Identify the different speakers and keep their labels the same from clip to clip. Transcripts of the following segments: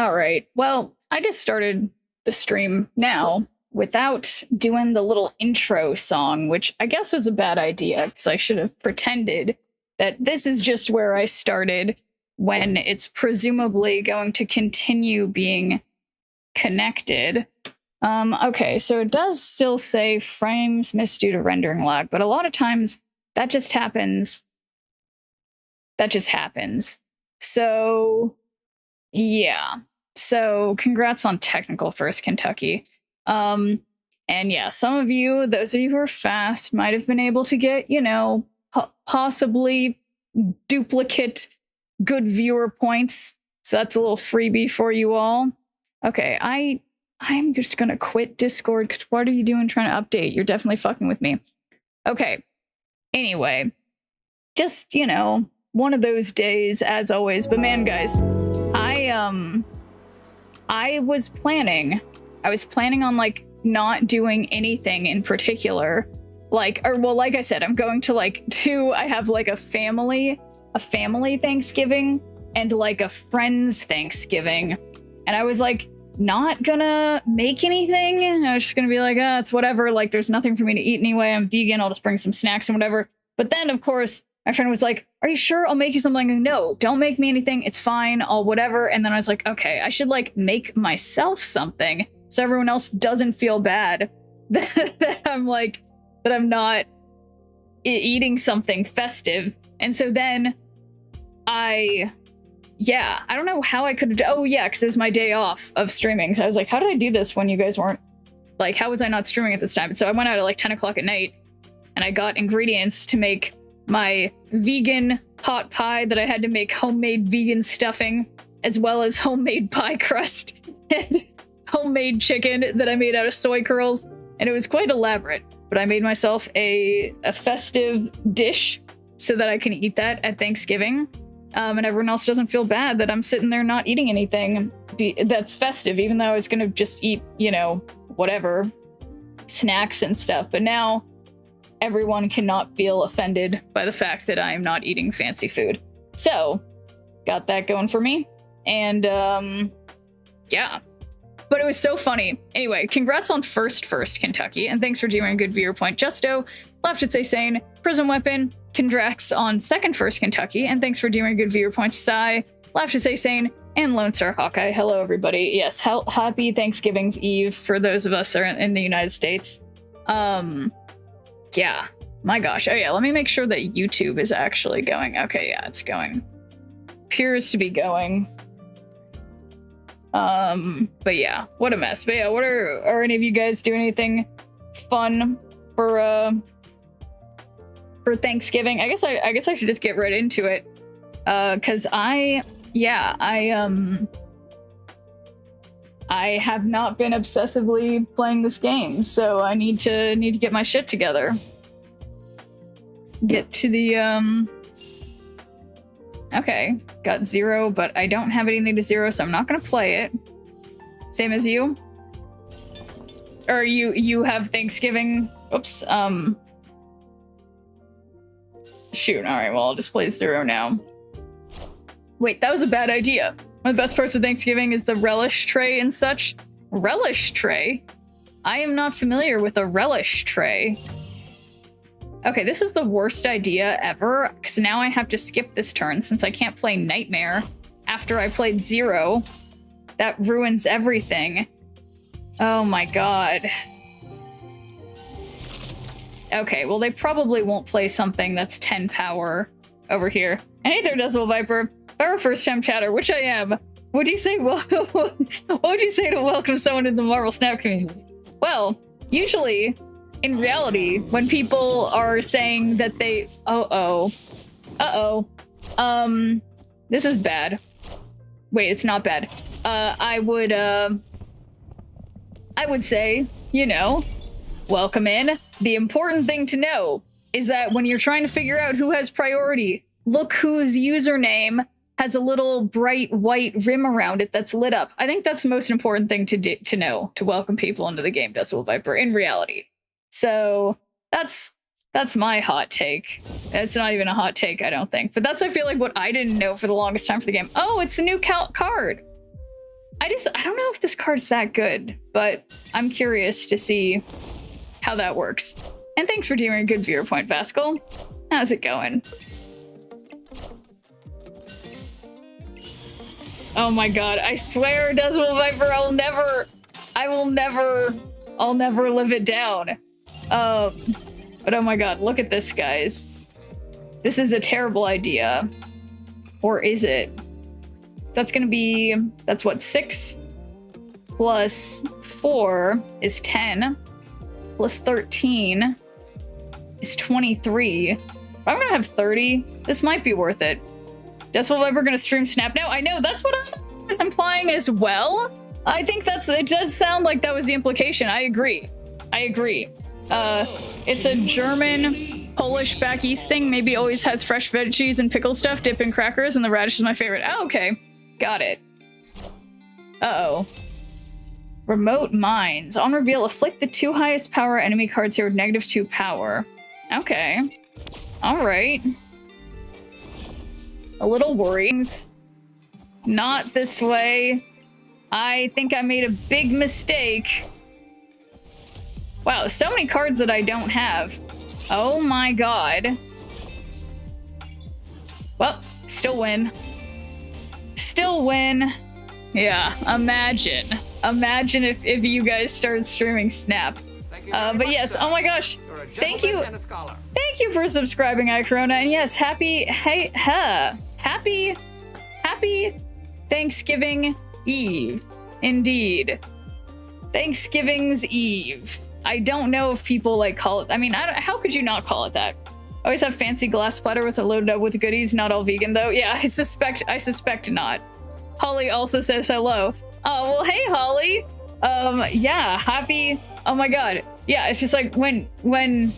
Speaker 1: All right. Well, I just started the stream now without doing the little intro song, which I guess was a bad idea because I should have pretended that this is just where I started when it's presumably going to continue being connected. Okay, so it does still say frames missed due to rendering lag, but a lot of times that just happens. So, yeah. So, congrats on technical first, Kentucky. And yeah, some of you, those of you who are fast, might have been able to get, possibly duplicate good viewer points. So that's a little freebie for you all. Okay, I'm just gonna quit Discord because what are you doing trying to update? You're definitely fucking with me. Okay. Anyway, just, one of those days as always. But man, guys, I was planning on like not doing anything in particular. Like I said, I'm going to I have like a family Thanksgiving and like a friend's Thanksgiving. And I was like, not gonna make anything. I was just gonna be like, it's whatever. Like, there's nothing for me to eat anyway. I'm vegan. I'll just bring some snacks and whatever. But then, of course, my friend was like, are you sure? I'll make you something. Like, no, don't make me anything. It's fine. I'll whatever. And then I was like, okay, I should like make myself something so everyone else doesn't feel bad that I'm not eating something festive. And so then I don't know how I could. Oh yeah, because it was my day off of streaming. So I was like, how did I do this when you guys weren't? Like, how was I not streaming at this time? And so I went out at like 10 o'clock at night and I got ingredients to make my vegan pot pie that I had to make homemade vegan stuffing, as well as homemade pie crust and homemade chicken that I made out of soy curls. And it was quite elaborate, but I made myself a festive dish so that I can eat that at Thanksgiving. And everyone else doesn't feel bad that I'm sitting there not eating anything that's festive, even though I was going to just eat, whatever, snacks and stuff. But now everyone cannot feel offended by the fact that I am not eating fancy food. So, got that going for me. And, yeah. But it was so funny. Anyway, congrats on first, Kentucky, and thanks for doing a good viewer point. Justo, Left It Say Sane, Prism Weapon, congrats on second first, Kentucky, and thanks for doing a good viewer point. Sai, Left It Say Sane, and Lone Star Hawkeye. Hello, everybody. Yes, happy Thanksgiving's Eve for those of us who are in the United States. Yeah, my gosh. Oh yeah, let me make sure that YouTube is actually going. Okay, yeah, it's going. Appears to be going. But yeah, what a mess. But yeah, are any of you guys doing anything fun for Thanksgiving? I guess I should just get right into it. Cause I have not been obsessively playing this game, so I need to get my shit together. Get to the okay, got 0, but I don't have anything to 0, so I'm not gonna play it. Same as you? Or you have Thanksgiving? Oops, shoot, alright, well, I'll just play 0 now. Wait, that was a bad idea. One of the best parts of Thanksgiving is the relish tray and such. Relish tray? I am not familiar with a relish tray. Okay, this is the worst idea ever, because now I have to skip this turn since I can't play Nightmare after I played 0. That ruins everything. Oh my god. Okay, well, they probably won't play something that's 10 power over here. And hey there, Decibel Viper. If I were a first-time chatter, which I am, would you say, what would you say to welcome someone to the Marvel Snap community? Well, usually, in reality, when people are saying that they... this is bad. Wait, it's not bad. I would say, welcome in. The important thing to know is that when you're trying to figure out who has priority, look whose username has a little bright white rim around it that's lit up. I think that's the most important thing to know, to welcome people into the game, Decibel Viper, in reality. So that's my hot take. It's not even a hot take, I don't think. But that's, I feel like, what I didn't know for the longest time for the game. Oh, it's a new card. I don't know if this card's that good, but I'm curious to see how that works. And thanks for doing a good viewer point, Vascal. How's it going? Oh my god, I swear, Decibel Viper, I'll never live it down. But oh my god, look at this, guys. This is a terrible idea. Or is it? That's gonna be, that's what, 6 plus 4 is 10, plus 13 is 23. I'm gonna have 30. This might be worth it. Decibel Viper gonna stream Snap now? I know, that's what I was implying as well. I think it does sound like that was the implication. I agree. It's a German, Polish back east thing. Maybe always has fresh veggies and pickle stuff, dip in crackers, and the radish is my favorite. Oh, okay. Got it. Uh-oh. Remote Mines. On reveal, afflict the 2 highest power enemy cards here with -2 power. Okay. Alright. A little worrying. Not this way. I think I made a big mistake. Wow, so many cards that I don't have. Oh my god. Well, still win. Still win. Yeah, imagine. Imagine if you guys started streaming Snap. But yes, oh my gosh. Thank you. Thank you for subscribing, iCorona. And yes, happy Thanksgiving Eve. Indeed. Thanksgiving's Eve. I don't know if people like call it, I mean, how could you not call it that? Always have fancy glass platter with it loaded up with goodies, not all vegan though. Yeah, I suspect not. Holly also says hello. Oh, well, hey, Holly. Yeah, happy, oh my god. Yeah, it's just like when,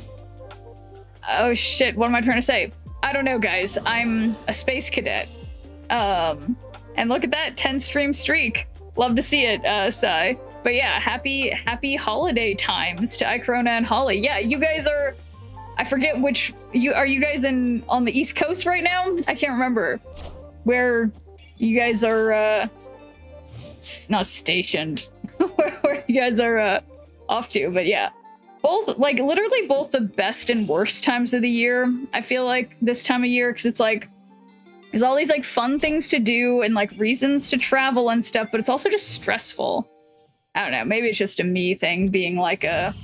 Speaker 1: oh shit, what am I trying to say? I don't know, guys. I'm a space cadet. And look at that, 10 stream streak. Love to see it, Sai. But yeah, happy holiday times to iCorona and Holly. Yeah, you guys are, I forget which, are you guys on the East Coast right now? I can't remember where you guys are, not stationed, where you guys are off to, but yeah. Both, like, literally both the best and worst times of the year, I feel like, this time of year, because it's like, there's all these, like, fun things to do and, like, reasons to travel and stuff, but it's also just stressful. I don't know, maybe it's just a me thing, being like a,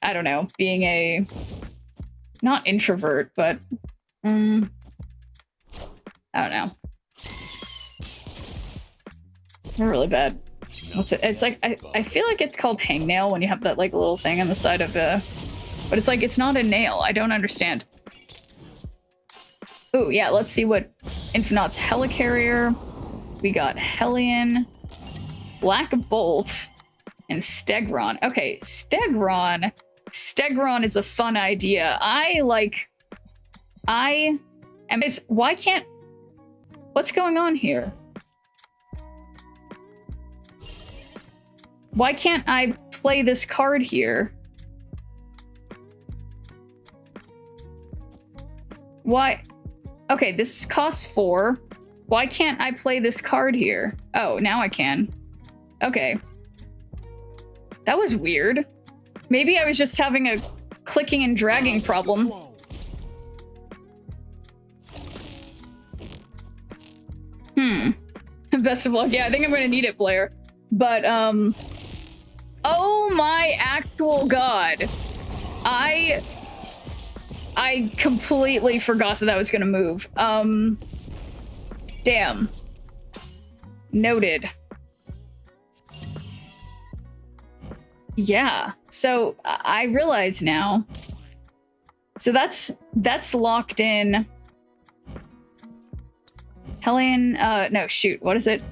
Speaker 1: I don't know, being a, not introvert, but, I don't know. Really bad. What's it? It's like, I feel like it's called hangnail when you have that, like, little thing on the side of a, but it's like, it's not a nail. I don't understand. Ooh, yeah, let's see what Infinite's Helicarrier. We got Hellion, Black Bolt, and Stegron. Okay, Stegron. Stegron is a fun idea. Why can't, what's going on here? Why can't I play this card here? Why? Okay, this costs 4. Why can't I play this card here? Oh, now I can. Okay. That was weird. Maybe I was just having a clicking and dragging problem. Best of luck. Yeah, I think I'm gonna need it, Blair. But, oh my actual god. I completely forgot that was gonna move. Damn. Noted. Yeah, so I realize now. So that's locked in. Hellion, no, shoot, what is it?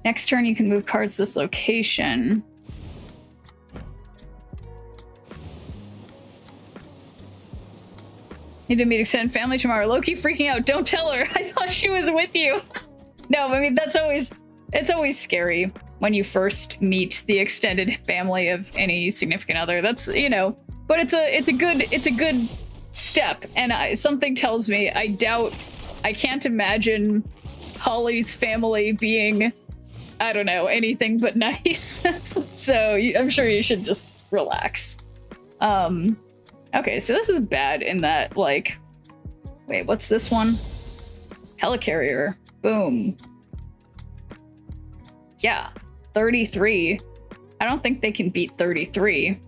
Speaker 1: Next turn you can move cards to this location. Need to meet extended family tomorrow. Loki freaking out. Don't tell her. I thought she was with you. No, I mean, it's always scary when you first meet the extended family of any significant other. That's, you know, but it's a good step. And something tells me I can't imagine Holly's family being, I don't know, anything but nice. So I'm sure you should just relax. Okay, so this is bad in that, like, wait, what's this one? Helicarrier. Boom. Yeah, 33. I don't think they can beat 33.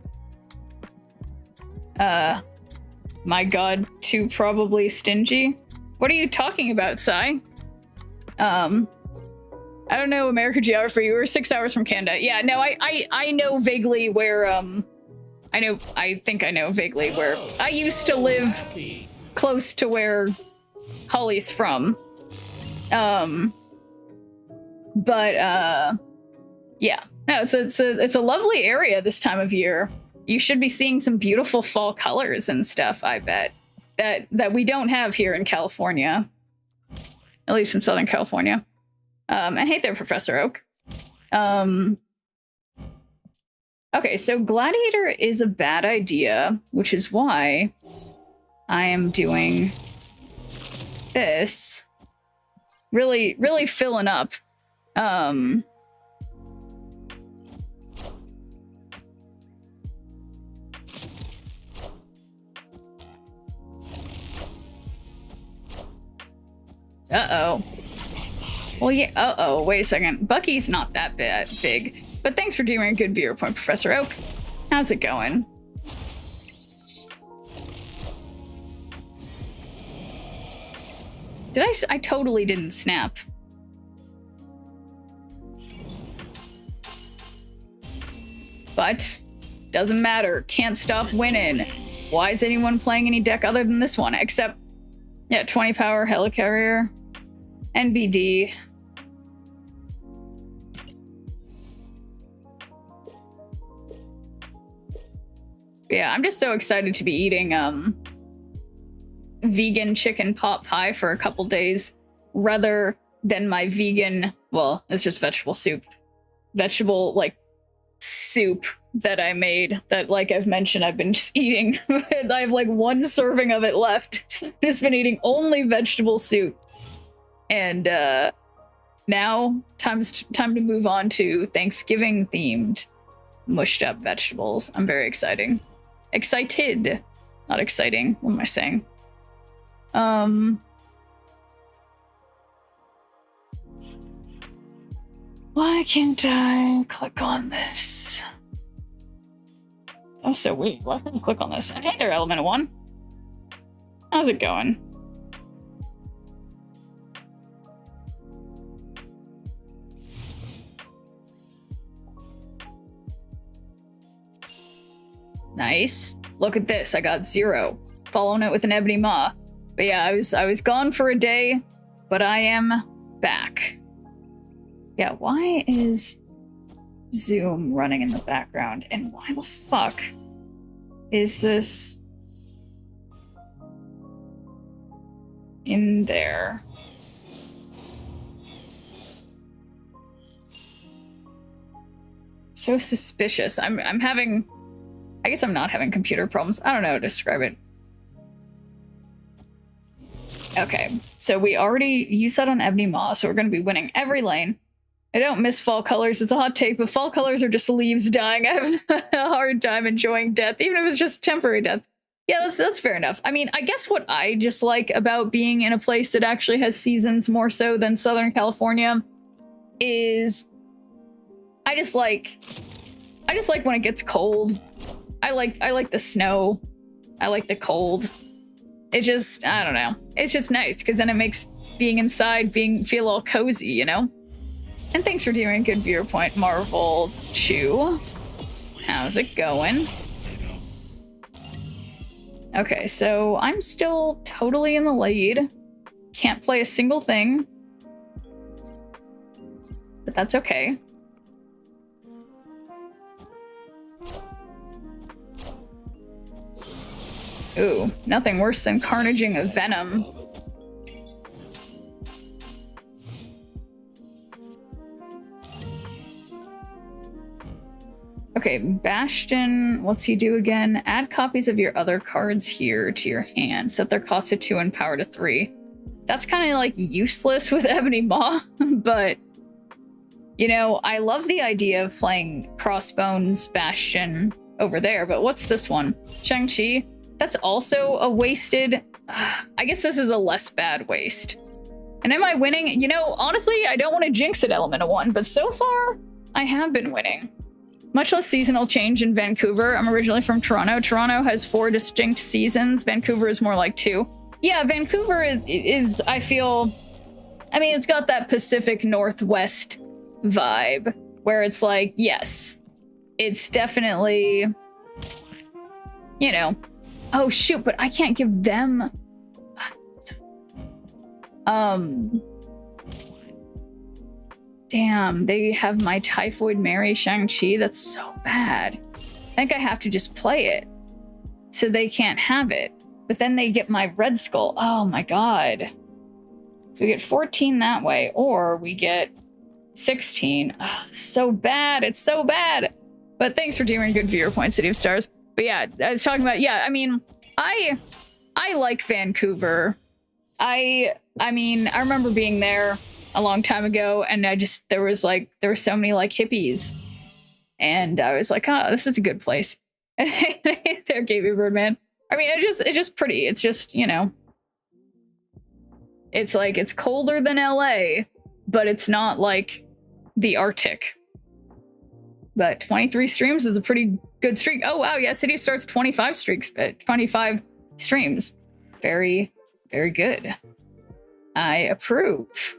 Speaker 1: My god, too probably stingy. What are you talking about, Sai? I don't know American geography. You were 6 hours from Canada. Yeah, no, I know vaguely where, I think I know vaguely where. I used to live close to where Holly's from. Yeah. No, it's a lovely area this time of year. You should be seeing some beautiful fall colors and stuff, I bet. That we don't have here in California. At least in Southern California. And hey there, Professor Oak. Okay, so Gladiator is a bad idea, which is why I am doing this. Really, really filling up. Uh-oh. Well, yeah, uh-oh, wait a second. Bucky's not that big. But thanks for doing a good beer point, Professor Oak. How's it going? I totally didn't snap. But, doesn't matter. Can't stop winning. Why is anyone playing any deck other than this one? Except, yeah, 20 power Helicarrier. NBD. Yeah, I'm just so excited to be eating vegan chicken pot pie for a couple days rather than my vegan, well, it's just vegetable soup. Vegetable, like, soup that I made that, like I've mentioned, I've been just eating. I have like one serving of it left. Just been eating only vegetable soup. And now time to move on to Thanksgiving themed mushed up vegetables. I'm very excited. Not exciting. What am I saying? Why can't I click on this? Oh, so weird. Why can't I click on this? And hey there, Elemental One. How's it going? Nice. Look at this. I got 0. Following it with an Ebony Maw. But yeah, I was gone for a day, but I am back. Yeah, why is Zoom running in the background? And why the fuck is this in there? So suspicious. I'm having... I guess I'm not having computer problems. I don't know how to describe it. Okay, so we already used that on Ebony Maw, so we're going to be winning every lane. I don't miss fall colors. It's a hot take, but fall colors are just leaves dying. I have a hard time enjoying death, even if it's just temporary death. Yeah, that's fair enough. I mean, I guess what I just like about being in a place that actually has seasons more so than Southern California is I just like when it gets cold. I like the snow. I like the cold. It just, I don't know. It's just nice because then it makes being inside feel all cozy, you know? And thanks for doing a good viewer point, Marvel Chew. How's it going? Okay, so I'm still totally in the lead. Can't play a single thing. But that's okay. Ooh, nothing worse than carnaging a Venom. Okay, Bastion, what's he do again? Add copies of your other cards here to your hand. Set their cost to 2 and power to 3. that's kind of like useless with Ebony Maw, but you know, I love the idea of playing Crossbones Bastion over there, but what's this one? Shang-Chi? That's also a wasted... I guess this is a less bad waste. And am I winning? You know, honestly, I don't want to jinx it, Element of One, but so far, I have been winning. Much less seasonal change in Vancouver. I'm originally from Toronto. Toronto has 4 distinct seasons. Vancouver is more like 2. Yeah, Vancouver is I feel... I mean, it's got that Pacific Northwest vibe, where it's like, yes, it's definitely, you know... Oh, shoot, but I can't give them... Damn, they have my Typhoid Mary Shang-Chi. That's so bad. I think I have to just play it so they can't have it. But then they get my Red Skull. Oh my god. So we get 14 that way, or we get 16. Oh, so bad. It's so bad. But thanks for doing good viewer point, City of Stars. But yeah, I was talking about, yeah, I mean, I like Vancouver. I mean, I remember being there a long time ago, and there were so many like hippies, and I was like, oh, this is a good place. And there, Gaby Birdman. I mean, it's just pretty. It's just, you know, it's like, it's colder than LA, but it's not like the Arctic. But 23 streams is a pretty good streak. Oh wow, yeah, City starts 25 streams. Very, very good. I approve.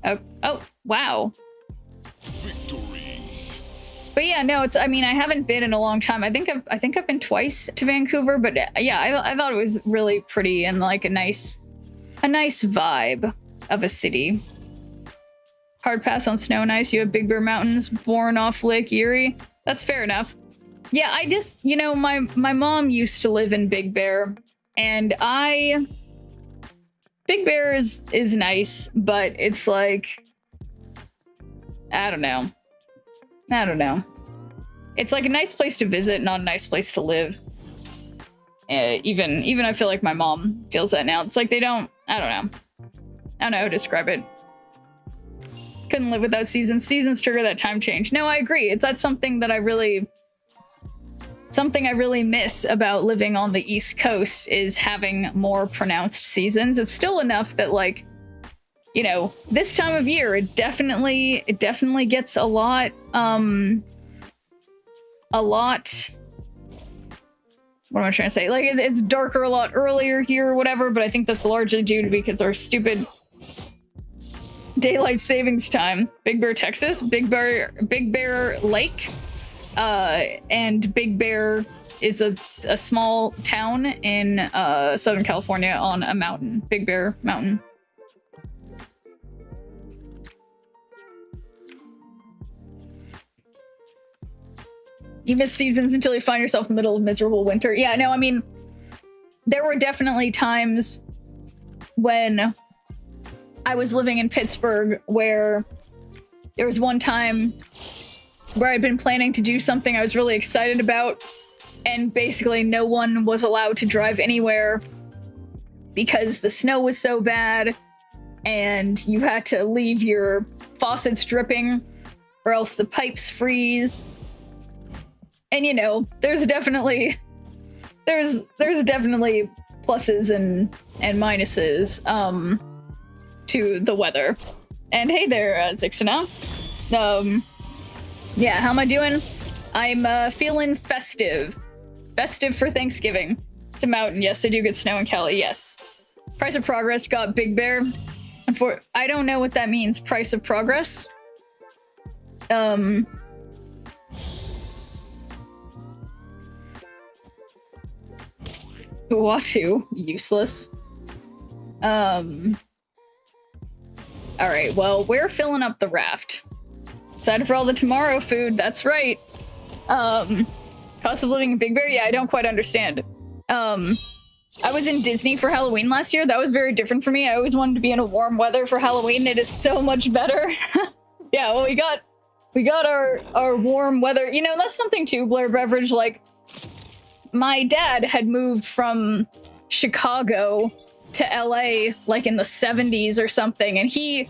Speaker 1: Oh, wow. Victory. But yeah, no, it's, I mean, I haven't been in a long time. I think I've been twice to Vancouver, but yeah, I thought it was really pretty and like a nice vibe of a city. Hard pass on snow and ice. You have Big Bear Mountains, born off Lake Erie. That's fair enough. Yeah, I just, you know, my mom used to live in Big Bear, and Big Bear is nice, but it's like, I don't know. It's like a nice place to visit, not a nice place to live. Even I feel like my mom feels that now. It's like they don't, I don't know how to describe it. Couldn't live without seasons. Seasons trigger that time change. No, I agree. That's something that I really miss about living on the East Coast, is having more pronounced seasons. It's still enough that, like, you know, this time of year, it definitely gets a lot, what am I trying to say? Like, it's darker a lot earlier here or whatever, but I think that's largely due to because our stupid daylight savings time. Big Bear, Texas, Big Bear Lake, and Big Bear is a small town in Southern California on a mountain. Big Bear Mountain. You miss seasons until you find yourself in the middle of miserable winter. Yeah, no, I mean, there were definitely times when I was living in Pittsburgh where there was one time where I'd been planning to do something I was really excited about, and basically no one was allowed to drive anywhere because the snow was so bad, and you had to leave your faucets dripping or else the pipes freeze. And you know, there's definitely pluses and minuses to the weather. And hey there, Zixana. Yeah, how am I doing? I'm feeling festive. Festive for Thanksgiving. It's a mountain. Yes, they do get snow in Cali. Yes. Price of Progress got Big Bear. I don't know what that means. Price of Progress. Uatu. Useless. Alright, well, we're filling up the raft. Excited for all the tomorrow food, that's right. Cost of living in Big Bear? Yeah, I don't quite understand. I was in Disney for Halloween last year. That was very different for me. I always wanted to be in a warm weather for Halloween. It is so much better. Yeah, well, we got our warm weather. You know, that's something too, Blair Beverage, like, my dad had moved from Chicago to LA like in the 70s or something, and he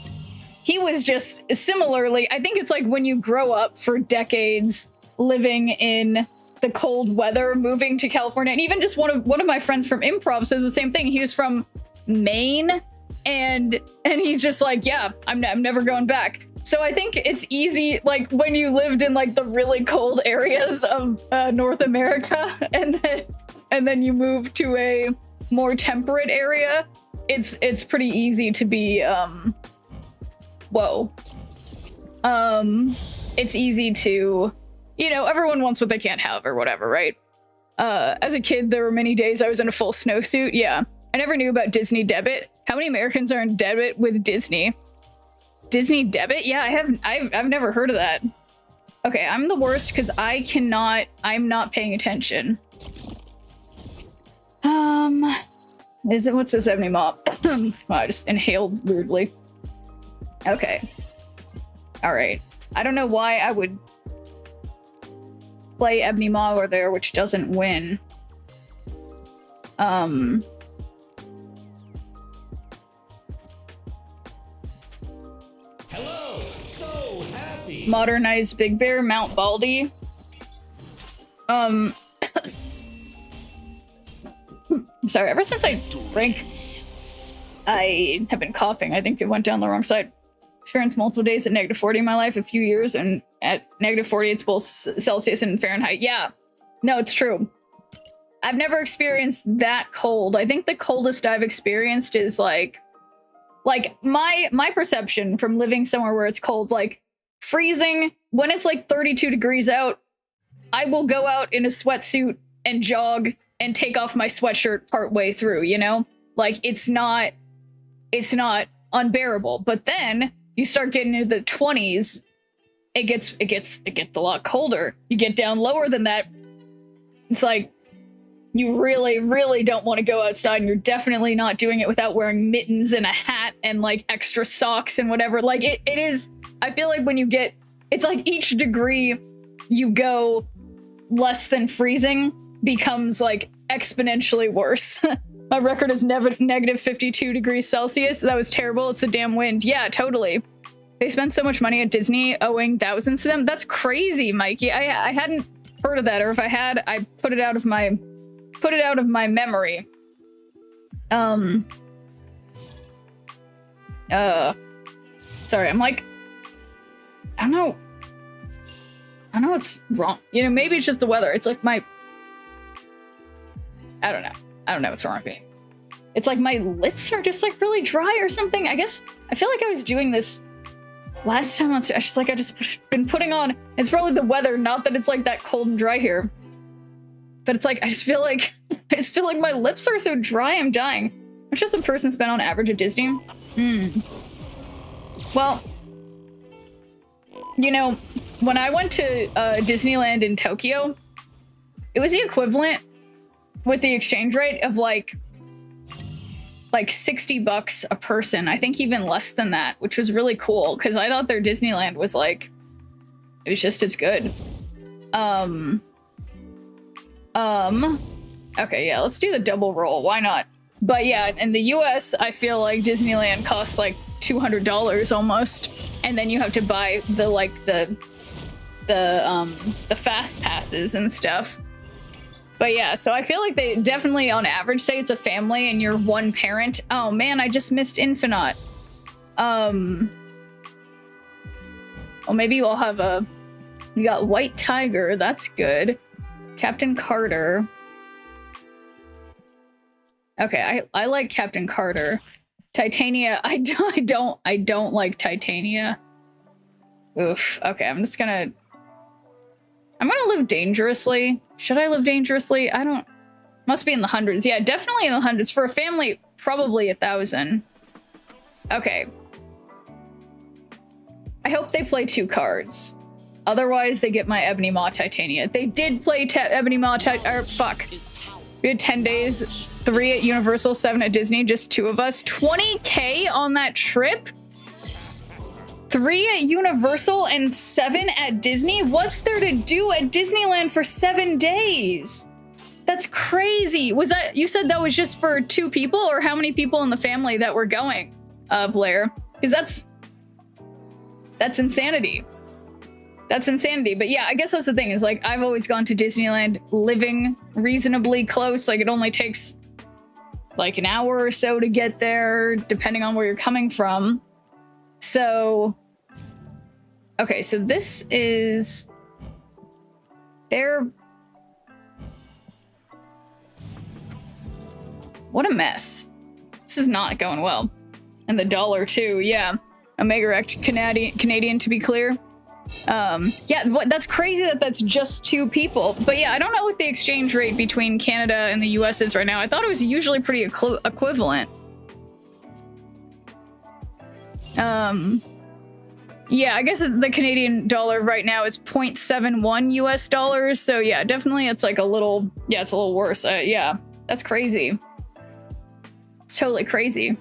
Speaker 1: was just similarly, I think it's like when you grow up for decades living in the cold weather, moving to California, and even just one of my friends from improv says the same thing. He was from Maine, and he's just like, yeah, I'm never going back. So I think it's easy, like when you lived in like the really cold areas of North America, and then you move to a more temperate area, it's pretty easy to be it's easy to, you know, everyone wants what they can't have or whatever, right? As a kid, there were many days I was in a full snowsuit. Yeah, I never knew about Disney debit. How many Americans are in debit with Disney? Disney debit? Yeah, I've never heard of that. Okay, I'm the worst because I'm not paying attention. What's this Ebony Mop? Well, I just inhaled weirdly. Okay. Alright. I don't know why I would play Ebony Maw over there, which doesn't win.
Speaker 2: Hello, so happy.
Speaker 1: Modernized Big Bear, Mount Baldy. Sorry, ever since I drank, I have been coughing. I think it went down the wrong side. Experienced multiple days at -40 in my life, a few years, and at -40 it's both Celsius and Fahrenheit. Yeah, no, it's true. I've never experienced that cold. I think the coldest I've experienced is like my perception from living somewhere where it's cold, like freezing, when it's like 32 degrees out, I will go out in a sweatsuit and jog and take off my sweatshirt part way through, you know? Like it's not unbearable. But then you start getting into the 20s, it gets a lot colder. You get down lower than that, it's like you really, really don't want to go outside, and you're definitely not doing it without wearing mittens and a hat and like extra socks and whatever. Like it is, I feel like when you get, it's like each degree you go less than freezing becomes like exponentially worse. My record is -52 degrees Celsius. That was terrible. It's the damn wind. Yeah, totally. They spend so much money at Disney, owing thousands to them. That's crazy, Mikey. I hadn't heard of that, or if I had, I put it out of my memory. Sorry, I'm like, I don't know what's wrong. You know, maybe it's just the weather. It's like I don't know what's wrong with me. It's like my lips are just like really dry or something. I guess I feel like I was doing this last time on stage. I just been putting on, it's probably the weather, not that it's like that cold and dry here. But it's like I just feel like my lips are so dry, I'm dying. How much does a person spend on average at Disney? Well, you know, when I went to Disneyland in Tokyo, it was the equivalent with the exchange rate of like $60 a person. I think even less than that, which was really cool because I thought their Disneyland was like, it was just as good. Okay, yeah, let's do the double roll. Why not? But yeah, in the US, I feel like Disneyland costs like $200 almost, and then you have to buy the fast passes and stuff. But yeah, so I feel like they definitely on average say it's a family and you're one parent. Oh man, I just missed Infinite. Well, maybe you'll have you got White Tiger, that's good. Captain Carter. Okay, I like Captain Carter. Titania, I don't like Titania. Oof. Okay, I'm gonna live dangerously. Should I live dangerously? I don't, must be in the hundreds. Yeah, definitely in the hundreds. For a family, probably 1,000. Okay. I hope they play 2 cards. Otherwise, they get my Ebony Maw Titania. They did play Ebony Maw fuck. We had 10 days, 3 at Universal, 7 at Disney, just 2 of us. 20K on that trip? 3 at Universal and 7 at Disney? What's there to do at Disneyland for 7 days? That's crazy. Was that, you said that was just for 2 people, or how many people in the family that were going, Blair? Because that's insanity. That's insanity. But yeah, I guess that's the thing, is like, I've always gone to Disneyland living reasonably close. Like, it only takes like an hour or so to get there, depending on where you're coming from. So, okay, so this is their... What a mess. This is not going well. And the dollar too, yeah. Omega Rect Canadian to be clear. Yeah, that's crazy that that's just 2 people. But yeah, I don't know what the exchange rate between Canada and the US is right now. I thought it was usually pretty equivalent. Yeah, I guess the Canadian dollar right now is 0.71 US dollars. So yeah, definitely it's like a little, yeah, it's a little worse. Yeah, that's crazy. It's totally crazy.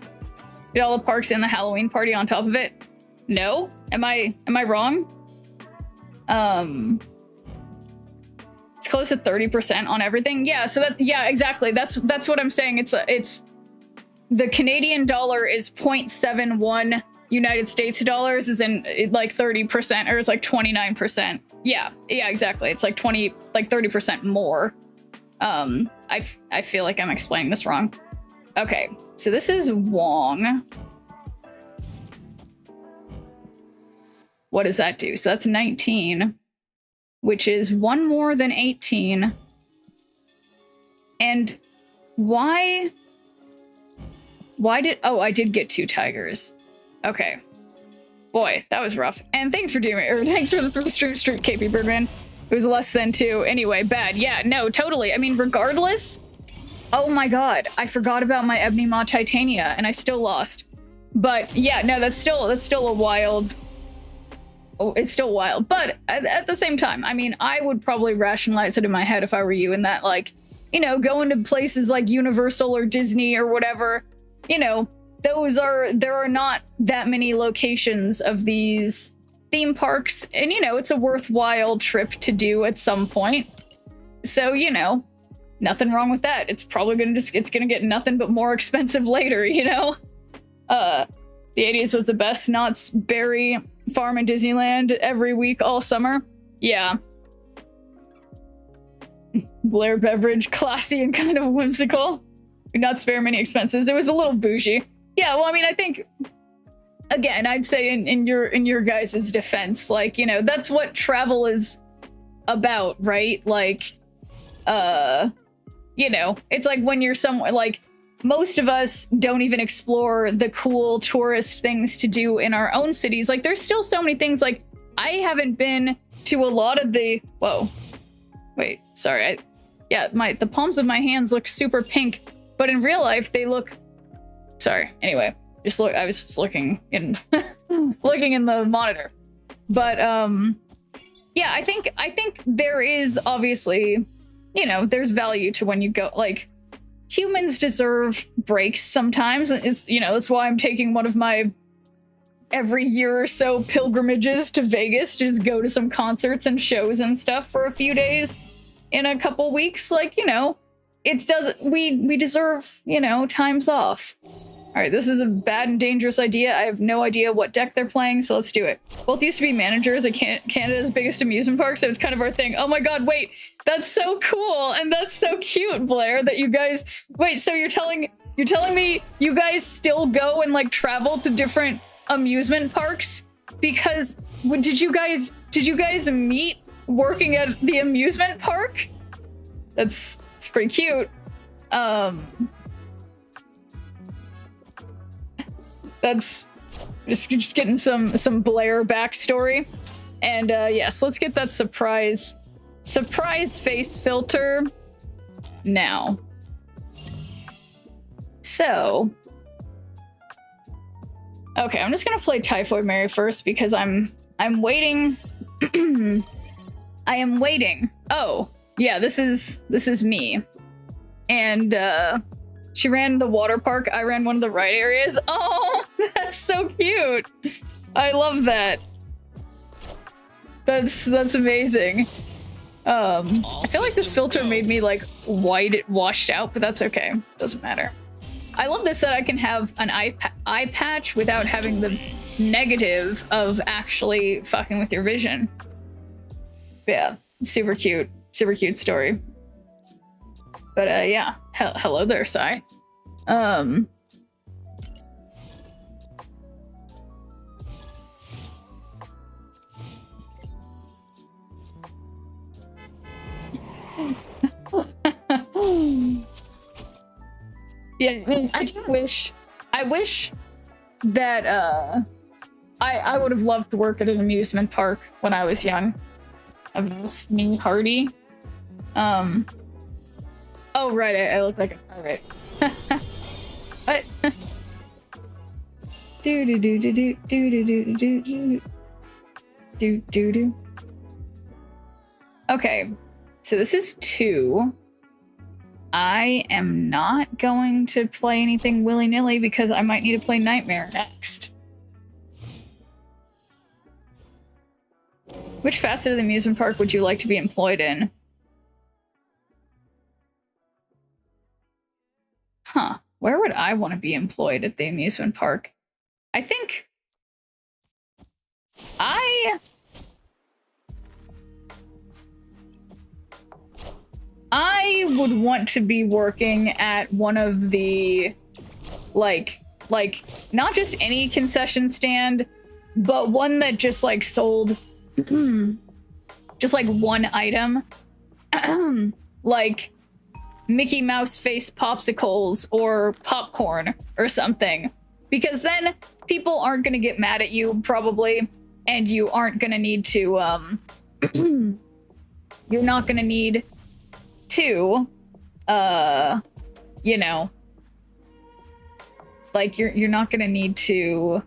Speaker 1: Get all the parks and the Halloween party on top of it. No? Am I wrong? It's close to 30% on everything. Yeah, so that, yeah, exactly. That's what I'm saying. It's the Canadian dollar is 0.71 United States dollars, is in like 30%, or it's like 29%. Yeah, exactly. It's like 30% more. I feel like I'm explaining this wrong. Okay, so this is Wong. What does that do? So that's 19, which is 1 more than 18. And why did, oh, I did get 2 tigers. Okay. Boy, that was rough. And thanks for doing it, or thanks for the 3 stream, KP Birdman. It was less than 2. Anyway, bad. Yeah, no, totally. I mean, regardless, oh my god, I forgot about my Ebony Maw Titania, and I still lost. But yeah, no, that's still a wild... Oh, it's still wild. But at the same time, I mean, I would probably rationalize it in my head if I were you, in that, like, you know, going to places like Universal or Disney or whatever, you know, there are not that many locations of these theme parks, and, you know, it's a worthwhile trip to do at some point. So, you know, nothing wrong with that. It's probably it's gonna get nothing but more expensive later, you know? The 80s was the best. Knott's Berry Farm in Disneyland every week all summer. Yeah. Blair Beverage, classy and kind of whimsical. Could not spare many expenses. It was a little bougie. Yeah, well, I mean, I think, again, I'd say in your guys' defense, like, you know, that's what travel is about, right? Like, you know, it's like when you're somewhere, like, most of us don't even explore the cool tourist things to do in our own cities. Like, there's still so many things. Like, I haven't been to a lot of the... Whoa. Wait, sorry. Yeah, the palms of my hands look super pink, but in real life, they look... Sorry. Anyway, I was just looking in... looking in the monitor. But, yeah, I think there is obviously, you know, there's value to when you go, like... Humans deserve breaks sometimes. It's, you know, that's why I'm taking one of my every year or so pilgrimages to Vegas, just go to some concerts and shows and stuff for a few days in a couple weeks. Like, you know, we deserve, you know, times off. All right, this is a bad and dangerous idea. I have no idea what deck they're playing, so let's do it. Both used to be managers at Canada's biggest amusement park, so it's kind of our thing. Oh my god, wait, that's so cool, and that's so cute, Blair, that you guys... Wait, so you're telling me you guys still go and, like, travel to different amusement parks? Because, did you guys meet working at the amusement park? It's pretty cute. That's just getting some Blair backstory. And yes, let's get that surprise face filter now. So, okay, I'm just gonna play Typhoid Mary first because I'm waiting. I am waiting. Oh, yeah, this is me. And she ran the water park. I ran one of the ride areas. Oh, that's so cute. I love that. That's amazing. I feel like this filter made me like white washed out, but that's okay. Doesn't matter. I love this that I can have an eye patch without having the negative of actually fucking with your vision. Yeah, super cute story. But yeah, hello there, Sai. Yeah, I wish that I would have loved to work at an amusement park when I was young. I've lost me Hardy. Oh right, I look like a pirate. What? Do do do do do do do do do do do do. Okay, so this is 2. I am not going to play anything willy-nilly because I might need to play Nightmare next. Which facet of the amusement park would you like to be employed in? Huh. Where would I want to be employed at the amusement park? I think I would want to be working at one of the like not just any concession stand, but one that just like sold just like one item. Like Mickey Mouse face popsicles or popcorn or something. Because then people aren't gonna get mad at you probably, and you aren't gonna need to you're not gonna need to you know, like you're not gonna need to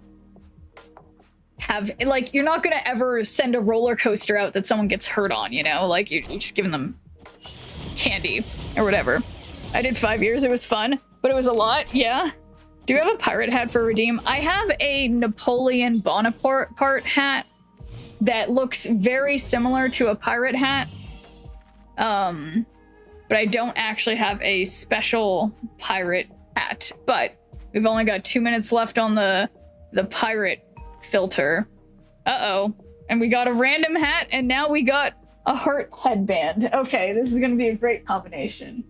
Speaker 1: have, like, you're not gonna ever send a roller coaster out that someone gets hurt on, you know, like you're just giving them candy or whatever. I did 5 years, it was fun, but it was a lot. Yeah. Do you have a pirate hat for redeem? I have a Napoleon Bonaparte hat that looks very similar to a pirate hat. But I don't actually have a special pirate hat. But we've only got 2 minutes left on the pirate filter. Uh-oh. And we got a random hat, and now we got a heart headband. Okay, this is gonna be a great combination.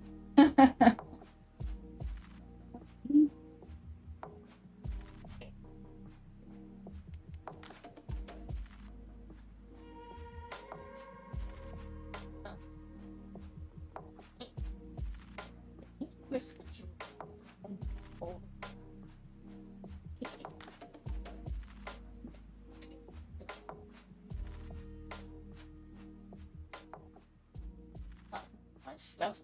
Speaker 1: Stuff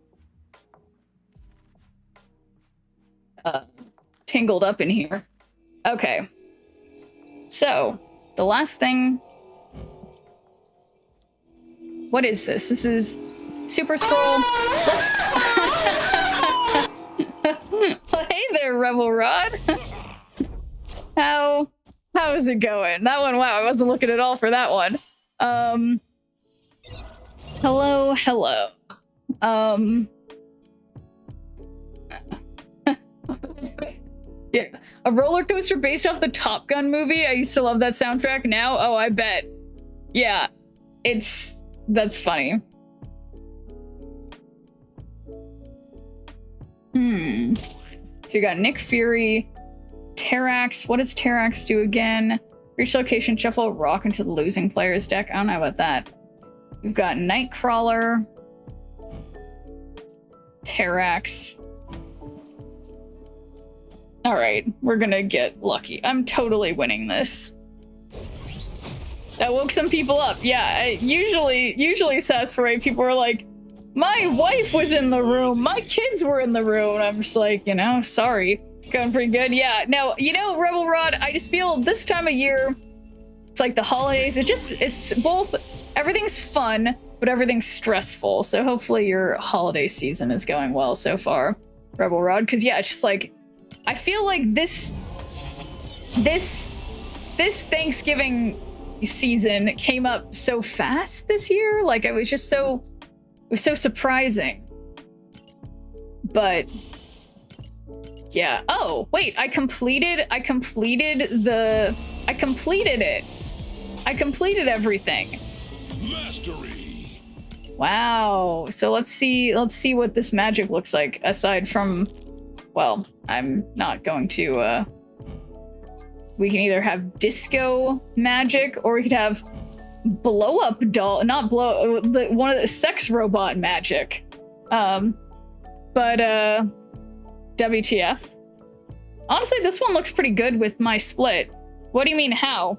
Speaker 1: tangled up in here. Okay, so the last thing, what is this? This is Super Scroll. Let's well, hey there, Rebel Rod. How is it going? That one, wow, I wasn't looking at all for that one. Hello. Yeah, a roller coaster based off the Top Gun movie. I used to love that soundtrack. Now, oh, I bet. Yeah, that's funny. So you got Nick Fury, Terrax. What does Terrax do again? Reach location, shuffle rock into the losing player's deck. I don't know about that. We've got Nightcrawler, Terrax. All right, we're gonna get lucky. I'm totally winning this. That woke some people up. Yeah, usually Sassafray, people were like, my wife was in the room, my kids were in the room. And I'm just like, you know, sorry. Going pretty good. Yeah, now, you know, Rebel Rod, I just feel this time of year, it's like the holidays, it's both, everything's fun, but everything's stressful. So hopefully your holiday season is going well so far, Rebel Rod. Because yeah, it's just like, I feel like this Thanksgiving season came up so fast this year. Like, I was just so It was so surprising. But yeah. Oh, wait, I completed it. I completed everything.
Speaker 2: Mastery.
Speaker 1: Wow. So let's see what this magic looks like aside from, well, I'm not going to we can either have disco magic or we could have blow up doll, not blow, one of the sex robot magic. But WTF. Honestly, this one looks pretty good with my split. What do you mean how?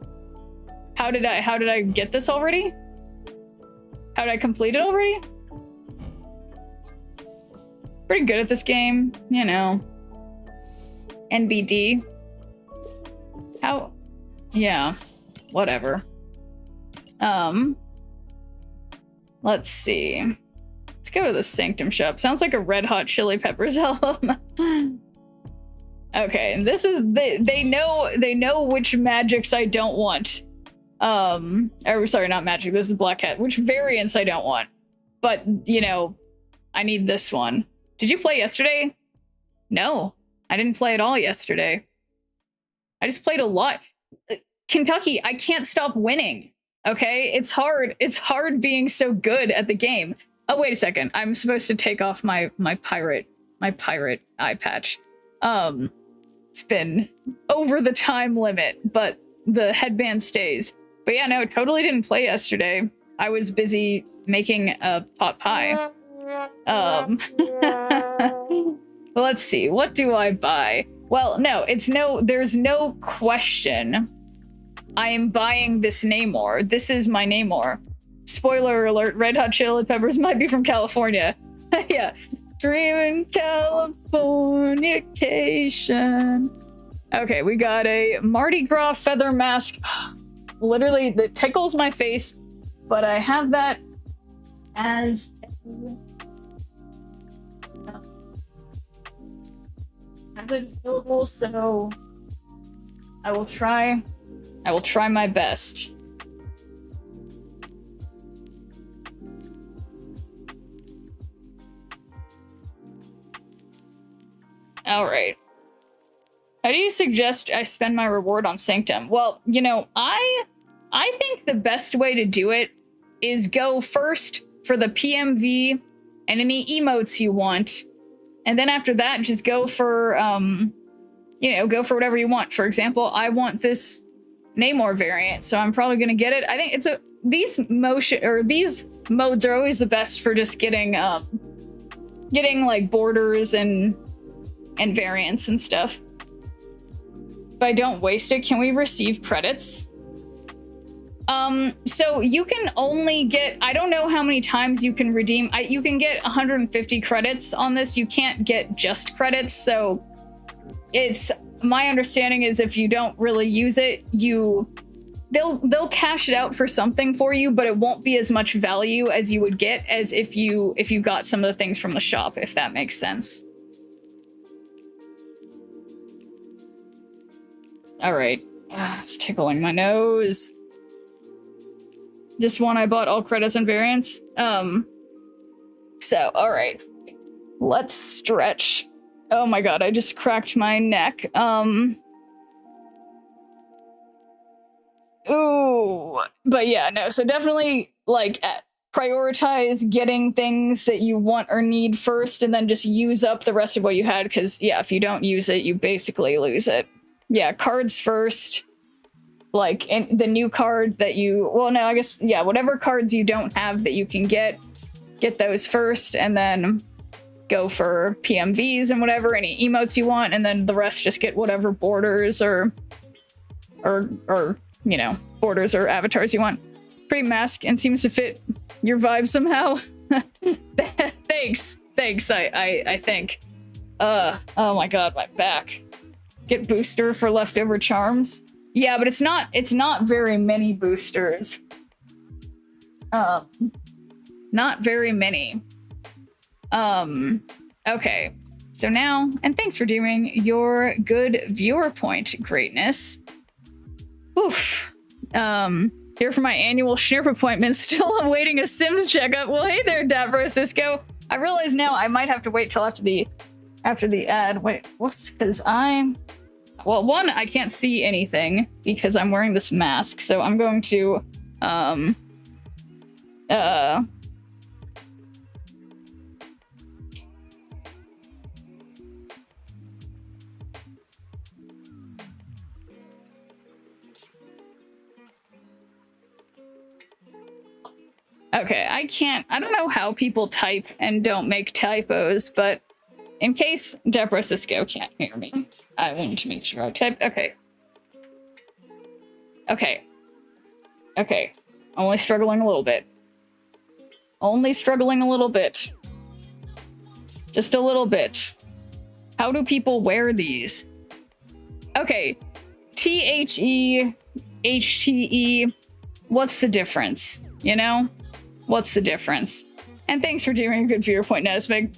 Speaker 1: How did I get this already? How did I complete it already? Pretty good at this game, you know. NBD. How? Yeah, whatever. Let's see. Let's go to the Sanctum shop. Sounds like a Red Hot Chili Peppers album. Okay, and this is they know which magics I don't want. Or sorry, not magic. This is Black Hat. Which variants I don't want. But, you know, I need this one. Did you play yesterday? No, I didn't play at all yesterday. I just played a lot. Kentucky, I can't stop winning. Okay, it's hard. It's hard being so good at the game. Oh, wait a second. I'm supposed to take off my pirate eye patch. It's been over the time limit, but the headband stays. But yeah, no, totally didn't play yesterday. I was busy making a pot pie. Let's see. What do I buy? Well, no, there's no question. I am buying this Namor. This is my Namor. Spoiler alert, Red Hot Chili Peppers might be from California. Yeah. Dreaming Californication. Okay, we got a Mardi Gras feather mask. Literally, that tickles my face, but I have that as have it available, so I will try my best. All right. How do you suggest I spend my reward on Sanctum? Well, you know, I think the best way to do it is go first for the PMV and any emotes you want. And then after that, just go for, you know, go for whatever you want. For example, I want this Namor variant, so I'm probably going to get it. I think it's these modes are always the best for just getting like borders and variants and stuff. If I don't waste it, can we receive credits? So you can only get, I don't know how many times you can redeem. You can get 150 credits on this. You can't get just credits. So it's, my understanding is if you don't really use it, they'll cash it out for something for you, but it won't be as much value as you would get as if you got some of the things from the shop, if that makes sense. All right, it's tickling my nose. Just one I bought all credits and variants. So, all right, let's stretch. Oh my god, I just cracked my neck. Ooh, but yeah, no, so definitely like prioritize getting things that you want or need first, and then just use up the rest of what you had, because yeah, if you don't use it, you basically lose it. Yeah, cards first. Like, in the new card that you, well, no, I guess, yeah, whatever cards you don't have that you can get those first, and then go for PMVs and whatever, any emotes you want, and then the rest just get whatever borders or you know, borders or avatars you want. Pretty mask and seems to fit your vibe somehow. Thanks, I think. Oh my god, my back. Get booster for leftover charms. Yeah, but it's not very many boosters. Not very many. Okay. So now, and thanks for doing your good viewer point, greatness. Oof. Here for my annual Schnurp appointment. Still awaiting a Sims checkup. Well, hey there, Dapper Cisco. I realize now I might have to wait till after the ad. Wait, whoops, because well, one, I can't see anything because I'm wearing this mask, so I'm going to okay, I don't know how people type and don't make typos, but in case Deborah Cisco can't hear me, I want to make sure I type. Okay. Only struggling a little bit. Just a little bit. How do people wear these? Okay. THE, HTE. What's the difference? You know? What's the difference? And thanks for doing a good viewer point, Nesmig.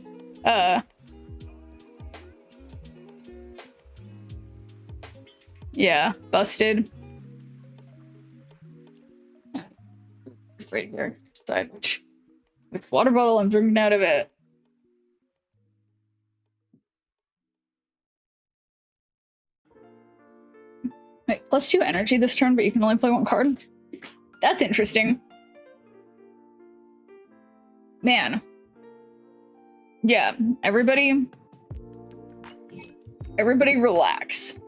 Speaker 1: Yeah, busted. It's right here. Decide which water bottle I'm drinking out of it. Wait, +2 energy this turn, but you can only play one card? That's interesting. Man. Yeah, everybody relax.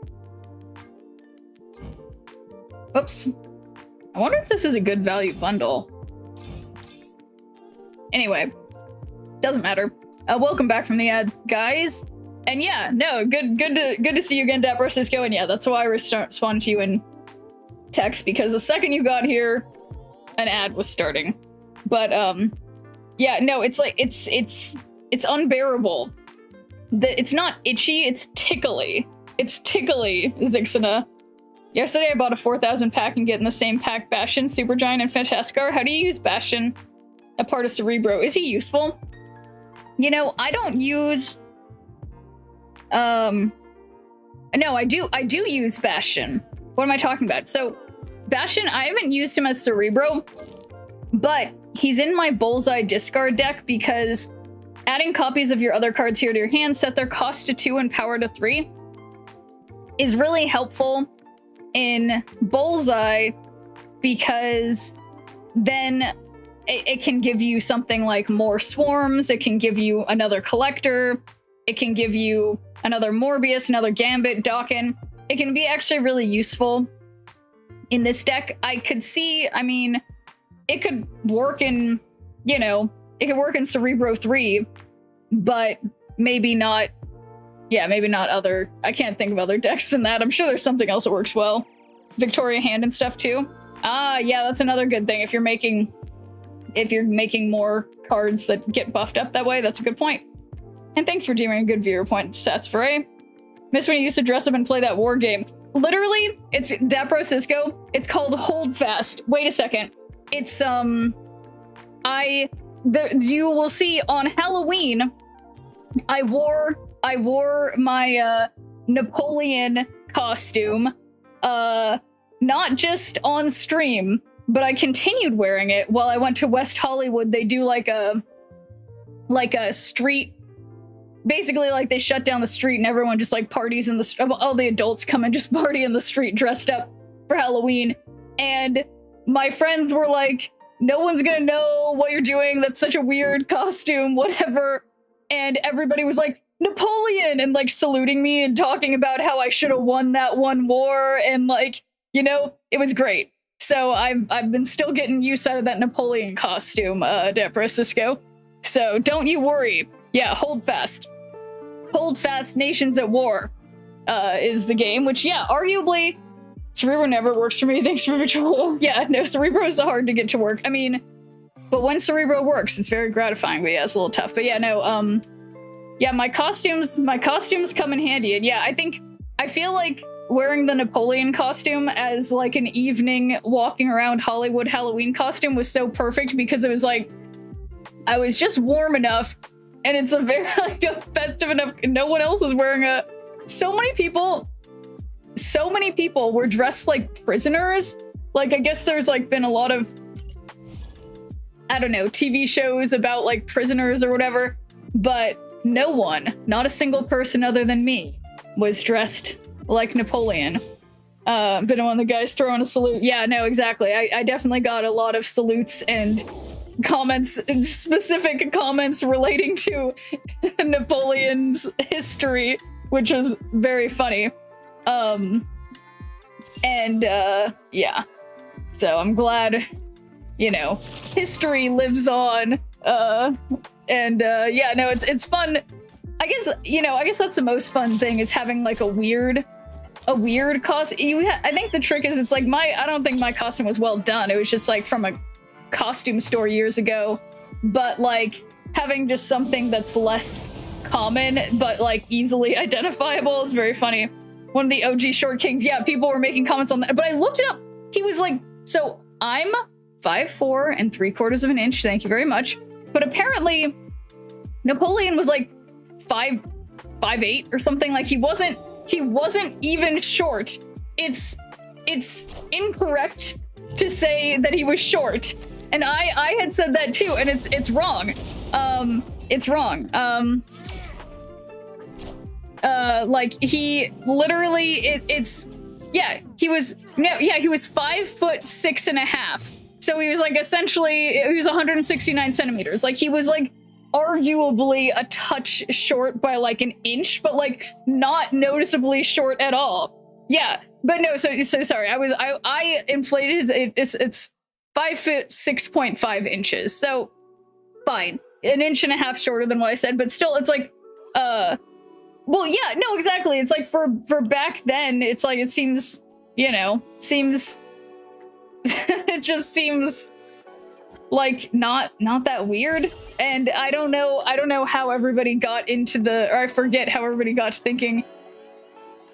Speaker 1: Oops. I wonder if this is a good value bundle. Anyway, doesn't matter. Welcome back from the ad, guys. And yeah, no, good to see you again, Dapper Cisco. And yeah, that's why I responded to you in text, because the second you got here, an ad was starting. But yeah, no, it's like it's unbearable. It's not itchy, it's tickly. It's tickly, Zixina. Yesterday I bought a 4,000 pack and get in the same pack Bastion, Supergiant, and Fantascar. How do you use Bastion? A part of Cerebro. Is he useful? You know, I don't use... No, I do use Bastion. What am I talking about? So, Bastion, I haven't used him as Cerebro, but he's in my Bullseye discard deck because adding copies of your other cards here to your hand, set their cost to 2 and power to 3, is really helpful in Bullseye, because then it can give you something like more swarms, it can give you another collector, it can give you another Morbius, another Gambit, Dawkin. It can be actually really useful in this deck. I could see, I mean, it could work in, you know, it could work in Cerebro 3, but maybe not. Yeah, maybe not other... I can't think of other decks than that. I'm sure there's something else that works well. Victoria Hand and stuff, too. Ah, yeah, that's another good thing. If you're making more cards that get buffed up that way, that's a good point. And thanks for doing a good viewer point, Sassforay. Miss when you used to dress up and play that war game. Literally, it's Dapro Cisco. It's called Hold Fast. Wait a second. It's, you will see on Halloween, I wore my Napoleon costume, not just on stream, but I continued wearing it while I went to West Hollywood. They do like a street, basically like they shut down the street and everyone just like parties in the all the adults come and just party in the street dressed up for Halloween. And my friends were like, no one's gonna know what you're doing. That's such a weird costume, whatever. And everybody was like, Napoleon, and like saluting me and talking about how I should have won that one war, and like, you know, it was great. So I've been still getting use out of that Napoleon costume, Deborah Cisco. So don't you worry. Yeah, hold fast. Hold fast, nations at war, is the game, which, yeah, arguably, Cerebro never works for me. Thanks for Victoria. Yeah, no, Cerebro is hard to get to work. I mean, but when Cerebro works, it's very gratifying, but yeah, it's a little tough. But yeah, no, yeah, my costumes come in handy. And yeah, I feel like wearing the Napoleon costume as like an evening walking around Hollywood Halloween costume was so perfect, because it was like, I was just warm enough, and it's a very like a festive enough, no one else was wearing a, so many people were dressed like prisoners, Like, I guess there's like been a lot of, I don't know, TV shows about like prisoners or whatever, but no one, not a single person other than me, was dressed like Napoleon. Been one of the guys throwing a salute. Yeah, no, exactly. I definitely got a lot of salutes and comments, specific comments relating to Napoleon's history, which was very funny. Yeah. So I'm glad, you know, history lives on. Yeah, no, it's fun. I guess, you know, I guess that's the most fun thing, is having like a weird costume. I think the trick is, it's like I don't think my costume was well done. It was just like from a costume store years ago, but like having just something that's less common but like easily identifiable. It's very funny. One of the OG Short Kings, yeah, people were making comments on that, but I looked it up. He was like, so I'm 5'4" and 3/4 of an inch, thank you very much, but apparently Napoleon was like 5'8" or something. Like he wasn't even short. It's incorrect to say that he was short, and I had said that too, and it's wrong. It's wrong. Like he literally, he was 5'6.5". So he was like, essentially, he was 169 centimeters. Like he was like arguably a touch short by like an inch, but like not noticeably short at all. Yeah, but no, so sorry. I inflated his, it's 5'6.5 inches. So fine, an inch and a half shorter than what I said, but still, it's like, well, yeah, no, exactly. It's like for back then, it's like, it seems, you know, it just seems like not that weird. And I don't know how everybody got into or I forget how everybody got to thinking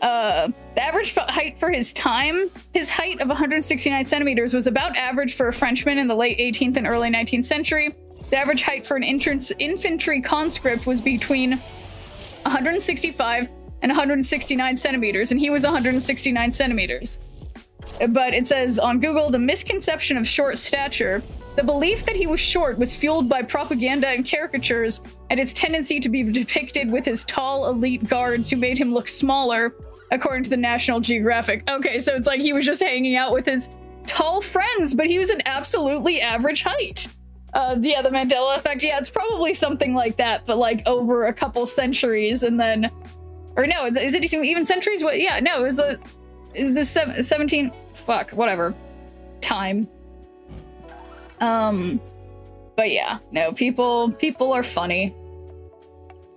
Speaker 1: the average height for his time, his height of 169 centimeters was about average for a Frenchman in the late 18th and early 19th century. The average height for an infantry conscript was between 165 and 169 centimeters, and he was 169 centimeters. But it says on Google, the misconception of short stature, the belief that he was short was fueled by propaganda and caricatures, and its tendency to be depicted with his tall elite guards who made him look smaller, according to the National Geographic. Okay, so it's like he was just hanging out with his tall friends, but he was an absolutely average height. Yeah, the Mandela effect, yeah, it's probably something like that, but like over a couple centuries, and then, or no, is it even centuries? What? Yeah, no, it was the 17, fuck, whatever, time. But yeah, no, people are funny.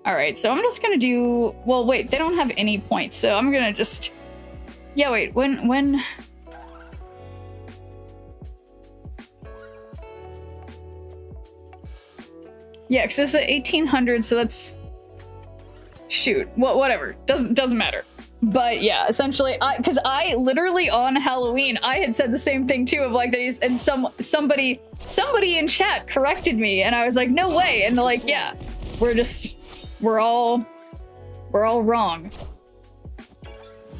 Speaker 1: All right, so I'm just gonna do, well, wait, they don't have any points, so I'm gonna just, yeah, wait, when, yeah, because this is 1800, so that's, shoot, whatever, doesn't matter. But yeah, essentially, because I literally on Halloween, I had said the same thing too, of like these, and somebody in chat corrected me, and I was like, no way, and they're like, yeah, we're all wrong.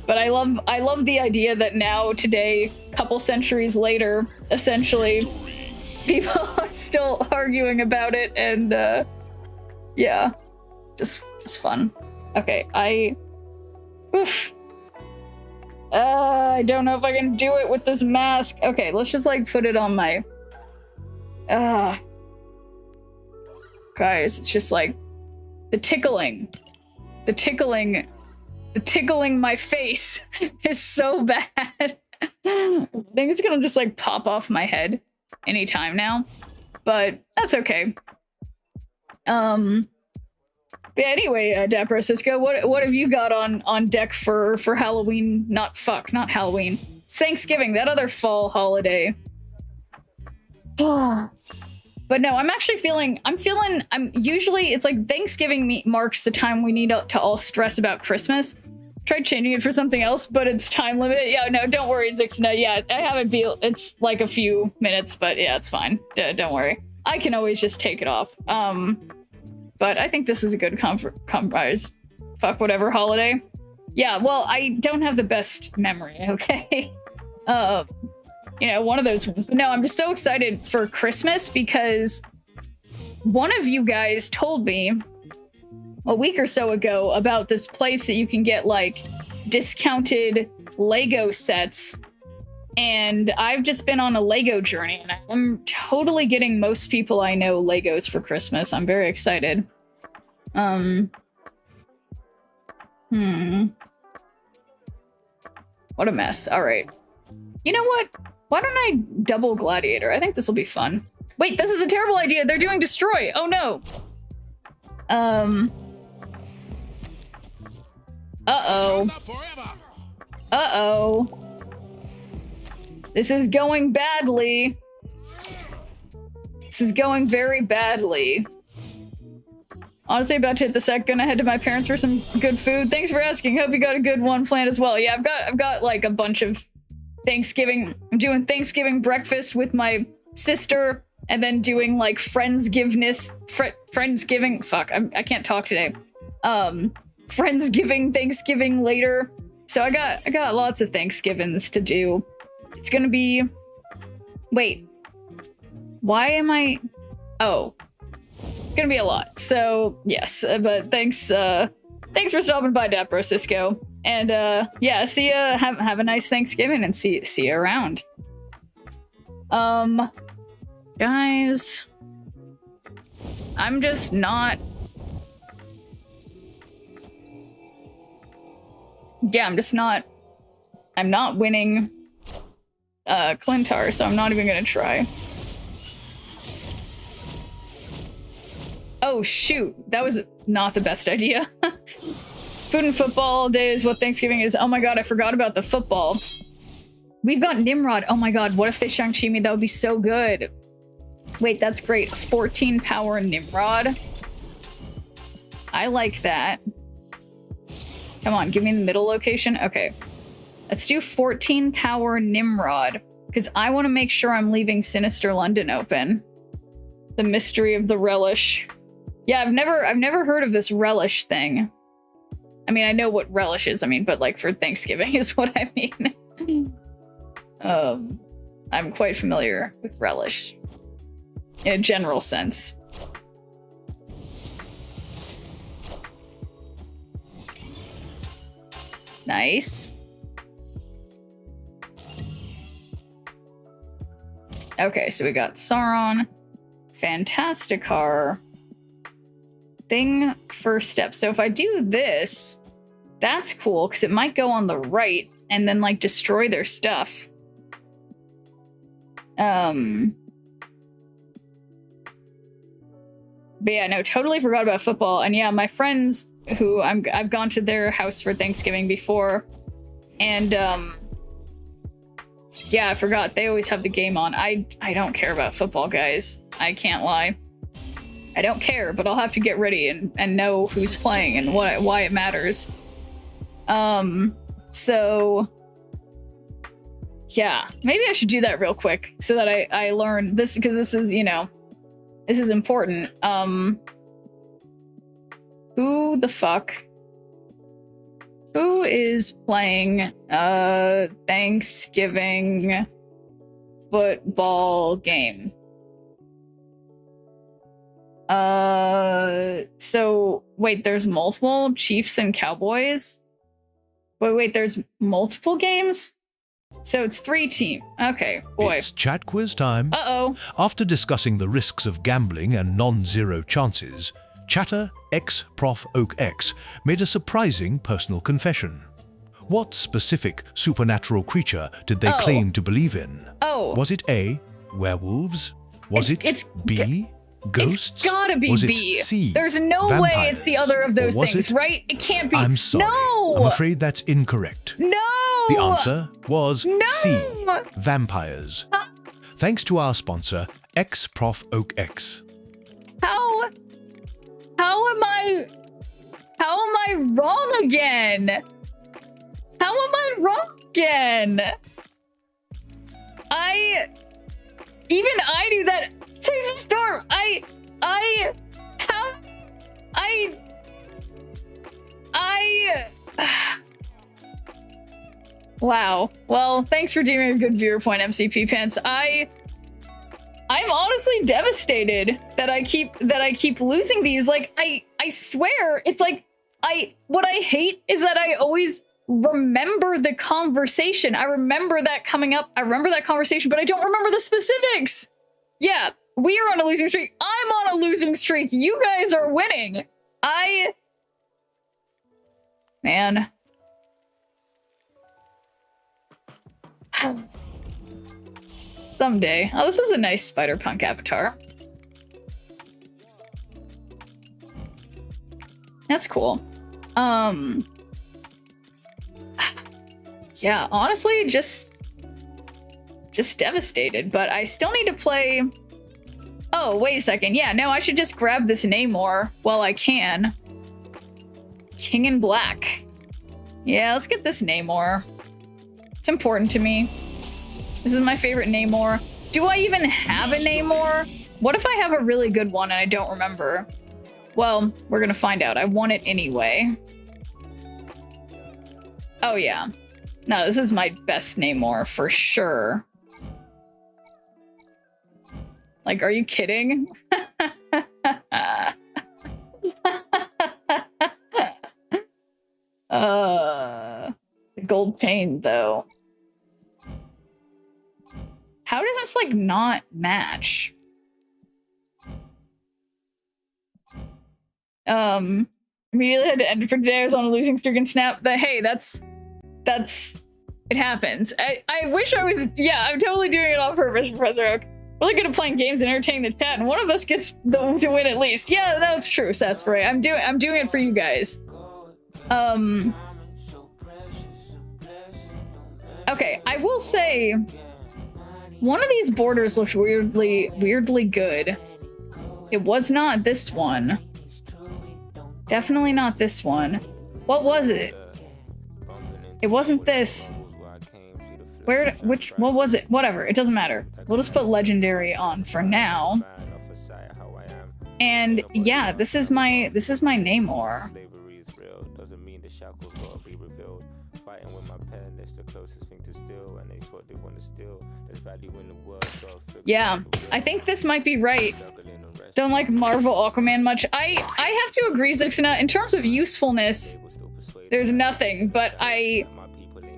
Speaker 1: But I love the idea that now, today, couple centuries later, essentially, people are still arguing about it, and yeah, just fun. Okay, I don't know if I can do it with this mask. Okay, let's just like put it on my guys, it's just like the tickling my face is so bad. I think it's gonna just like pop off my head anytime now, but that's okay. But anyway, Dapper Cisco, what have you got on deck for Halloween? Not Halloween. Thanksgiving, that other fall holiday. But no, I'm usually, it's like Thanksgiving marks the time we need to all stress about Christmas. Tried changing it for something else, but it's time limited. Yeah, no, don't worry, Zix. No, yeah, I have it it's like a few minutes, but yeah, it's fine. Don't worry. I can always just take it off. But I think this is a good compromise. Fuck whatever holiday. Yeah, well, I don't have the best memory, okay? you know, one of those ones. But no, I'm just so excited for Christmas because one of you guys told me a week or so ago about this place that you can get like discounted Lego sets. And I've just been on a Lego journey, and I'm totally getting most people I know Legos for Christmas. I'm very excited. What a mess. All right. You know what? Why don't I double Gladiator? I think this will be fun. Wait, this is a terrible idea. They're doing Destroy. Oh no. Uh-oh. Uh-oh. This is going badly. This is going very badly. Honestly, about to hit the sec. Gonna head to my parents for some good food. Thanks for asking. Hope you got a good one planned as well. Yeah, I've got like a bunch of Thanksgiving. I'm doing Thanksgiving breakfast with my sister, and then doing like Friendsgiving. Fuck, I can't talk today. Friendsgiving, Thanksgiving later. So I got lots of Thanksgivings to do. It's gonna be. Wait. Why am I? Oh. It's gonna be a lot. So yes, but thanks for stopping by, Dapro Cisco. And yeah, see ya. Have a nice Thanksgiving, and see you around. Guys, I'm just not. Yeah, I'm not winning Clintar, so I'm not even gonna try. Oh shoot, that was not the best idea. Food and football day is what Thanksgiving is. Oh my god, I forgot about the football. We've got Nimrod. Oh my god, what if they Shang-Chi me? That would be so good. Wait, that's great. 14 power Nimrod. I like that. Come on, give me the middle location. Okay. Let's do 14 power Nimrod, because I want to make sure I'm leaving Sinister London open. The mystery of the relish. Yeah, I've never heard of this relish thing. I mean, I know what relish is, but like for Thanksgiving is what I mean. I'm quite familiar with relish in a general sense. Nice. Okay, so we got Sauron, Fantasticar, thing, first step. So if I do this, that's cool, because it might go on the right and then like destroy their stuff. But yeah, no, totally forgot about football. And yeah, my friends who I've gone to their house for Thanksgiving before, and yeah, I forgot. They always have the game on. I don't care about football, guys. I can't lie. I don't care, but I'll have to get ready and know who's playing and why it matters. So yeah, maybe I should do that real quick so that I learn this, because this is, this is important. Who the fuck? Who is playing Thanksgiving football game? So wait, there's multiple Chiefs and Cowboys? Wait, there's multiple games? So it's 3 teams. Okay, boy.
Speaker 3: It's chat quiz time.
Speaker 1: Uh-oh.
Speaker 3: After discussing the risks of gambling and non-zero chances, chatter Prof Oak X made a surprising personal confession. What specific supernatural creature did they claim to believe in?
Speaker 1: Oh.
Speaker 3: Was it A, werewolves? Was it B, ghosts?
Speaker 1: It's gotta be
Speaker 3: was
Speaker 1: B.
Speaker 3: It C,
Speaker 1: There's no
Speaker 3: vampires?
Speaker 1: way it's the other of those things, right? It can't be.
Speaker 3: I'm sorry.
Speaker 1: No!
Speaker 3: I'm afraid that's incorrect.
Speaker 1: No!
Speaker 3: The answer was
Speaker 1: No!
Speaker 3: C, vampires. Thanks to our sponsor, Prof Oak X.
Speaker 1: How am I wrong again? How am I wrong again? Even I knew that. Chase of Storm. Wow. Well, thanks for giving a good viewer point, MCP Pants. I'm honestly devastated that I keep losing these. Like, I swear, it's like what I hate is that I always remember the conversation. I remember that coming up. I remember that conversation, but I don't remember the specifics. Yeah, we are on a losing streak. I'm on a losing streak. You guys are winning. Man. Someday. Oh, this is a nice Spider-Punk avatar. That's cool. Yeah, honestly, just devastated, but I still need to play. Oh, wait a second. Yeah, no, I should just grab this Namor while I can. King in Black. Yeah, let's get this Namor. It's important to me. This is my favorite Namor. Do I even have a Namor? What if I have a really good one and I don't remember? Well, we're gonna find out. I want it anyway. Oh yeah. No, this is my best Namor for sure. Like, are you kidding? The gold chain though. How does this like not match? Immediately had to end for today. I was on a losing streak and snap. But hey, that's it happens. I wish I was. Yeah, I'm totally doing it on purpose, Professor Oak. Really good at playing games and entertaining the chat, and one of us gets to win at least. Yeah, that's true, Sassafray. I'm doing it for you guys. Okay, I will say one of these borders looks weirdly good. It was not this one. Definitely not this one. What was it? It wasn't this. What was it? Whatever, it doesn't matter. We'll just put legendary on for now. And yeah, this is my Namor. Yeah, I think this might be right. Don't like Marvel Aquaman much. I have to agree, Zixina. In terms of usefulness, there's nothing, but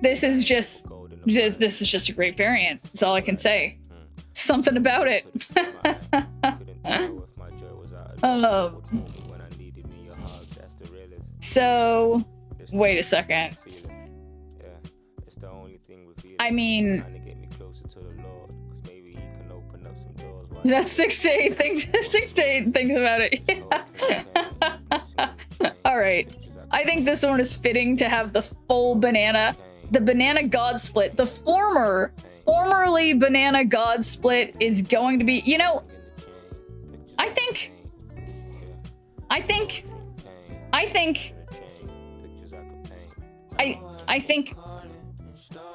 Speaker 1: this is just a great variant. That's all I can say. Something about it. So, wait a second. I mean, that's 6 to 8 things. 6 to 8 things about it. All right. I think this one is fitting to have the full banana. The banana god split. The formerly banana god split is going to be, you know, I think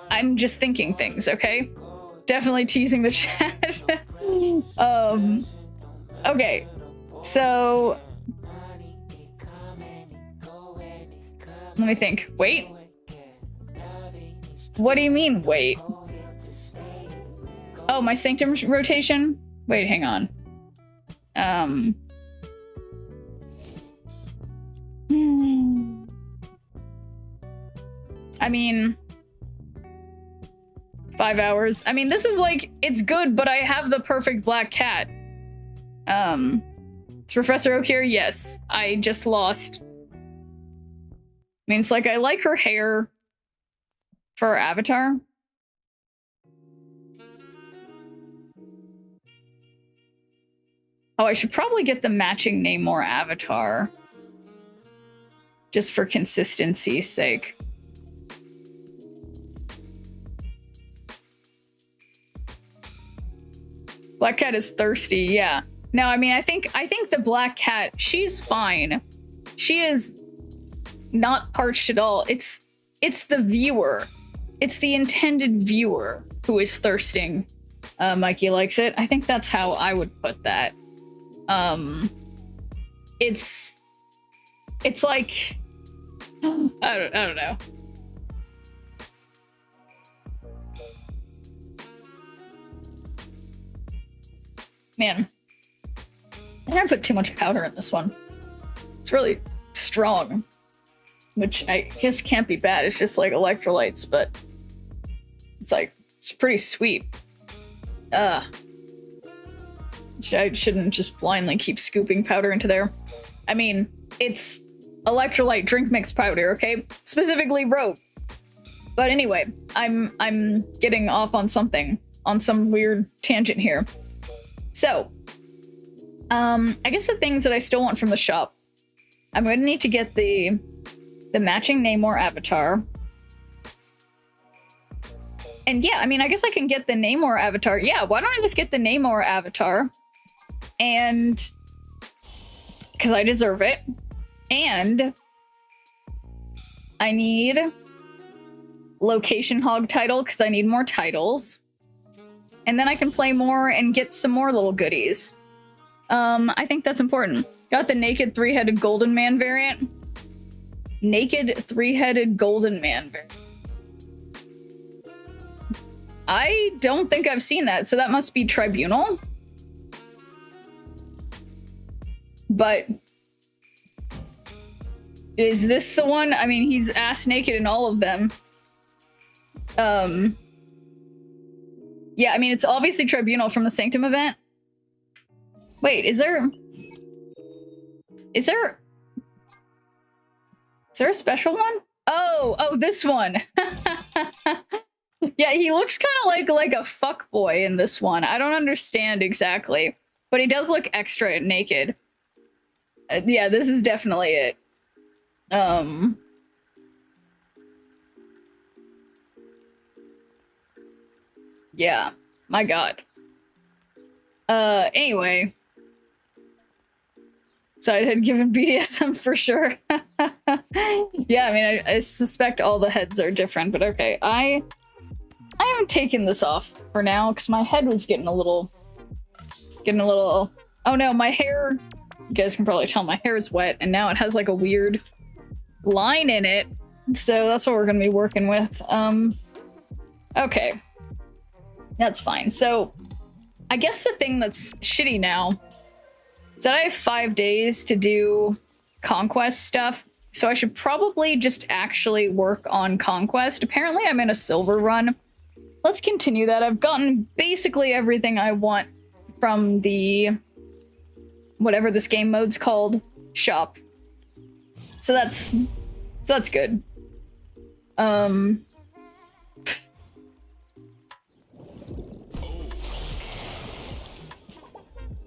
Speaker 1: I'm just thinking things, okay? Definitely teasing the chat. Okay. So let me think. Wait. What do you mean, wait? Oh, my Sanctum rotation? Wait, hang on. I mean, 5 hours. I mean, this is like, it's good, but I have the perfect black cat. Is Professor Oak here? Yes. I just lost. I mean, it's like, I like her hair for her avatar. Oh, I should probably get the matching Namor avatar. Just for consistency's sake. Black cat is thirsty, yeah. No, I mean, I think the black cat, she's fine. She is not parched at all. It's the viewer. It's the intended viewer who is thirsting. Mikey likes it. I think that's how I would put that. It's like, I don't know. Man, I think I put too much powder in this one. It's really strong, which I guess can't be bad. It's just like electrolytes, but it's like, it's pretty sweet. I shouldn't just blindly keep scooping powder into there. I mean, it's electrolyte drink mix powder, okay? Specifically wrote. But anyway, I'm getting off on something, on some weird tangent here. So, I guess the things that I still want from the shop, I'm going to need to get the matching Namor avatar. And yeah, I mean, I guess I can get the Namor avatar. Yeah, why don't I just get the Namor avatar? And because I deserve it. And I need location hog title because I need more titles. And then I can play more and get some more little goodies. I think that's important. Got the naked three-headed golden man variant. Naked three-headed golden man variant. I don't think I've seen that, so that must be Tribunal. But is this the one? I mean, he's ass naked in all of them. Yeah, I mean, it's obviously Tribunal from the Sanctum event. Wait, is there a special one? Oh, this one. Yeah, he looks kind of like a fuckboy in this one. I don't understand exactly, but he does look extra naked. Yeah, this is definitely it. Yeah, my god. Anyway. So I had given BDSM for sure. Yeah, I mean, I suspect all the heads are different, but okay. I haven't taken this off for now because my head was getting a little. Oh no, my hair. You guys can probably tell my hair is wet, and now it has like a weird line in it. So that's what we're gonna be working with. Okay, that's fine. So I guess the thing that's shitty now is that I have 5 days to do conquest stuff. So I should probably just actually work on conquest. Apparently I'm in a silver run. Let's continue that. I've gotten basically everything I want from the whatever this game mode's called shop. So that's good. All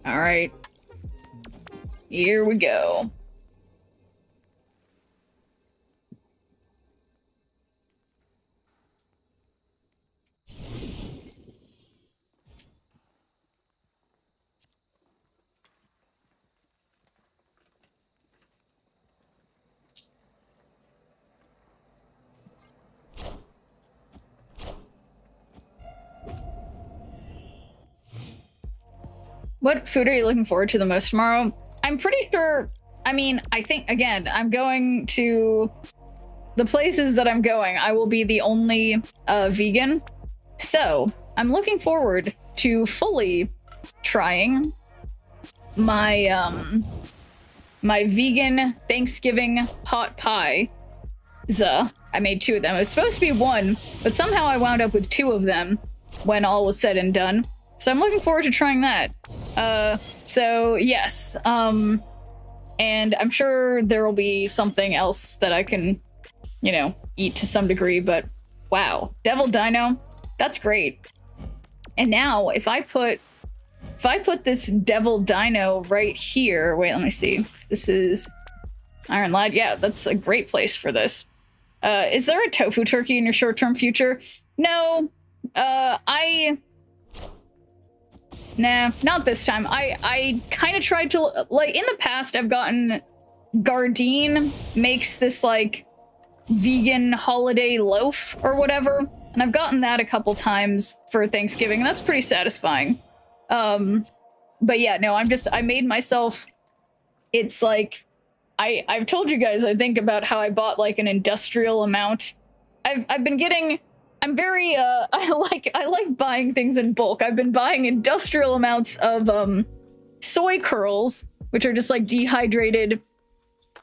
Speaker 1: right. Here we go. What food are you looking forward to the most tomorrow? I'm pretty sure, I mean, I think, again, I'm going to the places that I'm going. I will be the only vegan. So I'm looking forward to fully trying my, my vegan Thanksgiving pot pie. I made 2 of them. It was supposed to be 1, but somehow I wound up with 2 of them when all was said and done. So I'm looking forward to trying that. So yes, and I'm sure there will be something else that I can, you know, eat to some degree, but wow, Devil Dino, that's great. And now if I put this Devil Dino right here, wait, let me see. This is Iron Lad. Yeah, that's a great place for this. Is there a tofu turkey in your short-term future? No, nah, not this time. I kind of tried to, like, in the past I've gotten Gardein makes this, like, vegan holiday loaf or whatever, and I've gotten that a couple times for Thanksgiving, and that's pretty satisfying. But yeah, no, I made myself, it's like, I've told you guys, I think, about how I bought, like, an industrial amount. I've been getting I'm very I like buying things in bulk. I've been buying industrial amounts of soy curls, which are just like dehydrated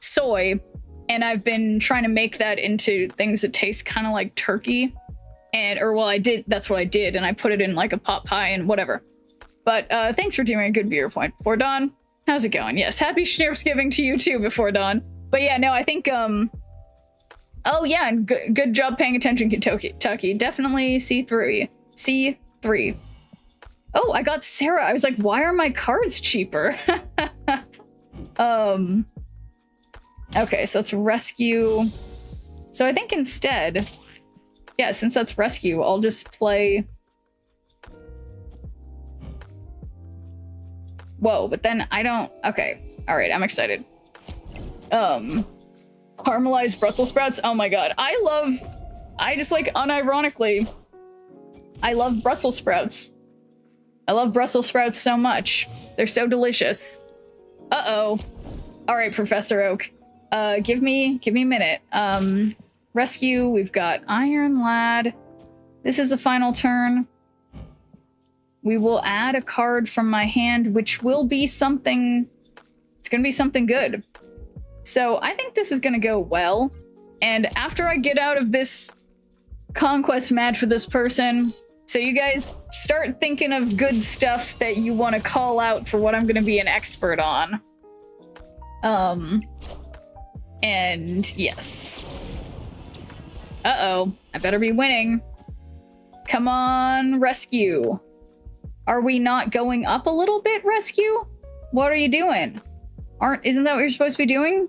Speaker 1: soy, and I've been trying to make that into things that taste kind of like turkey. That's what I did, and I put it in like a pot pie and whatever. But thanks for doing a good beer point before dawn. How's it going? Yes, happy Schnapsgiving to you too before dawn. But yeah, no, I think oh yeah, and good job paying attention, Kentucky. Definitely C3. C3. Oh, I got Sarah. I was like, why are my cards cheaper? Okay, so let's rescue. So I think instead, yeah, since that's rescue, I'll just play. Whoa, but then I don't. Okay, all right, I'm excited. Caramelized Brussels sprouts. Oh my god, I just like unironically, I love Brussels sprouts. I love Brussels sprouts so much. They're so delicious. Uh-oh. All right, Professor Oak. Give me a minute. Rescue, we've got Iron Lad. This is the final turn. We will add a card from my hand, which will be something, it's gonna be something good. So I think this is gonna go well. And after I get out of this conquest match with this person, so you guys start thinking of good stuff that you want to call out for what I'm gonna be an expert on. And yes. Uh-oh, I better be winning. Come on, rescue. Are we not going up a little bit, rescue? What are you doing? Isn't that what you're supposed to be doing?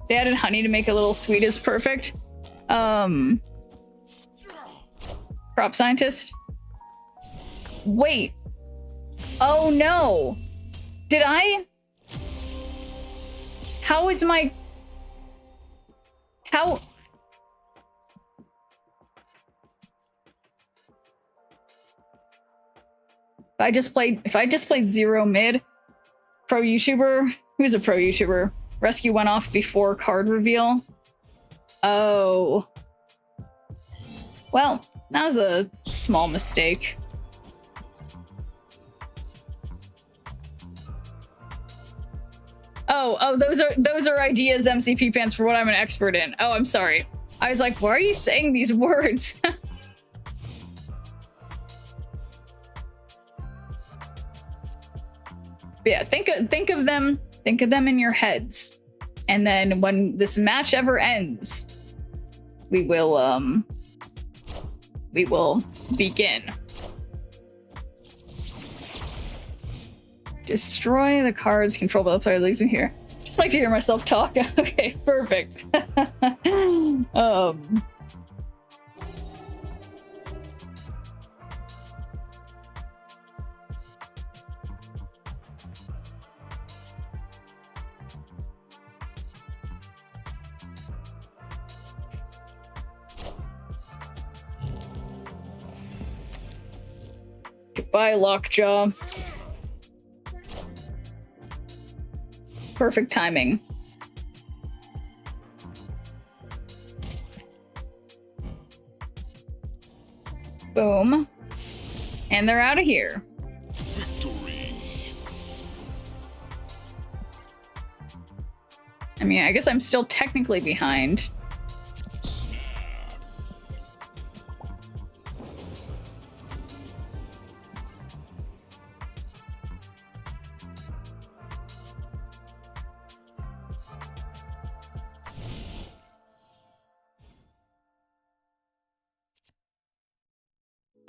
Speaker 1: They added honey to make it a little sweet is perfect. Crop scientist. Wait. Oh no. Did I? How is my... How... If I just played zero mid, pro YouTuber, who's a pro YouTuber? Rescue went off before card reveal. Oh. Well, that was a small mistake. Oh, those are ideas, MCP pants, for what I'm an expert in. Oh, I'm sorry. I was like, why are you saying these words? But yeah, think of them in your heads, and then when this match ever ends, we will begin. Destroy the cards controlled by the player losing here. Just like to hear myself talk. Okay, perfect. Goodbye, Lockjaw. Perfect timing. Boom. And they're out of here.
Speaker 2: Victory.
Speaker 1: I mean, I guess I'm still technically behind.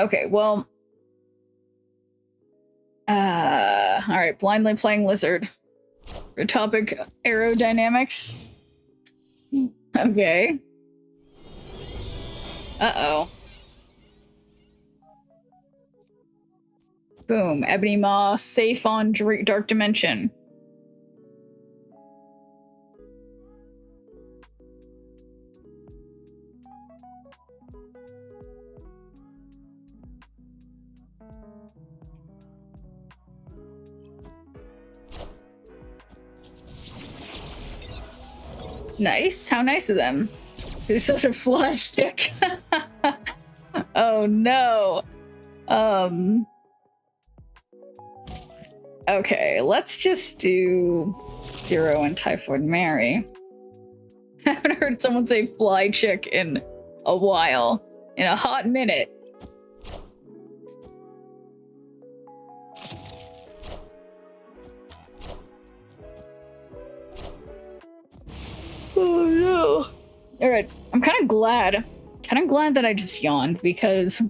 Speaker 1: Okay, well, all right, blindly playing lizard. For topic, aerodynamics. Okay. Uh-oh. Boom, Ebony Maw, safe on Dark Dimension. Nice. How nice of them. Who's such a flash stick. Oh no. Okay, let's just do Zero and Typhoid Mary. I haven't heard someone say fly chick in a while. In a hot minute. Oh no. Alright, I'm kind of glad that I just yawned, because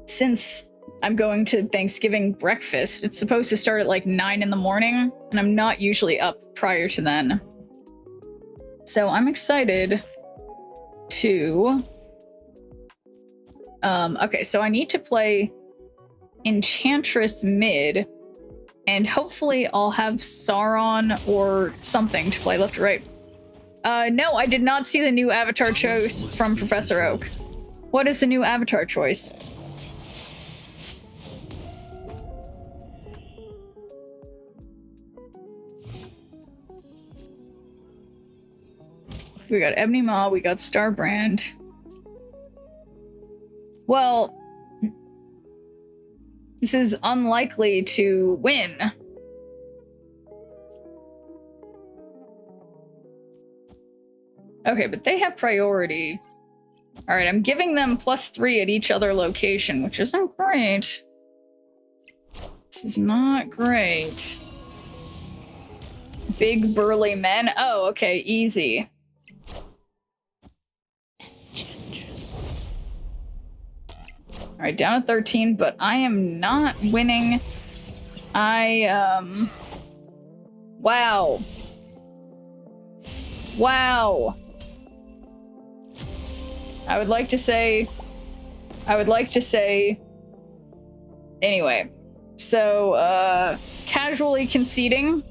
Speaker 1: since I'm going to Thanksgiving breakfast, it's supposed to start at like 9 in the morning, and I'm not usually up prior to then. So I'm excited to... okay, so I need to play Enchantress mid, and hopefully I'll have Sauron or something to play left or right. No, I did not see the new avatar choice from Professor Oak. What is the new avatar choice? We got Ebony Maw, we got Starbrand. Well, this is unlikely to win. Okay, but they have priority. Alright, I'm giving them +3 at each other location, which isn't great. This is not great. Big burly men? Oh, okay, easy. Alright, down at 13, but I am not winning. Wow. Wow. I would like to say... Anyway. So, casually conceding.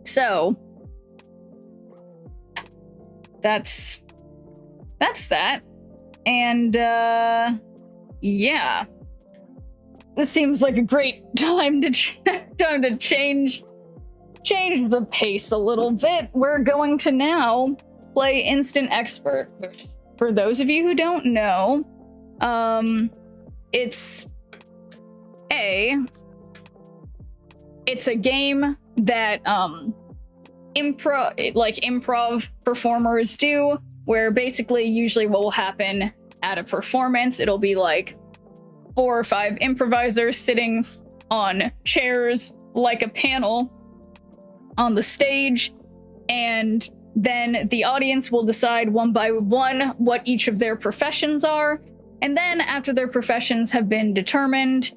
Speaker 1: So... That's that. And, yeah. This seems like a great time to change the pace a little bit. We're going to now play Instant Expert. For those of you who don't know, it's a game that improv performers do, where basically usually what will happen at a performance, it'll be like 4 or 5 improvisers sitting on chairs like a panel on the stage, and then the audience will decide one by one what each of their professions are, and then after their professions have been determined,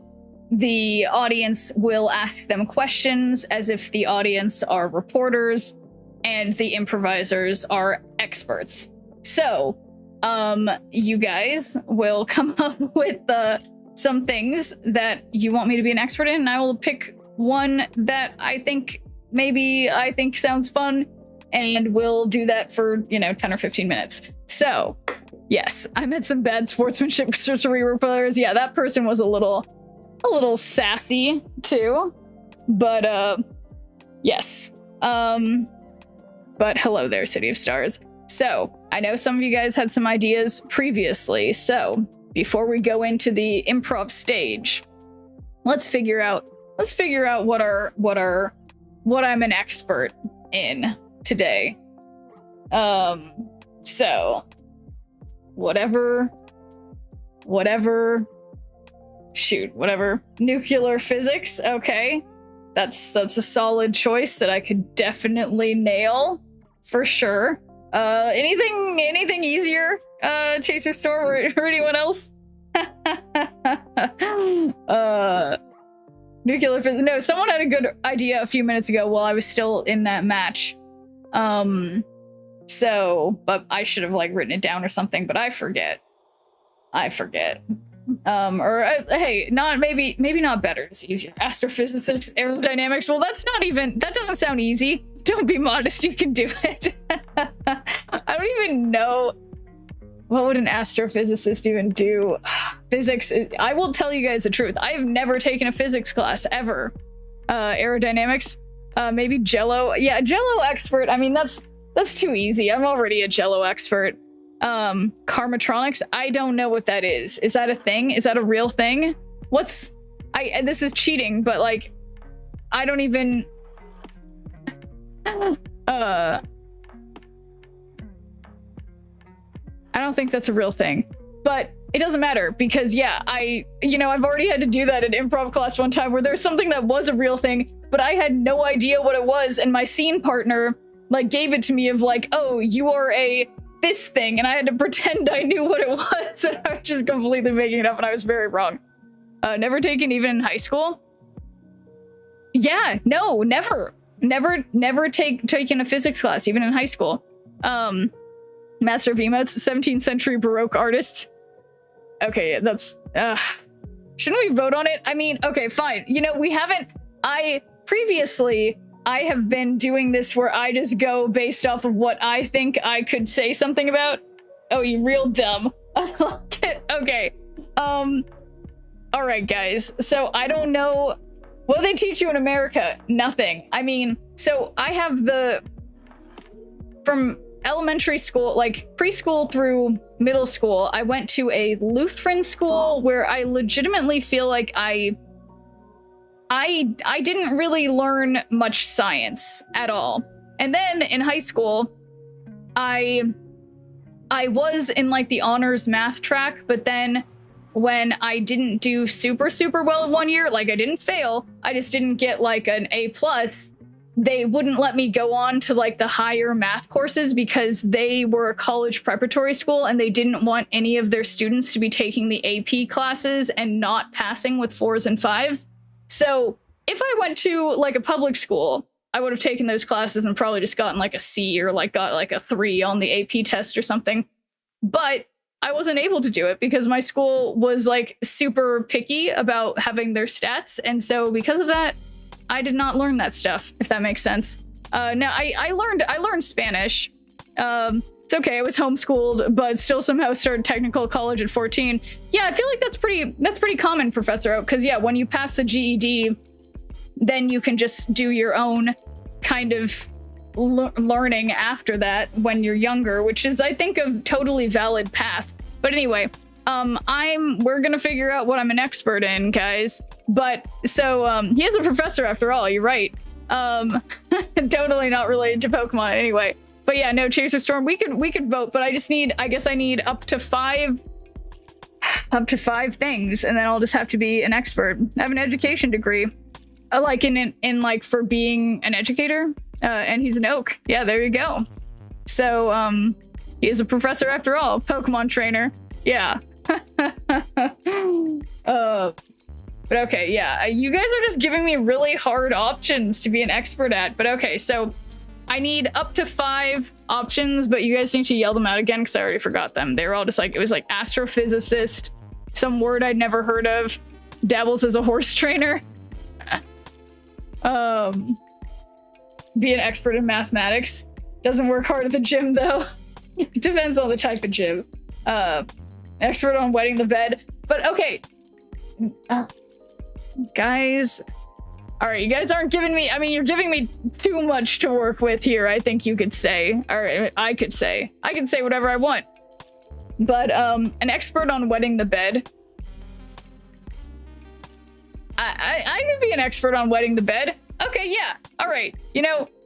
Speaker 1: the audience will ask them questions as if the audience are reporters and the improvisers are experts. So, you guys will come up with some things that you want me to be an expert in, and I will pick one that I think sounds fun, and we'll do that for, 10 or 15 minutes. So, yes, I met some bad sportsmanship sorcery players. Yeah, that person was a little sassy too, but yes. But hello there, City of Stars. So, I know some of you guys had some ideas previously, so before we go into the improv stage, let's figure out what I'm an expert in today. So whatever. Nuclear physics, okay. That's a solid choice that I could definitely nail for sure. Anything easier? Chaser Storm or anyone else? Nuclear physics. No, someone had a good idea a few minutes ago while I was still in that match. But I should have written it down or something, but I forget. Hey, maybe not better, it's easier. Astrophysics, aerodynamics. Well, that doesn't sound easy. Don't be modest, you can do it. I don't even know. What would an astrophysicist even do? Physics, I will tell you guys the truth. I have never taken a physics class, ever. Aerodynamics, maybe Jello. Yeah, Jello expert, I mean, that's too easy. I'm already a Jello expert. Karmatronics, I don't know what that is. Is that a thing? Is that a real thing? This is cheating, but like, I don't even, I don't think that's a real thing, but it doesn't matter because yeah, I've already had to do that in improv class one time where there's something that was a real thing, but I had no idea what it was. And my scene partner like gave it to me of like, oh, you are this thing. And I had to pretend I knew what it was. And I was just completely making it up and I was very wrong. Never taken even in high school. Yeah, no, never taken a physics class, even in high school. Master of Emotes, 17th century Baroque artist. Okay, that's, shouldn't we vote on it? I mean, okay, fine. We haven't, previously, I have been doing this where I just go based off of what I think I could say something about. Oh, you real dumb. Okay. All right, guys. So I don't know. What do they teach you in America? Nothing. I mean, so I have from elementary school, like preschool through middle school, I went to a Lutheran school where I legitimately feel like I didn't really learn much science at all. And then in high school, I was in like the honors math track, but then when I didn't do super well one year, like I didn't fail, I just didn't get like an A+, they wouldn't let me go on to like the higher math courses because they were a college preparatory school and they didn't want any of their students to be taking the AP classes and not passing with 4s and 5s. So if I went to like a public school, I would have taken those classes and probably just gotten like a C or like got like a 3 on the AP test or something. But I wasn't able to do it because my school was like super picky about having their stats. And so because of that, I did not learn that stuff, if that makes sense. Now I learned Spanish. It's okay, I was homeschooled, but still somehow started technical college at 14. Yeah, I feel like that's pretty common, Professor Oak, because yeah, when you pass the GED, then you can just do your own kind of learning after that when you're younger, which is, I think, a totally valid path. But anyway, we're gonna figure out what I'm an expert in, guys. But so he is a professor after all, you're right. Totally not related to Pokemon anyway. But yeah, no, Chaser Storm, we could vote, but I guess I need up to five things, and then I'll just have to be an expert. I have an education degree. Like in like for being an educator, and he's an oak. Yeah, there you go. So he is a professor after all, Pokemon trainer. Yeah. But okay, yeah, you guys are just giving me really hard options to be an expert at. But okay, so I need up to 5 options, but you guys need to yell them out again because I already forgot them. They were all just like, it was like astrophysicist, some word I'd never heard of, dabbles as a horse trainer. Be an expert in mathematics. Doesn't work hard at the gym though. It depends on the type of gym. Expert on wetting the bed. But okay. Guys. Alright, you guys aren't giving me, I mean, you're giving me too much to work with here, I think you could say. Alright, I could say whatever I want. But, an expert on wetting the bed. I could be an expert on wetting the bed. Okay, yeah. All right.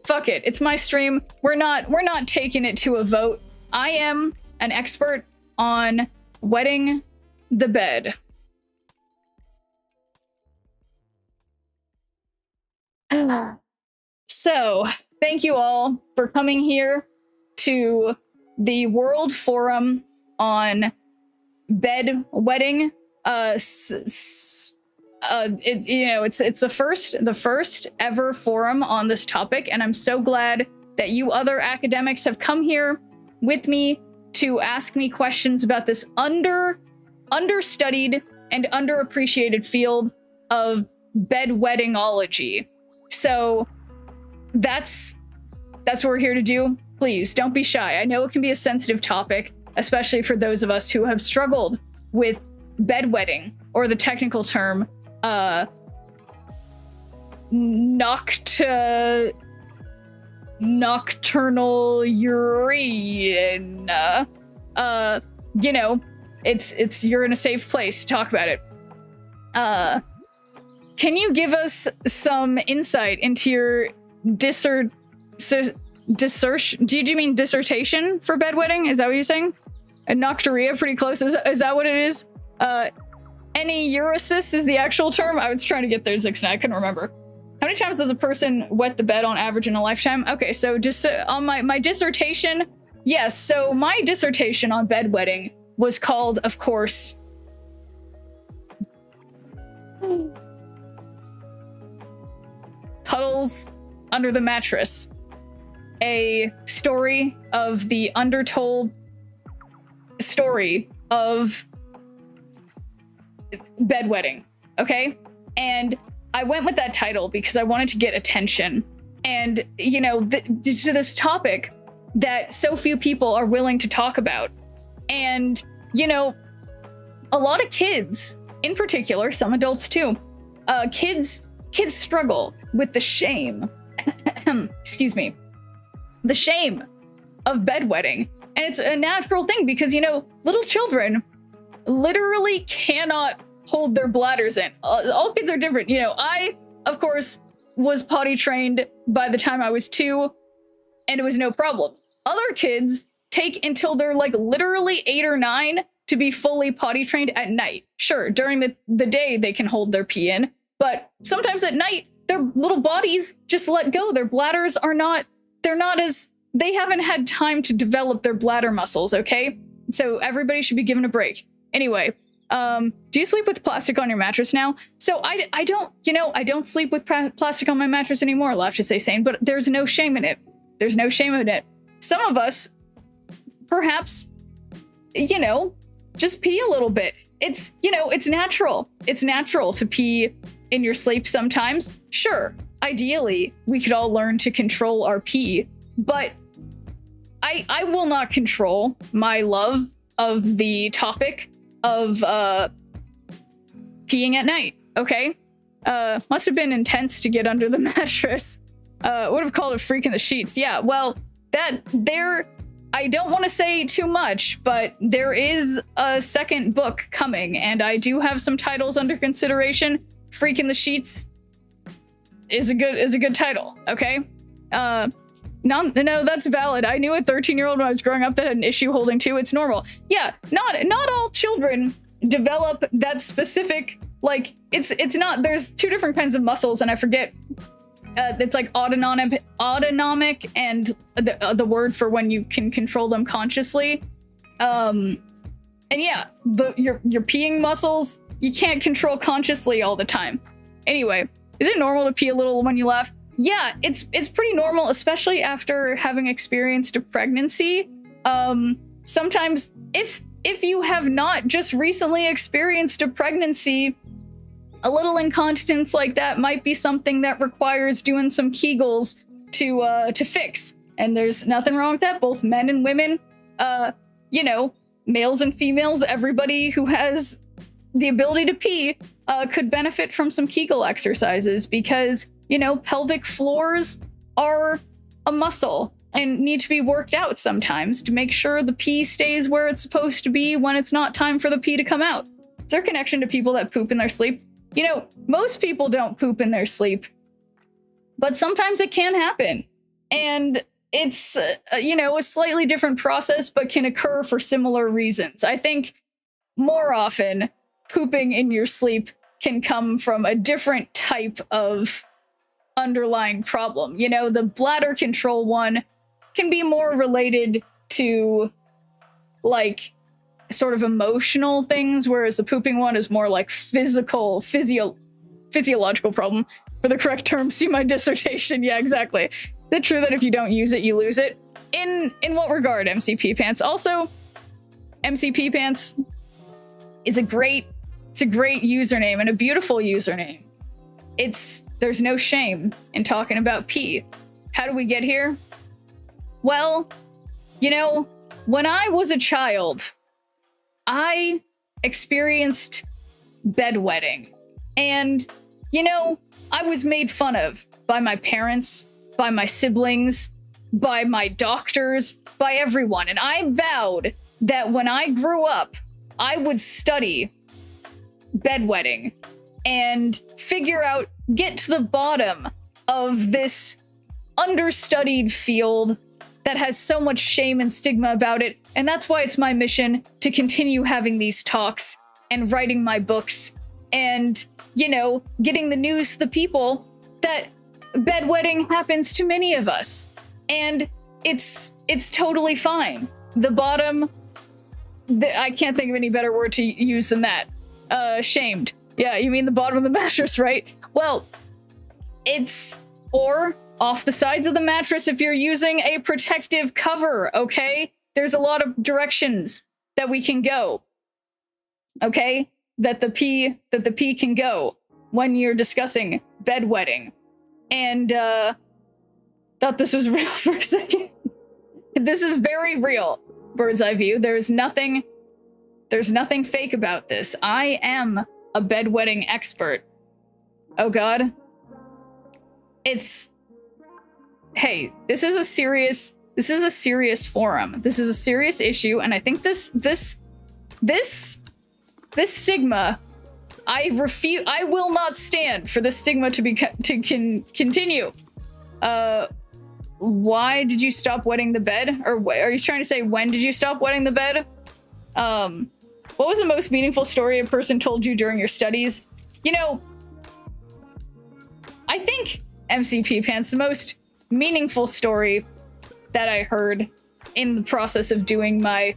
Speaker 1: Fuck it. It's my stream. We're not taking it to a vote. I am an expert on wetting the bed. So, thank you all for coming here to the World Forum on Bed Wetting. It's the first ever forum on this topic, and I'm so glad that you other academics have come here with me to ask me questions about this understudied and underappreciated field of bedwettingology. So that's what we're here to do. Please don't be shy. I know it can be a sensitive topic, especially for those of us who have struggled with bedwetting, or the technical term, nocturnal urine. you know, you're in a safe place to talk about it. Can you give us some insight into your do you mean dissertation for bedwetting? Is that what you're saying? And nocturia, pretty close. Is that what it is? Eniuresis is the actual term. I was trying to get there, Zixon. I couldn't remember. How many times does a person wet the bed on average in a lifetime? Okay, so just on my dissertation, yes. So my dissertation on bedwetting was called, of course, Puddles Under the Mattress, a story of the undertold story of bedwetting, okay? And I went with that title because I wanted to get attention. And, you know, to this topic that so few people are willing to talk about. And, you know, a lot of kids, in particular, some adults too, kids struggle with the shame, excuse me, the shame of bedwetting. And it's a natural thing because, you know, little children literally cannot hold their bladders in. All kids are different. You know, I, of course, was potty trained by the time I was 2, and it was no problem. Other kids take until they're like literally 8 or 9 to be fully potty trained at night. Sure, during the day they can hold their pee in, but sometimes at night their little bodies just let go. Their bladders are not, they haven't had time to develop their bladder muscles, okay? So everybody should be given a break. Anyway, do you sleep with plastic on your mattress now? So I don't, you know, I don't sleep with plastic on my mattress anymore, I'll have to say sane, but there's no shame in it. There's no shame in it. Some of us, perhaps, you know, just pee a little bit. It's, you know, it's natural. It's natural to pee in your sleep sometimes. Sure, ideally, we could all learn to control our pee, but I will not control my love of the topic of peeing at night, okay? Must have been intense to get under the mattress. Would have called it freak in the sheets. Yeah, well, I don't want to say too much, but there is a second book coming, and I do have some titles under consideration. Freak in the Sheets is a good title, okay? No, that's valid. I knew a 13-year-old when I was growing up that had an issue holding 2. It's normal. Yeah, not all children develop that specific, like, it's not, there's 2 different kinds of muscles, and I forget. It's like autonomic and the word for when you can control them consciously. And yeah, your peeing muscles, you can't control consciously all the time. Anyway, is it normal to pee a little when you laugh? Yeah, it's pretty normal, especially after having experienced a pregnancy. Sometimes if you have not just recently experienced a pregnancy, a little incontinence like that might be something that requires doing some Kegels to fix. And there's nothing wrong with that. Both men and women, you know, males and females, everybody who has the ability to pee could benefit from some Kegel exercises because, you know, pelvic floors are a muscle and need to be worked out sometimes to make sure the pee stays where it's supposed to be when it's not time for the pee to come out. Is there a connection to people that poop in their sleep? You know, most people don't poop in their sleep, but sometimes it can happen. And it's, you know, a slightly different process, but can occur for similar reasons. I think more often, pooping in your sleep can come from a different type of underlying problem. You know, the bladder control one can be more related to, like, sort of emotional things, whereas the pooping one is more like physiological problem. For the correct term, see my dissertation. Yeah, exactly. Is it true that if you don't use it, you lose it? In what regard, MCP Pants? Also, MCP Pants is a great username and a beautiful username. There's no shame in talking about pee. How do we get here? Well, you know, when I was a child, I experienced bedwetting. And, you know, I was made fun of by my parents, by my siblings, by my doctors, by everyone. And I vowed that when I grew up, I would study bedwetting and get to the bottom of this understudied field that has so much shame and stigma about it. And that's why it's my mission to continue having these talks and writing my books and, getting the news to the people that bedwetting happens to many of us. And it's totally fine. The bottom, I can't think of any better word to use than that. Shamed. Yeah, you mean the bottom of the mattress, right? Well, or off the sides of the mattress if you're using a protective cover, okay? There's a lot of directions that we can go, okay? That the P can go when you're discussing bedwetting. And, thought this was real for a second. This is very real, Bird's Eye View. There's nothing fake about this. I am a bedwetting expert. Oh God. Hey, this is a serious forum. This is a serious issue, and I think this stigma, I will not stand for this stigma to continue. Why did you stop wetting the bed? Or are you trying to say, when did you stop wetting the bed? What was the most meaningful story a person told you during your studies? I think MCP Pants, the most meaningful story that I heard in the process of doing my,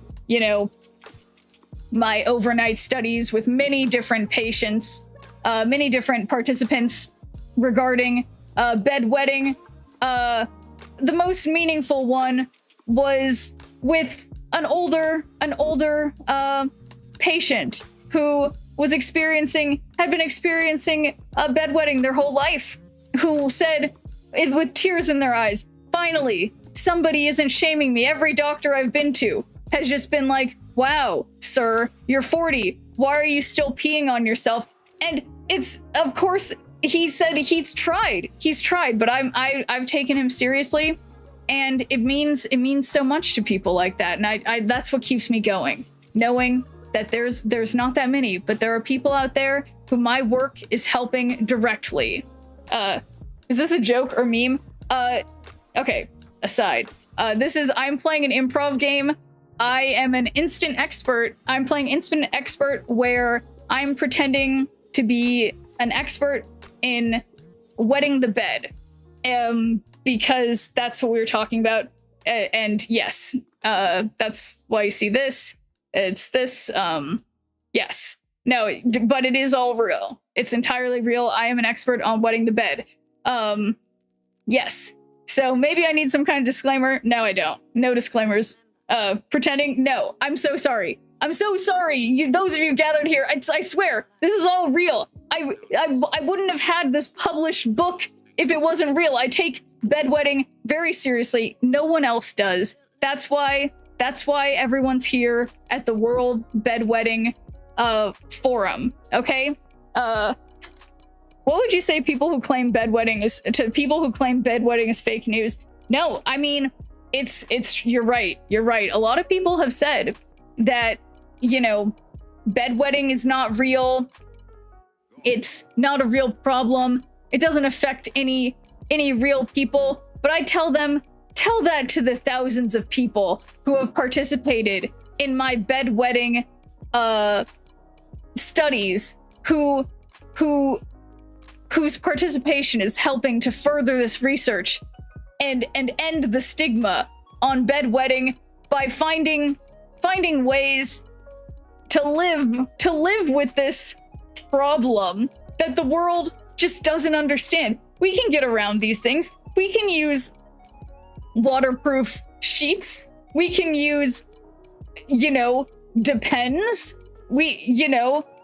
Speaker 1: my overnight studies with many different patients, many different participants regarding bedwetting. The most meaningful one was with an older patient who had been experiencing bedwetting their whole life, who said with tears in their eyes, finally, somebody isn't shaming me. Every doctor I've been to has just been like, wow, sir, you're 40. Why are you still peeing on yourself? And it's, of course, he said he's tried, but I've taken him seriously, and it means so much to people like that. And I that's what keeps me going, knowing that there's not that many, but there are people out there who my work is helping directly. Is this a joke or meme? Okay, aside. I'm playing an improv game. I am an instant expert. I'm playing instant expert where I'm pretending to be an expert in wetting the bed. Because that's what we were talking about. And yes, that's why you see this. It's this, yes. No, but it is all real. It's entirely real. I am an expert on wetting the bed. Yes. So maybe I need some kind of disclaimer. No, I don't. No disclaimers. Pretending. No, I'm so sorry. I'm so sorry. Those of you gathered here, I swear, this is all real. I wouldn't have had this published book if it wasn't real. I take bedwetting very seriously. No one else does. That's why everyone's here at the World Bedwetting Forum. Okay? What would you say to people who claim bedwetting is fake news? No, I mean, you're right. You're right. A lot of people have said that, bedwetting is not real. It's not a real problem. It doesn't affect any real people. But I tell that to the thousands of people who have participated in my bedwetting studies, whose participation is helping to further this research and end the stigma on bedwetting by finding ways to live with this problem that the world just doesn't understand. We can get around these things. We can use waterproof sheets. We can use, Depends.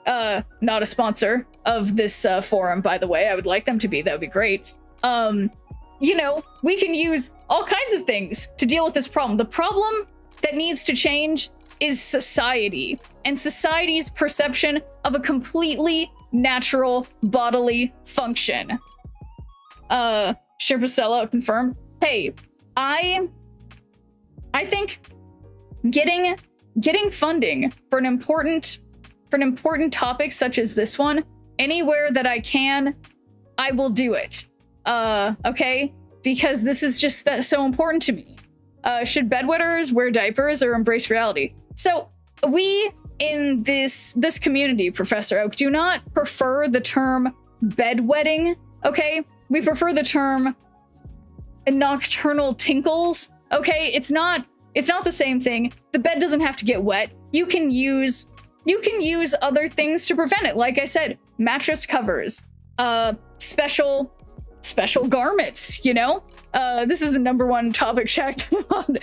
Speaker 1: Not a sponsor of this forum, by the way. I would like them to be. That would be great. We can use all kinds of things to deal with this problem. The problem that needs to change is society and society's perception of a completely natural bodily function. Shirpacella confirmed. Hey, I think getting getting funding for an important topic such as this one, anywhere that I can, I will do it. Okay? Because this is just so important to me. Should bedwetters wear diapers or embrace reality? So we in this community, Professor Oak, do not prefer the term bedwetting, okay? We prefer the term nocturnal tinkles, okay? It's not the same thing. The bed doesn't have to get wet. You can use other things to prevent it. Like I said, mattress covers, special garments, you know? This is the #1 topic checked on.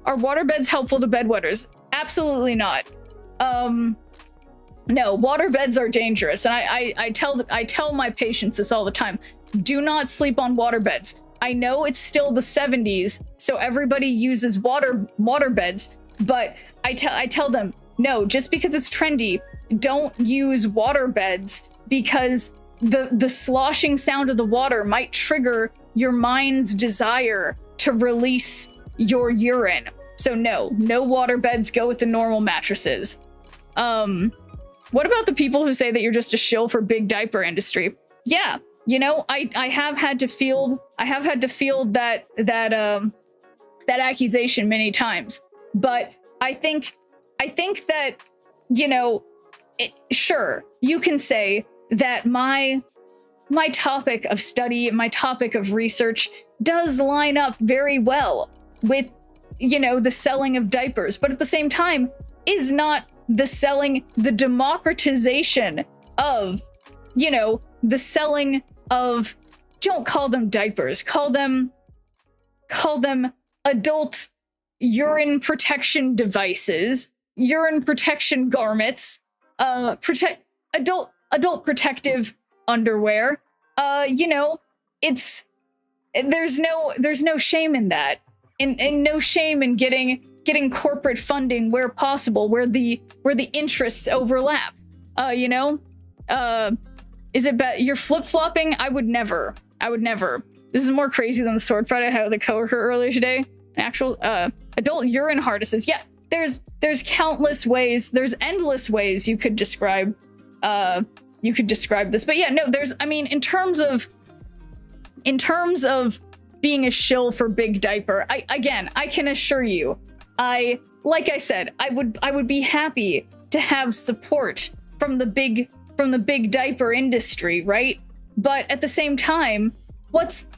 Speaker 1: Are waterbeds helpful to bedwetters? Absolutely not. No, waterbeds are dangerous. And I tell my patients this all the time. Do not sleep on waterbeds. I know it's still the 70s, so everybody uses waterbeds, but I tell them, no, just because it's trendy, don't use waterbeds, because the sloshing sound of the water might trigger your mind's desire to release your urine. So no waterbeds, go with the normal mattresses. What about the people who say that you're just a shill for big diaper industry? Yeah, you know, I have had to field that accusation many times, but I think that, you know, sure, you can say that my topic of study, my topic of research does line up very well with, you know, the selling of diapers, but at the same time is not the democratization of, you know, the selling of, don't call them diapers, call them adult urine protection devices, urine protection garments, adult protective underwear. You know, there's no shame in that, and no shame in getting corporate funding where possible, where the interests overlap. You know, is it you're flip-flopping? I would never. This is more crazy than the sword fight I had with a coworker earlier today. Actual adult urine harnesses. Yeah, there's countless ways, there's endless ways you could describe this. But yeah, no, I mean, in terms of being a shill for big diaper, I can assure you, like I said, I would be happy to have support from the big diaper industry, right? But at the same time,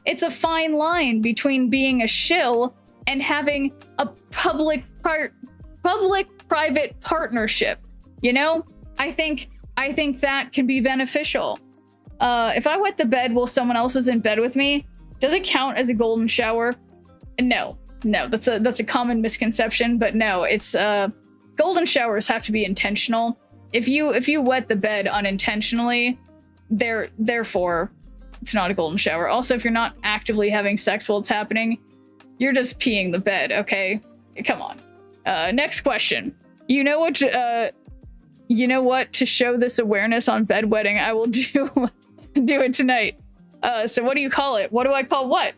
Speaker 1: it's a fine line between being a shill and having a public-private partnership. You know, I think that can be beneficial. If I wet the bed while someone else is in bed with me, does it count as a golden shower? No, that's a common misconception, but no, it's golden showers have to be intentional. If you wet the bed unintentionally, therefore it's not a golden shower. Also, if you're not actively having sex while it's happening, you're just peeing the bed, okay? Come on. Next question. You know what? To show this awareness on bedwetting, I will do it tonight. So what do you call it? What do I call what?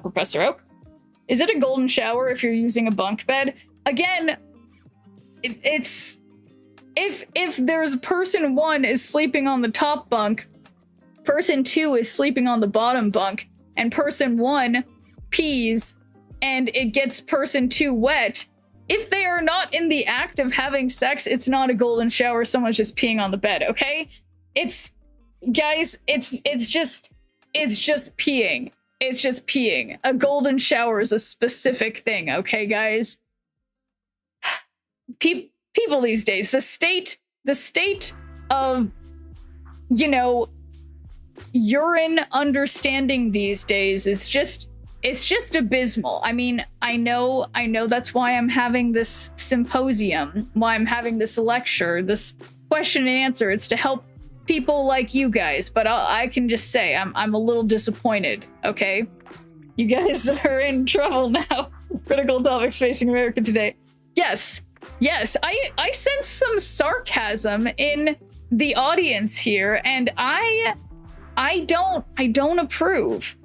Speaker 1: Professor Oak? Is it a golden shower if you're using a bunk bed? Again, it's if there's person 1 is sleeping on the top bunk, person 2 is sleeping on the bottom bunk, and person 1 pees and it gets person 2 wet. If they are not in the act of having sex, it's not a golden shower. Someone's just peeing on the bed, okay? It's just peeing. It's just peeing. A golden shower is a specific thing, okay, guys? People these days, the state of, you know, urine understanding these days is just abysmal. I mean, I know that's why I'm having this symposium, why I'm having this lecture, this question and answer. It's to help people like you guys, but I can just say I'm a little disappointed, okay? You guys are in trouble now. Critical topics facing America today. Yes, I sense some sarcasm in the audience here, and I don't approve.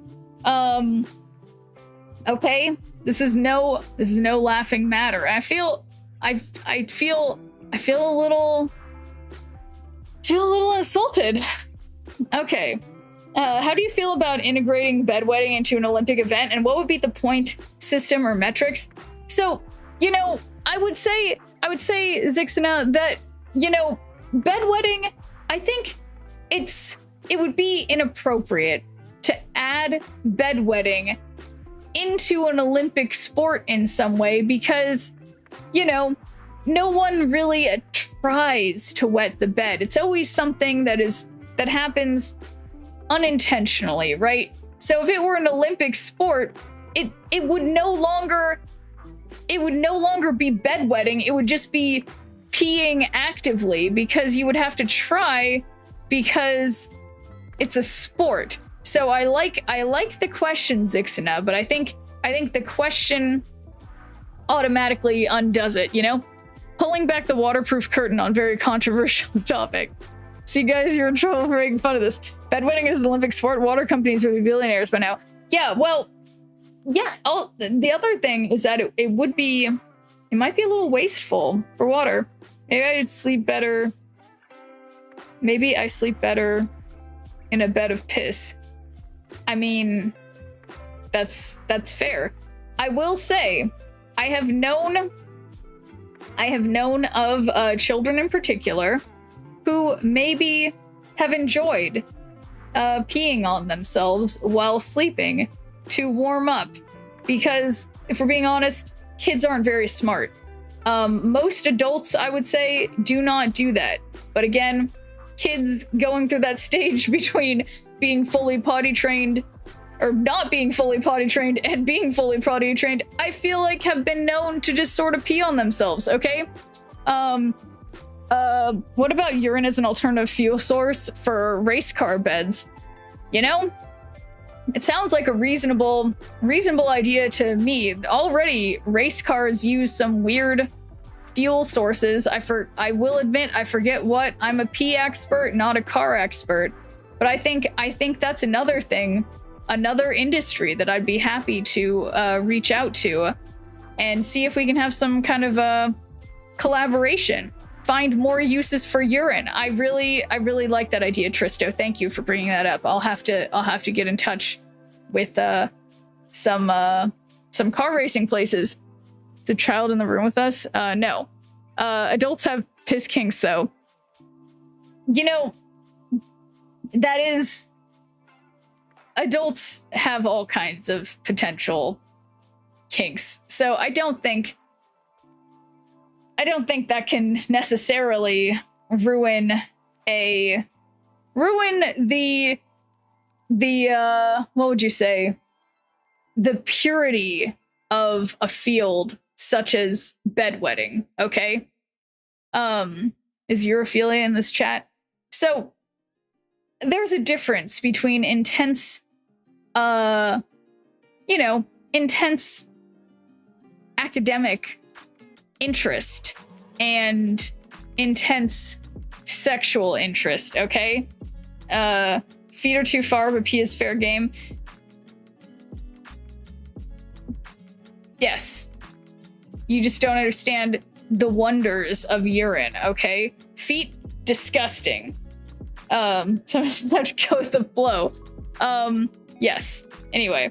Speaker 1: Okay, this is no laughing matter. I feel I feel a little insulted. Okay. How do you feel about integrating bedwetting into an Olympic event, and what would be the point system or metrics? So, you know, I would say, Zixina, that, you know, bedwetting, I think it would be inappropriate to add bedwetting into an Olympic sport in some way because, you know, no one really tries to wet the bed. It's always something that happens unintentionally, right? So if it were an Olympic sport, it would no longer be bedwetting. It would just be peeing actively because you would have to try because it's a sport. So I like the question, Zixina, but I think the question automatically undoes it, you know? Pulling back the waterproof curtain on very controversial topic. See, guys, you're in trouble for making fun of this. Bedwetting is an Olympic sport. Water companies would be billionaires by now. Yeah, well, yeah. The other thing is that it might be a little wasteful for water. Maybe I'd sleep better. Maybe I sleep better in a bed of piss. I mean, that's fair. I will say, I have known of children in particular who maybe have enjoyed peeing on themselves while sleeping to warm up. Because if we're being honest, kids aren't very smart. Most adults, I would say, do not do that. But again, kids going through that stage between being fully potty trained or not being fully potty trained and being fully potty trained, I feel like have been known to just sort of pee on themselves, okay? What about urine as an alternative fuel source for race car beds? You know, it sounds like a reasonable idea to me. Already, race cars use some weird fuel sources. I will admit, I forget what. I'm a pee expert, not a car expert. But I think that's another thing, another industry that I'd be happy to reach out to and see if we can have some kind of a collaboration. Find more uses for urine. I really like that idea, Tristo. Thank you for bringing that up. I'll have to get in touch with some car racing places. The child in the room with us? No. Adults have piss kinks, though. You know, that is, adults have all kinds of potential kinks. So I don't think that can necessarily ruin the what would you say? The purity of a field such as bedwetting, okay? Is urophilia in this chat? So there's a difference between intense academic interest and intense sexual interest, okay? Feet are too far, but pee is fair game. Yes. You just don't understand the wonders of urine, okay? Feet, disgusting. So let's go with the flow. Yes. Anyway,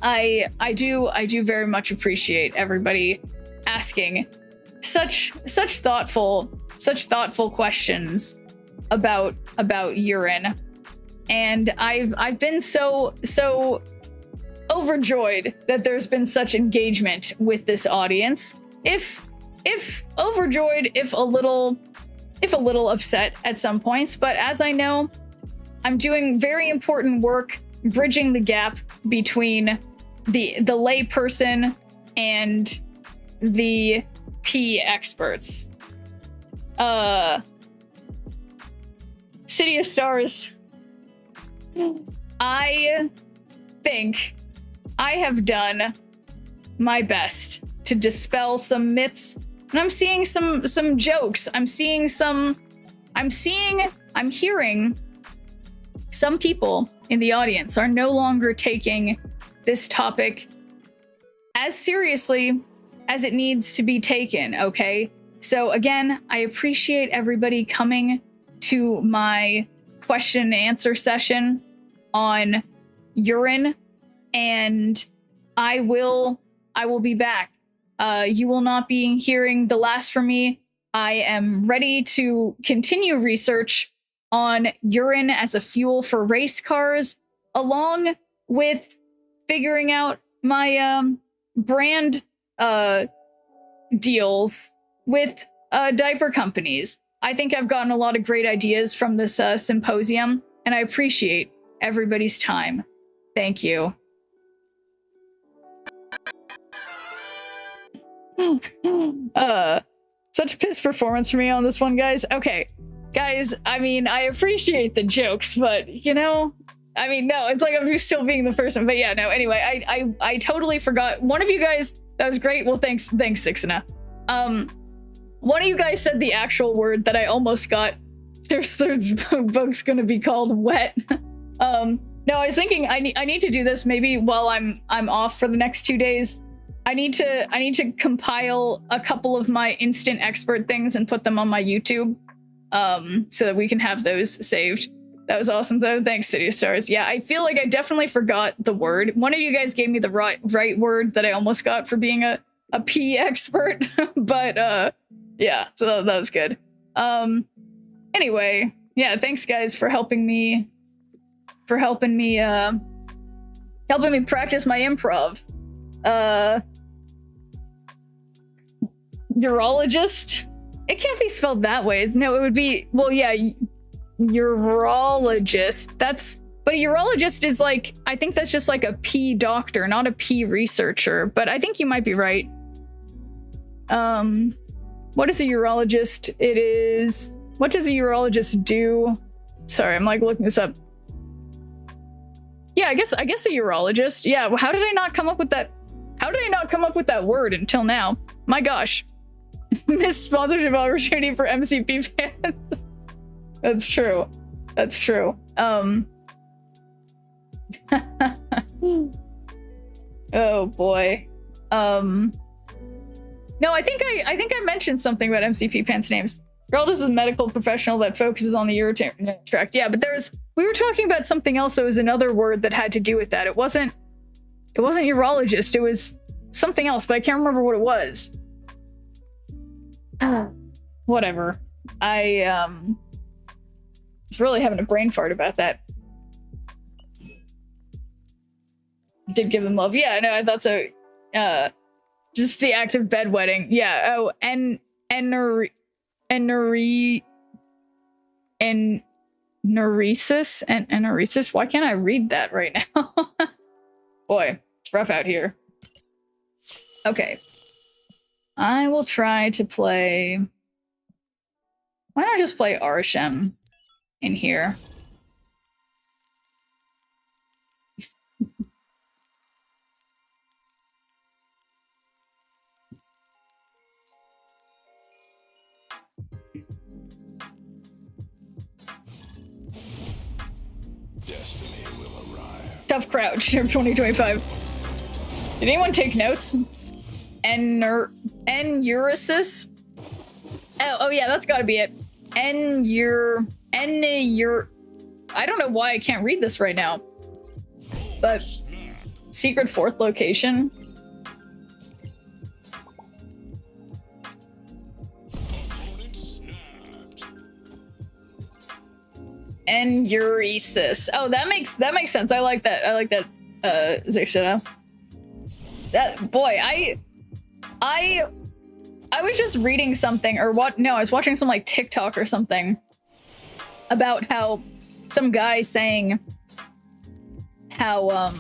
Speaker 1: I do very much appreciate everybody asking such thoughtful questions about urine, and I've been so overjoyed that there's been such engagement with this audience. If overjoyed, if a little upset at some points, but as I know, I'm doing very important work bridging the gap between the lay person and the pee experts. City of Stars. I think I have done my best to dispel some myths, and I'm seeing some jokes. I'm hearing some people in the audience are no longer taking this topic as seriously as it needs to be taken, okay? So again, I appreciate everybody coming to my question and answer session on urine, and I will be back. You will not be hearing the last from me. I am ready to continue research on urine as a fuel for race cars, along with figuring out my brand deals with diaper companies. I think I've gotten a lot of great ideas from this symposium, and I appreciate everybody's time. Thank you. Such piss performance for me on this one, guys. Okay, guys, I mean, I appreciate the jokes, but, you know, I mean, no, it's like I'm still being the first one, but yeah, no, anyway, I totally forgot. One of you guys, that was great. Well, thanks, Sixina. One of you guys said the actual word that I almost got. There's book's gonna be called wet. No, I was thinking I need to do this maybe while I'm off for the next 2 days. I need to compile a couple of my instant expert things and put them on my YouTube, so that we can have those saved. That was awesome though. Thanks, City of Stars. Yeah, I feel like I definitely forgot the word. One of you guys gave me the right word that I almost got for being a pee expert, but yeah, so that was good. Anyway, yeah, thanks guys for helping me practice my improv. Urologist? It can't be spelled that way. No, it would be, well, yeah, urologist. But a urologist is like, I think that's just like a pee doctor, not a pee researcher, but I think you might be right. What is a urologist? It is, what does a urologist do? Sorry, I'm like looking this up. Yeah, I guess a urologist. Yeah, well, how did I not come up with that? How did I not come up with that word until now? My gosh. Missed sponsorship opportunity for MCP fans. That's true. That's true. Oh boy. No, I think I mentioned something about MCP pants names. Urologist is a medical professional that focuses on the urinary tract. Yeah, but we were talking about something else that was another word that had to do with that. It wasn't urologist, it was something else, but I can't remember what it was. Whatever. I was really having a brain fart about that. Did give them love. Yeah, no, I thought so. Just the act of bedwetting. Yeah, oh, enuresis? Enuresis? Why can't I read that right now? Boy, it's rough out here. Okay. I will try to play... Why not just play Arshem in here?
Speaker 2: Destiny will arrive.
Speaker 1: Tough crowd, Sheriff 2025. Did anyone take notes? Enuresis? Oh yeah, that's gotta be it. I don't know why I can't read this right now. But secret fourth location. Enuresis. Oh, that makes sense. I like that. Zixina. That boy, I was just reading something or what? No, I was watching some like TikTok or something about how some guy saying how I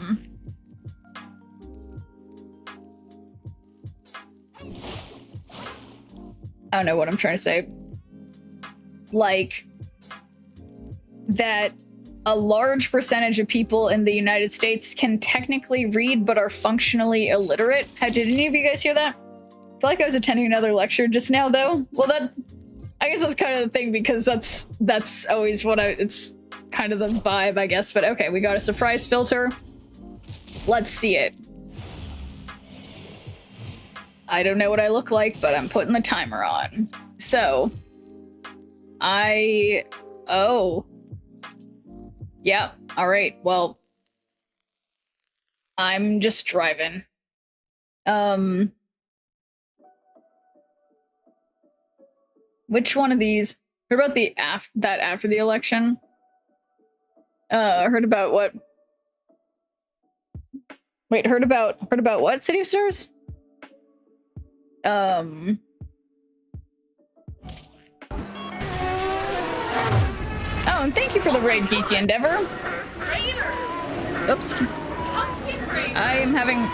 Speaker 1: don't know what I'm trying to say. Like that a large percentage of people in the United States can technically read but are functionally illiterate. Did any of you guys hear that? I feel like I was attending another lecture just now though. Well, I guess that's kind of the thing because that's always what it's kind of the vibe, I guess. But okay, we got a surprise filter. Let's see it. I don't know what I look like, but I'm putting the timer on. So, oh. Yeah, alright, well. I'm just driving. Which one of these? Heard about the after the election? Heard about what? Wait, heard about what? City of Stars? Oh, and thank you for the raid, Geeky Endeavor.
Speaker 4: Raiders!
Speaker 1: Oops.
Speaker 4: Tuscan Raiders!
Speaker 1: I am having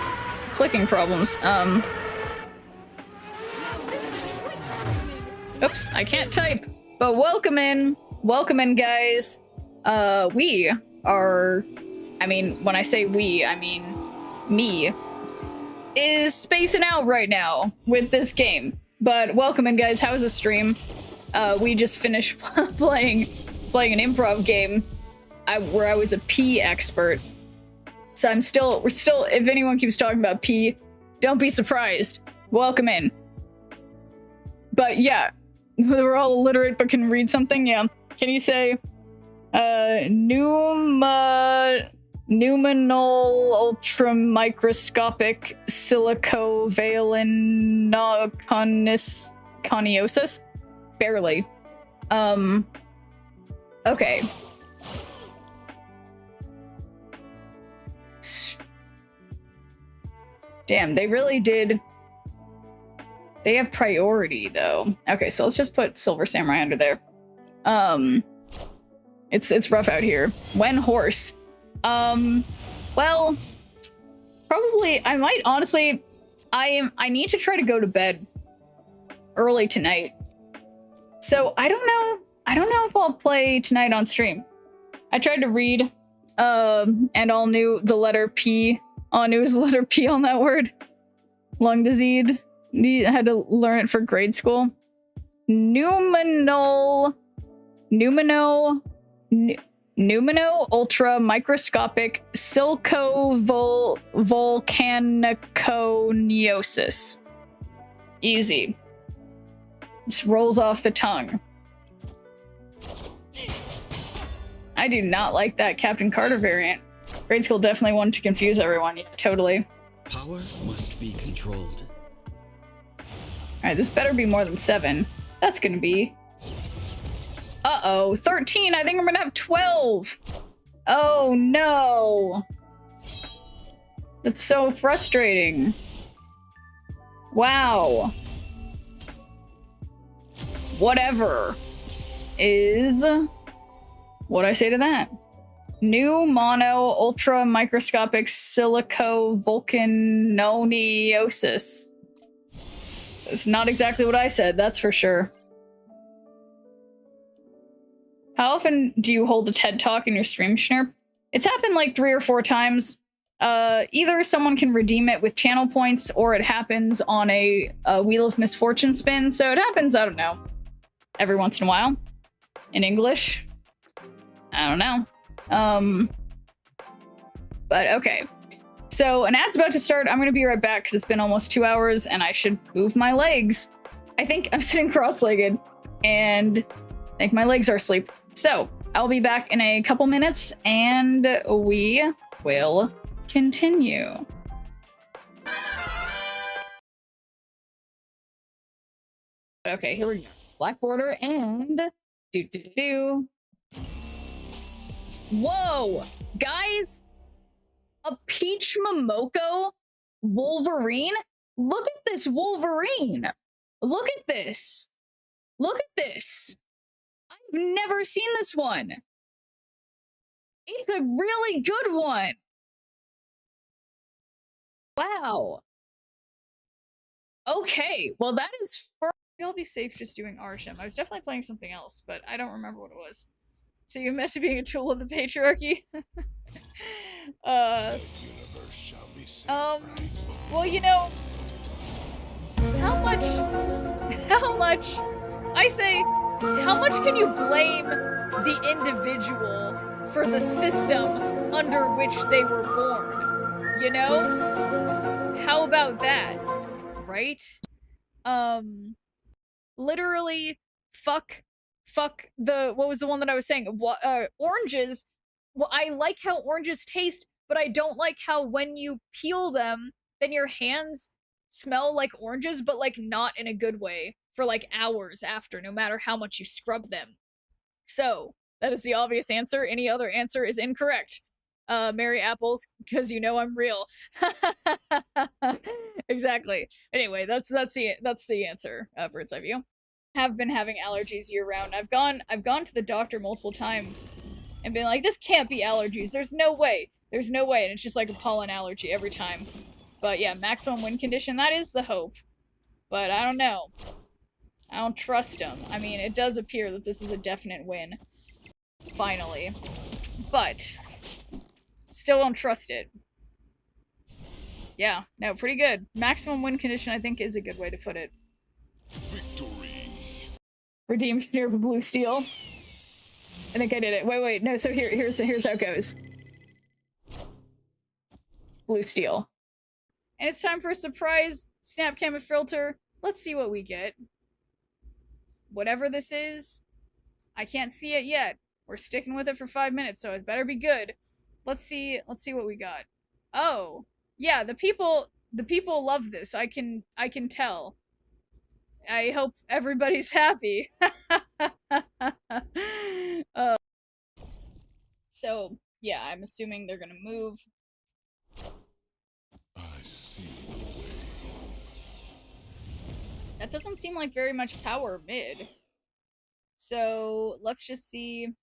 Speaker 1: clicking problems. Oops, I can't type. But welcome in, guys. We are, I mean, when I say we, I mean me, is spacing out right now with this game. But welcome in, guys. How's the stream? We just finished playing an improv game where I was a P expert. So we're still, if anyone keeps talking about P, don't be surprised. Welcome in. But yeah, we're all illiterate but can read something, yeah. Can you say, numinal ultramicroscopic silicovalenconiosis? Barely. Okay. Damn, they really did. They have priority, though. Okay, so let's just put Silver Samurai under there. It's rough out here. When horse? Well, probably, I might, honestly, I need to try to go to bed early tonight. So, I don't know if I'll play tonight on stream. I tried to read, and all knew the letter P. All I knew was the letter P on that word. Lung disease. I had to learn it for grade school. Numino ultra microscopic silcovolcaniconiosis. Easy. Just rolls off the tongue. I do not like that Captain Carter variant. Grade school definitely wanted to confuse everyone. Yeah, totally.
Speaker 5: Power must be controlled.
Speaker 1: Alright, this better be more than 7. That's gonna be... Uh-oh, 13! I think I'm gonna have 12! Oh no! That's so frustrating. Wow. Whatever is... What'd I say to that? New mono ultra microscopic silicovolcanoniosis. It's not exactly what I said, that's for sure. How often do you hold a TED Talk in your stream, Schnurp? It's happened like 3 or 4 times. Either someone can redeem it with channel points, or it happens on a Wheel of Misfortune spin. So it happens, I don't know, every once in a while. In English. I don't know. But okay. So an ad's about to start. I'm gonna be right back because it's been almost 2 hours and I should move my legs. I think I'm sitting cross-legged and I think my legs are asleep. So I'll be back in a couple minutes and we will continue. Okay, here we go. Black border and Whoa, guys, a Peach Momoko Wolverine? Look at this Wolverine. Look at this. Look at this. I've never seen this one. It's a really good one. Wow. Okay, well that is for... I'll be safe just doing Arsham. I was definitely playing something else, but I don't remember what it was. So you admit to being a tool of the patriarchy?
Speaker 2: The universe shall be set right.
Speaker 1: Well, you know, how much, I say, how much can you blame the individual for the system under which they were born? You know? How about that? right? Literally, fuck the, what was the one that I was saying? Oranges. Well, I like how oranges taste, but I don't like how when you peel them, then your hands smell like oranges, but like not in a good way for like hours after, no matter how much you scrub them. So, that is the obvious answer. Any other answer is incorrect. Merry apples, because you know I'm real. Exactly. Anyway, that's the answer, bird's eye view. Have been having allergies year round. I've gone to the doctor multiple times and been like, this can't be allergies. There's no way. There's no way. And it's just like a pollen allergy every time. But yeah, maximum win condition, that is the hope. But I don't know. I don't trust him. I mean, it does appear that this is a definite win. Finally. But still don't trust it. Yeah, no, pretty good. Maximum win condition, I think, is a good way to put it.
Speaker 2: Victory.
Speaker 1: Redeemed near blue steel. I think I did it. Wait, no, so here's how it goes. Blue steel. And it's time for a surprise snap camera filter. Let's see what we get. Whatever this is, I can't see it yet. We're sticking with it for 5 minutes, so it better be good. Let's see what we got. Oh, yeah, the people love this. I can tell. I hope everybody's happy. So, yeah, I'm assuming they're gonna move.
Speaker 2: I see the way.
Speaker 1: That doesn't seem like very much power mid. So, let's just see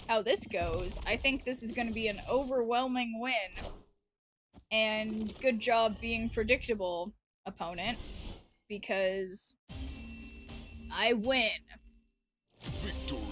Speaker 1: how this goes. I think this is gonna be an overwhelming win. And good job being predictable, opponent. Because I win.
Speaker 2: Victory.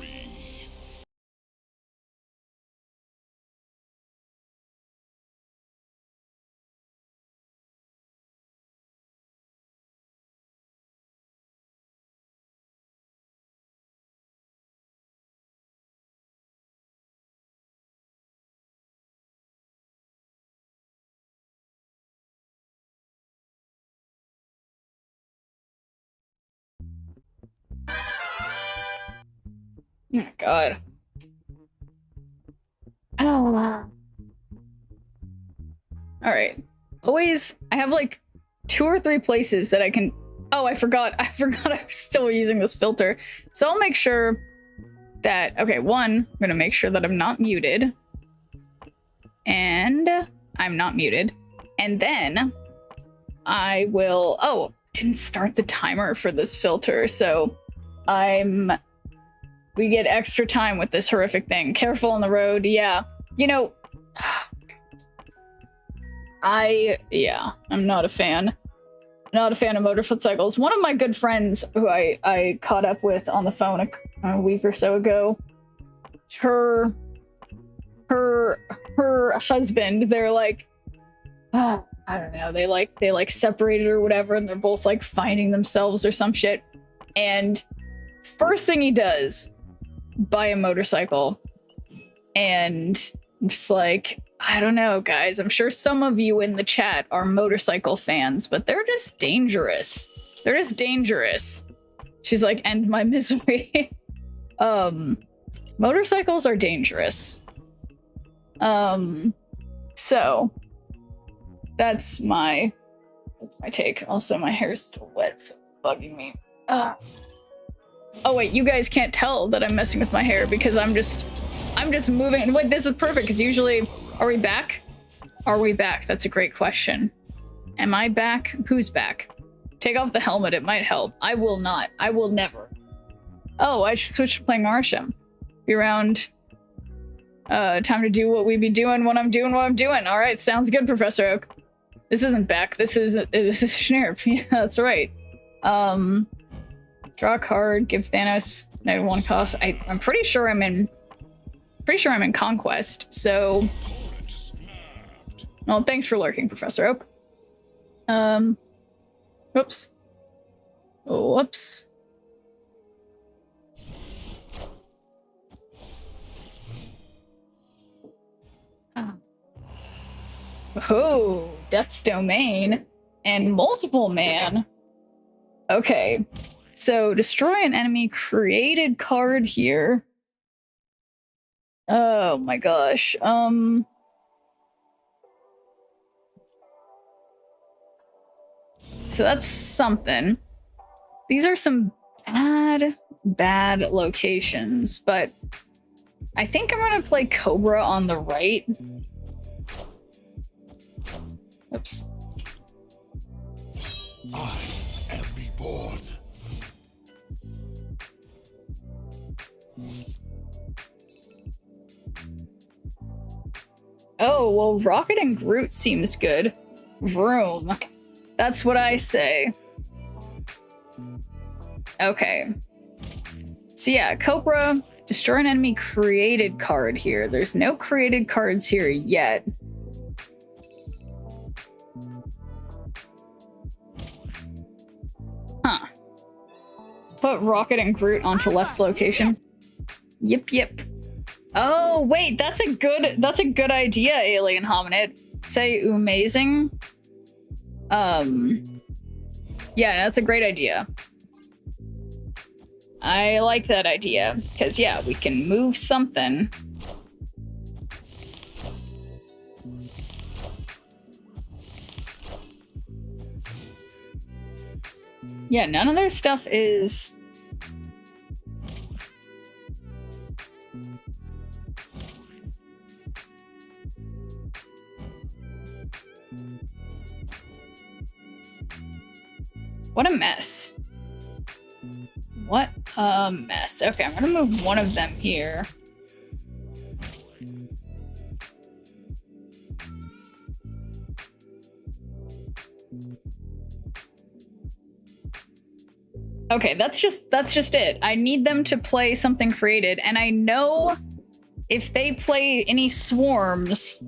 Speaker 1: Oh my god. Oh. Alright. Always, I have like 2 or 3 places that I can... Oh, I forgot I was still using this filter. So I'll make sure that... Okay, 1, I'm gonna make sure that I'm not muted. And I'm not muted. And then I will... Oh, didn't start the timer for this filter, so we get extra time with this horrific thing. Careful on the road, yeah. You know, I'm not a fan. Not a fan of motorcycles. One of my good friends who I caught up with on the phone a week or so ago, her husband, they're like, I don't know, they like separated or whatever, and they're both like finding themselves or some shit. And first thing he does, buy a motorcycle. And I'm just like, I don't know, guys. I'm sure some of you in the chat are motorcycle fans, but they're just dangerous. They're just dangerous. She's like, end my misery. Motorcycles are dangerous. So that's my take. Also, my hair's still wet, so it's bugging me. Oh wait, you guys can't tell that I'm messing with my hair because I'm just moving. Wait, this is perfect because usually, are we back? Are we back? That's a great question. Am I back? Who's back? Take off the helmet, it might help. I will not. I will never. Oh, I should switch to playing Arsham. Be around. Time to do what we be doing when I'm doing what I'm doing. All right, sounds good, Professor Oak. This isn't back. This is Schnurp. Yeah, that's right. Draw a card. Give Thanos -1 cost. I'm pretty sure I'm in. Pretty sure I'm in Conquest. So. Well, thanks for lurking, Professor Oak. Whoops. Whoops. Oh, Death's Domain. and multiple man. Okay, so destroy an enemy created card here. Oh my gosh. So that's something. These are some bad locations, but I think I'm gonna play Cobra on the right. Oops.
Speaker 2: I am reborn.
Speaker 1: Oh, well, Rocket and Groot seems good. Vroom. That's what I say. Okay. So yeah, Cobra, destroy an enemy created card here. There's no created cards here yet. Huh. Put Rocket and Groot onto left location. Yep. Oh, wait, that's a good idea, Alien Hominid. Say amazing. Yeah, that's a great idea. I like that idea, because yeah, we can move something. Yeah, none of their stuff is... What a mess. What a mess. Okay, I'm gonna move one of them here. Okay, that's just it. I need them to play something created, and I know if they play any swarms...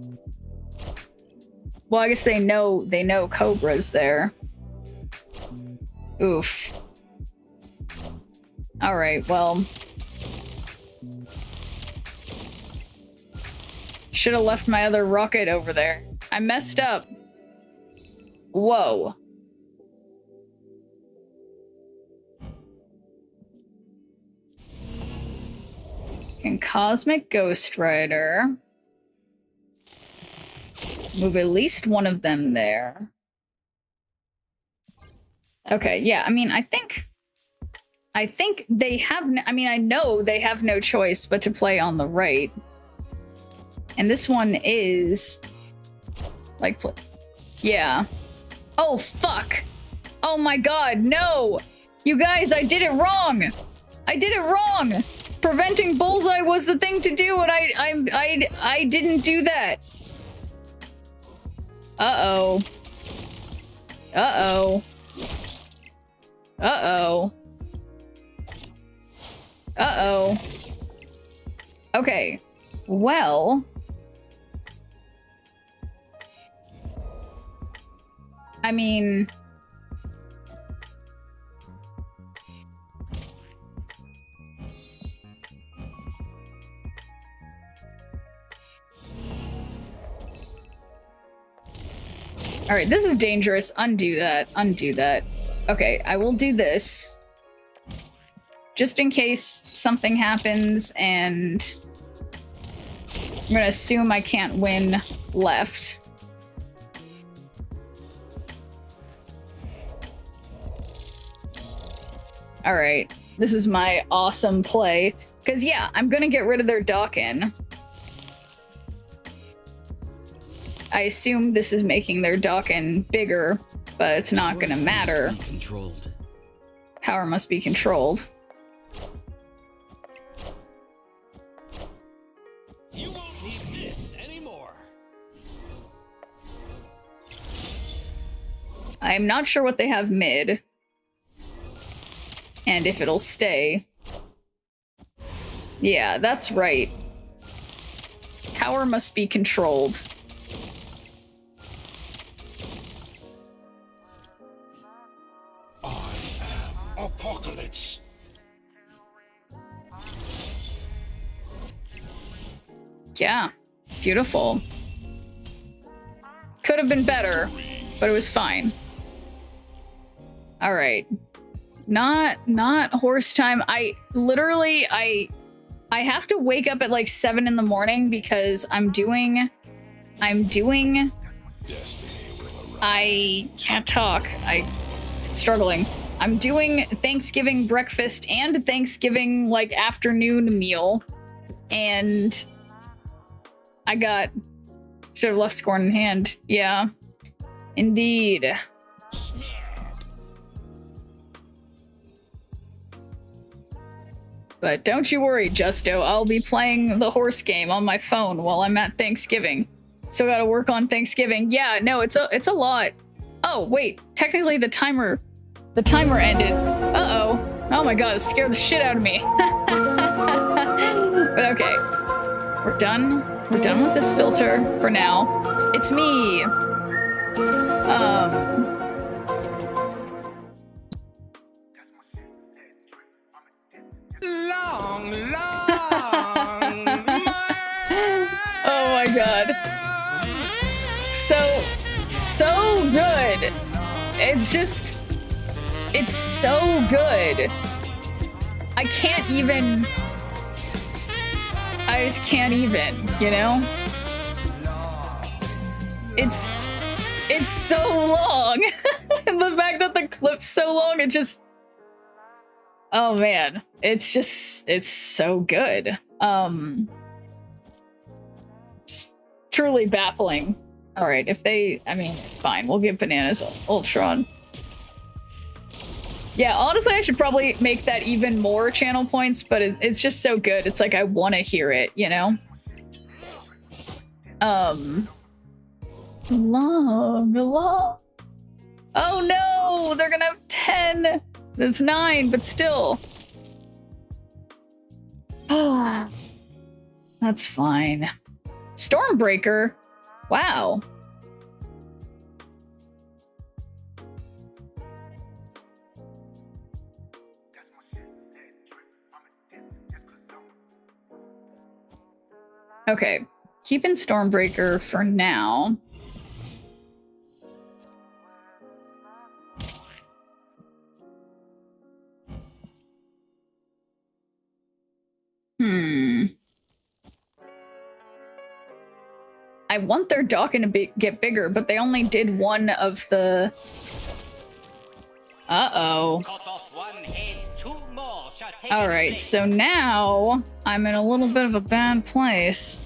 Speaker 1: Well, I guess they know Cobra's there. Oof. Alright, well. Should have left my other rocket over there. I messed up. Whoa. And Cosmic Ghost Rider. Move at least one of them there. Okay, yeah, I mean, I think they have, I know they have no choice but to play on the right. And this one is, like, yeah. Oh, fuck! Oh my god, no! You guys, I did it wrong! I did it wrong! Preventing bullseye was the thing to do, and I didn't do that. Uh-oh. Uh-oh. Uh-oh. Uh-oh. Okay. Well... I mean... Alright, this is dangerous. Undo that. Undo that. Okay, I will do this. Just in case something happens, and... I'm gonna assume I can't win left. Alright, this is my awesome play. Because yeah, I'm gonna get rid of their dock-in. I assume this is making their dock-in bigger, but it's not gonna matter. Power must be controlled.
Speaker 5: You won't need this anymore.
Speaker 1: I'm not sure what they have mid. And if it'll stay. Yeah, that's right. Power must be controlled.
Speaker 2: I am Apocalypse.
Speaker 1: Yeah, beautiful. Could have been better, but it was fine. All right. Not horse time. I literally I have to wake up at like 7 in the morning because I'm doing
Speaker 2: Destiny will arrive.
Speaker 1: I can't talk. I'm struggling. I'm doing Thanksgiving breakfast and Thanksgiving like afternoon meal. And I should have left scorn in hand. Yeah. Indeed. But don't you worry, Justo. I'll be playing the horse game on my phone while I'm at Thanksgiving. Still gotta work on Thanksgiving. Yeah, no, it's a lot. Oh, wait. Technically the timer ended. Uh-oh. Oh my god, it scared the shit out of me. But okay. We're done. We're done with this filter for now. It's me. Oh my god. So good. It's so good. I just can't even, you know? It's so long. And the fact that the clip's so long, it just, oh man, it's so good. Just truly baffling. All right, I mean, it's fine. We'll give Bananas Ultron. Yeah, honestly, I should probably make that even more channel points, but it's just so good. It's like I want to hear it, you know? Long. Oh no, they're gonna have 10. That's 9, but still. Ah, that's fine. Stormbreaker? Wow. Okay, keeping Stormbreaker for now. I want their Dawkin to get bigger, but they only did one of the... Uh-oh. Alright, so now I'm in a little bit of a bad place.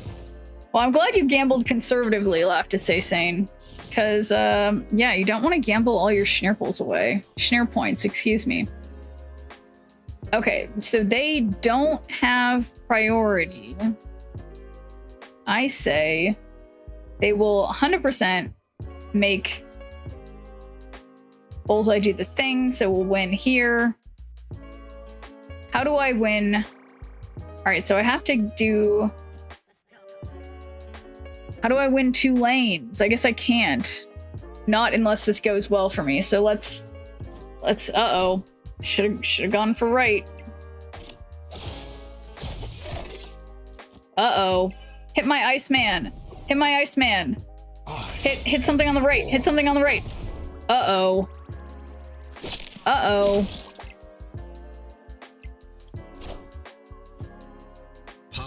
Speaker 1: Well, I'm glad you gambled conservatively, I'll have to say, Sane. Because, yeah, you don't want to gamble all your Schnirples away. Schnir points, excuse me. Okay, so they don't have priority. I say they will 100% make Bullseye do the thing, so we'll win here. How do I win? All right, so I have to do... How do I win 2 lanes? I guess I can't. Not unless this goes well for me. So let's uh-oh. Should have gone for right. Uh-oh. Hit my Iceman. Hit my Iceman. Hit something on the right. Hit something on the right. Uh-oh. Uh-oh.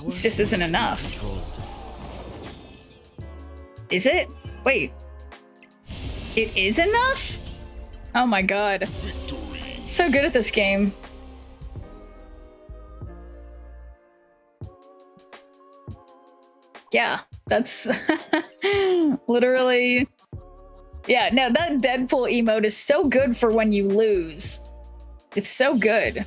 Speaker 1: This just isn't enough. Is it? Wait. It is enough? Oh my god. So good at this game. Yeah, that's literally... Yeah, no, that Deadpool emote is so good for when you lose. It's so good.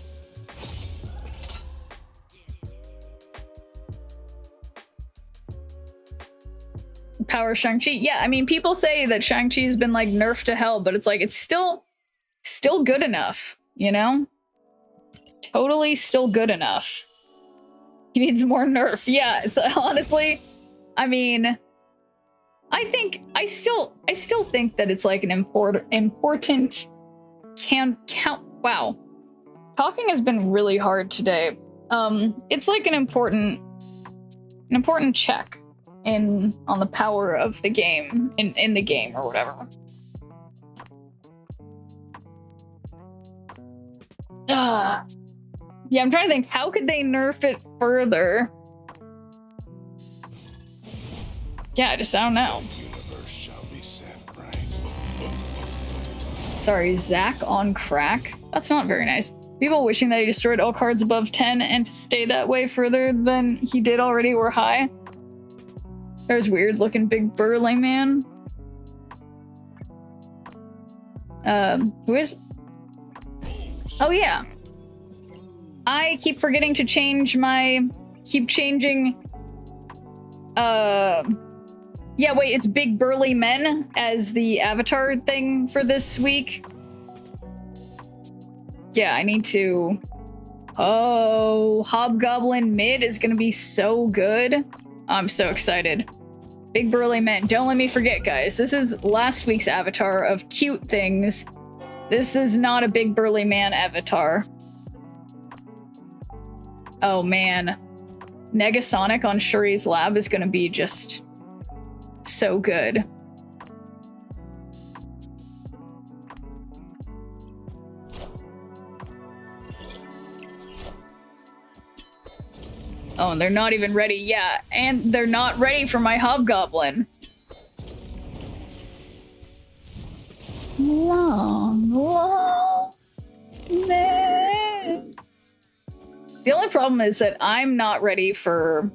Speaker 1: Power Shang-Chi. Yeah, I mean, people say that Shang-Chi's been like nerfed to hell, but it's like, it's still good enough, you know? Totally still good enough. He needs more nerf. Yeah, so honestly, I mean, I still think that it's like an important count. Wow. Talking has been really hard today. It's like an important check on the power of the game in the game or whatever. Yeah, I'm trying to think, how could they nerf it further? Yeah, I don't know.
Speaker 2: Universe shall be set right.
Speaker 1: Sorry, Zach on crack? That's not very nice. People wishing that he destroyed all cards above 10 and to stay that way further than he did already were high. There's weird looking big burly man. Who is... Oh yeah. I keep forgetting to change my... Keep changing... Yeah, wait, it's Big Burly Men as the avatar thing for this week. Yeah, I need to... Oh, Hobgoblin Mid is gonna be so good. I'm so excited. Big Burly Men. Don't let me forget, guys. This is last week's avatar of cute things. This is not a Big Burly Man avatar. Oh, man. Negasonic on Shuri's lab is gonna be just so good. Oh, and they're not even ready. Yeah, and they're not ready for my Hobgoblin. Long man. The only problem is that I'm not ready for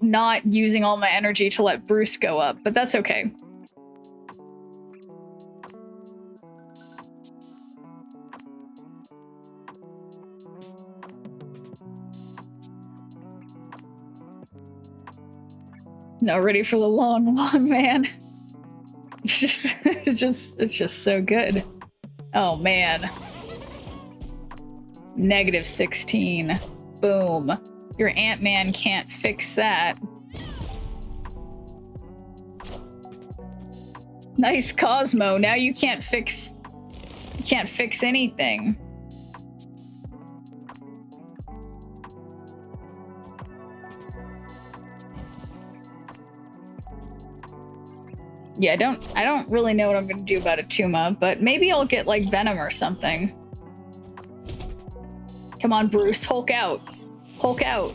Speaker 1: not using all my energy to let Bruce go up, but that's okay. Not ready for the long man. It's just so good. Oh man. -16. Boom. Your Ant-Man can't fix that. Nice Cosmo. Now you can't fix anything. Yeah, I don't really know what I'm gonna do about Atuma, but maybe I'll get like Venom or something. Come on, Bruce, Hulk out. Hulk out.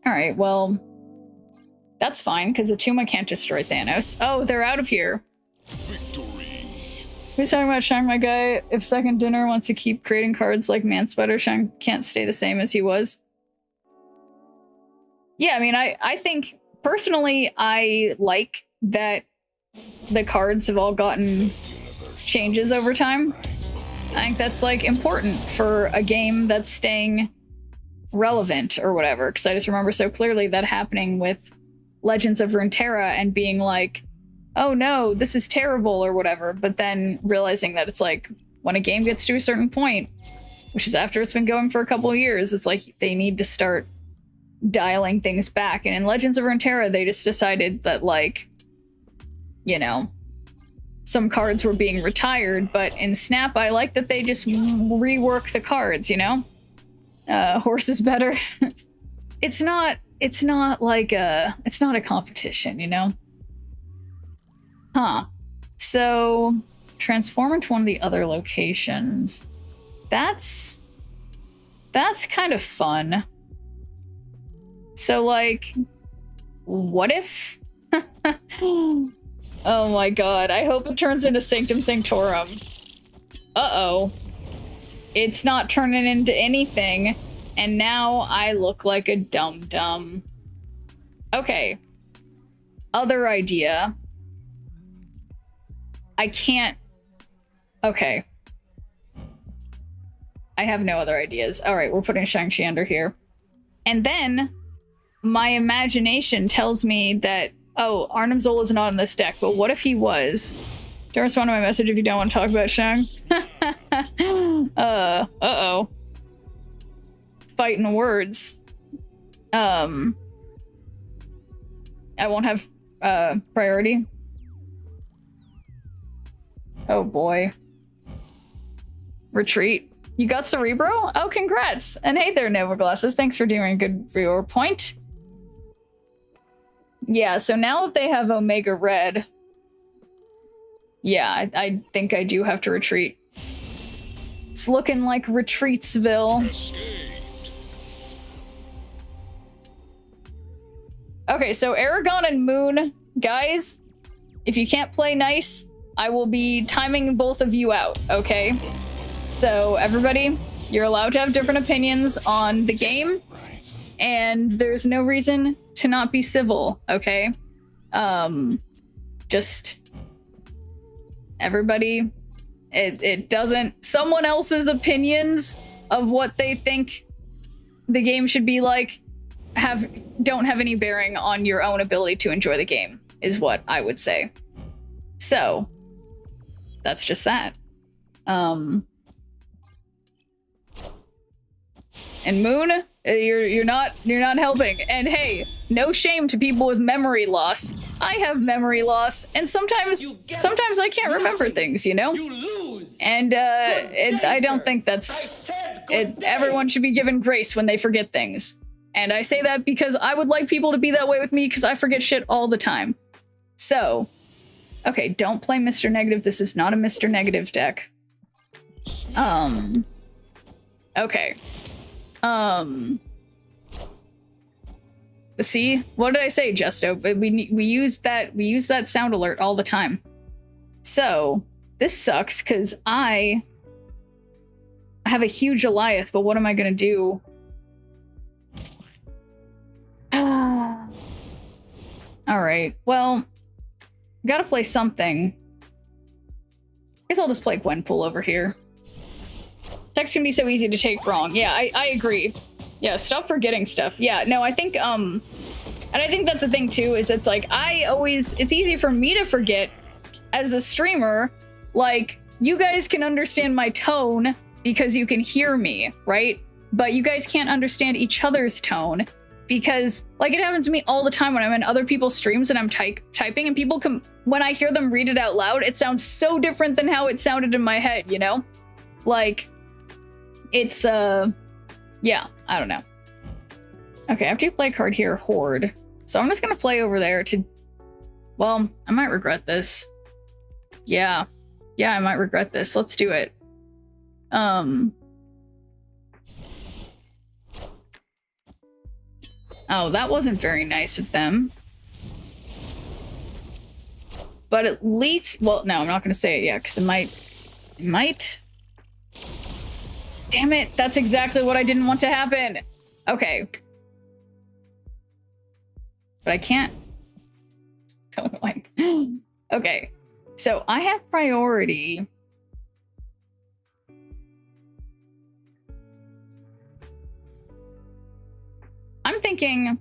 Speaker 1: Alright, well, that's fine, because Atuma can't destroy Thanos. Oh, they're out of here.
Speaker 2: Victory.
Speaker 1: Who's talking about Shang, my guy? If Second Dinner wants to keep creating cards like Manspider, Shang can't stay the same as he was. Yeah, I mean, I think, personally, I like that the cards have all gotten changes over time. I think that's, like, important for a game that's staying relevant or whatever, because I just remember so clearly that happening with Legends of Runeterra and being like, oh no, this is terrible or whatever, but then realizing that it's like, when a game gets to a certain point, which is after it's been going for a couple of years, it's like they need to start dialing things back. And in Legends of Runeterra, they just decided that, like, you know, some cards were being retired, but in Snap, I like that they just rework the cards, you know? Horse is better. It's not like it's not a competition, you know? Huh. So, transform into one of the other locations. That's kind of fun. So, like, what if... Oh my god, I hope it turns into Sanctum Sanctorum. Uh-oh. It's not turning into anything, and now I look like a dum-dum. Okay. Other idea. I can't... Okay. I have no other ideas. Alright, we're putting Shang-Chi under here. And then, my imagination tells me that, oh, Arnim Zola is not in this deck, but what if he was? Don't respond to my message if you don't want to talk about Shang. Uh-oh. Fighting words. I won't have, priority. Oh boy. Retreat. You got Cerebro? Oh, congrats! And hey there, Nova Glasses. Thanks for doing a good viewer point. Yeah, so now that they have Omega Red, yeah, I think I do have to retreat. It's looking like Retreatsville.
Speaker 2: Escaped.
Speaker 1: Okay, so Aragon and Moon, guys, if you can't play nice, I will be timing both of you out, okay? So everybody, you're allowed to have different opinions on the game,
Speaker 2: Right.
Speaker 1: and there's no reason to not be civil, okay? Just everybody, it doesn't, someone else's opinions of what they think the game should be like don't have any bearing on your own ability to enjoy the game, is what I would say. So that's just that. And Moon, you're not helping. And hey, no shame to people with memory loss. I have memory loss, and sometimes I can't remember things, you know?
Speaker 5: You lose.
Speaker 1: And I don't think
Speaker 5: I
Speaker 1: that's
Speaker 5: said
Speaker 1: it.
Speaker 5: good day.
Speaker 1: Everyone should be given grace when they forget things. And I say that because I would like people to be that way with me, because I forget shit all the time. So, okay, don't play Mr. Negative. This is not a Mr. Negative deck. Okay. See, what did I say, Justo? We use that sound alert all the time. So this sucks because I have a huge Goliath, but what am I gonna do? All right. Well, gotta play something. I guess I'll just play Gwenpool over here. Text can be so easy to take wrong. Yeah, I agree. Yeah, stop forgetting stuff. Yeah, no, I think, and I think that's the thing too, is it's like, it's easy for me to forget as a streamer. Like, you guys can understand my tone because you can hear me, right? But you guys can't understand each other's tone because, like, it happens to me all the time when I'm in other people's streams and I'm typing, and people come, when I hear them read it out loud, it sounds so different than how it sounded in my head, you know? Like, it's, yeah, I don't know. Okay, I have to play a card here, Horde. So I'm just gonna play over there to, well, I might regret this. Yeah, I might regret this. Let's do it. Oh, that wasn't very nice of them. But at least, well, no, I'm not gonna say it yet, because it might. Damn it, that's exactly what I didn't want to happen. Okay. But I can't. Don't like. Okay. So I have priority. I'm thinking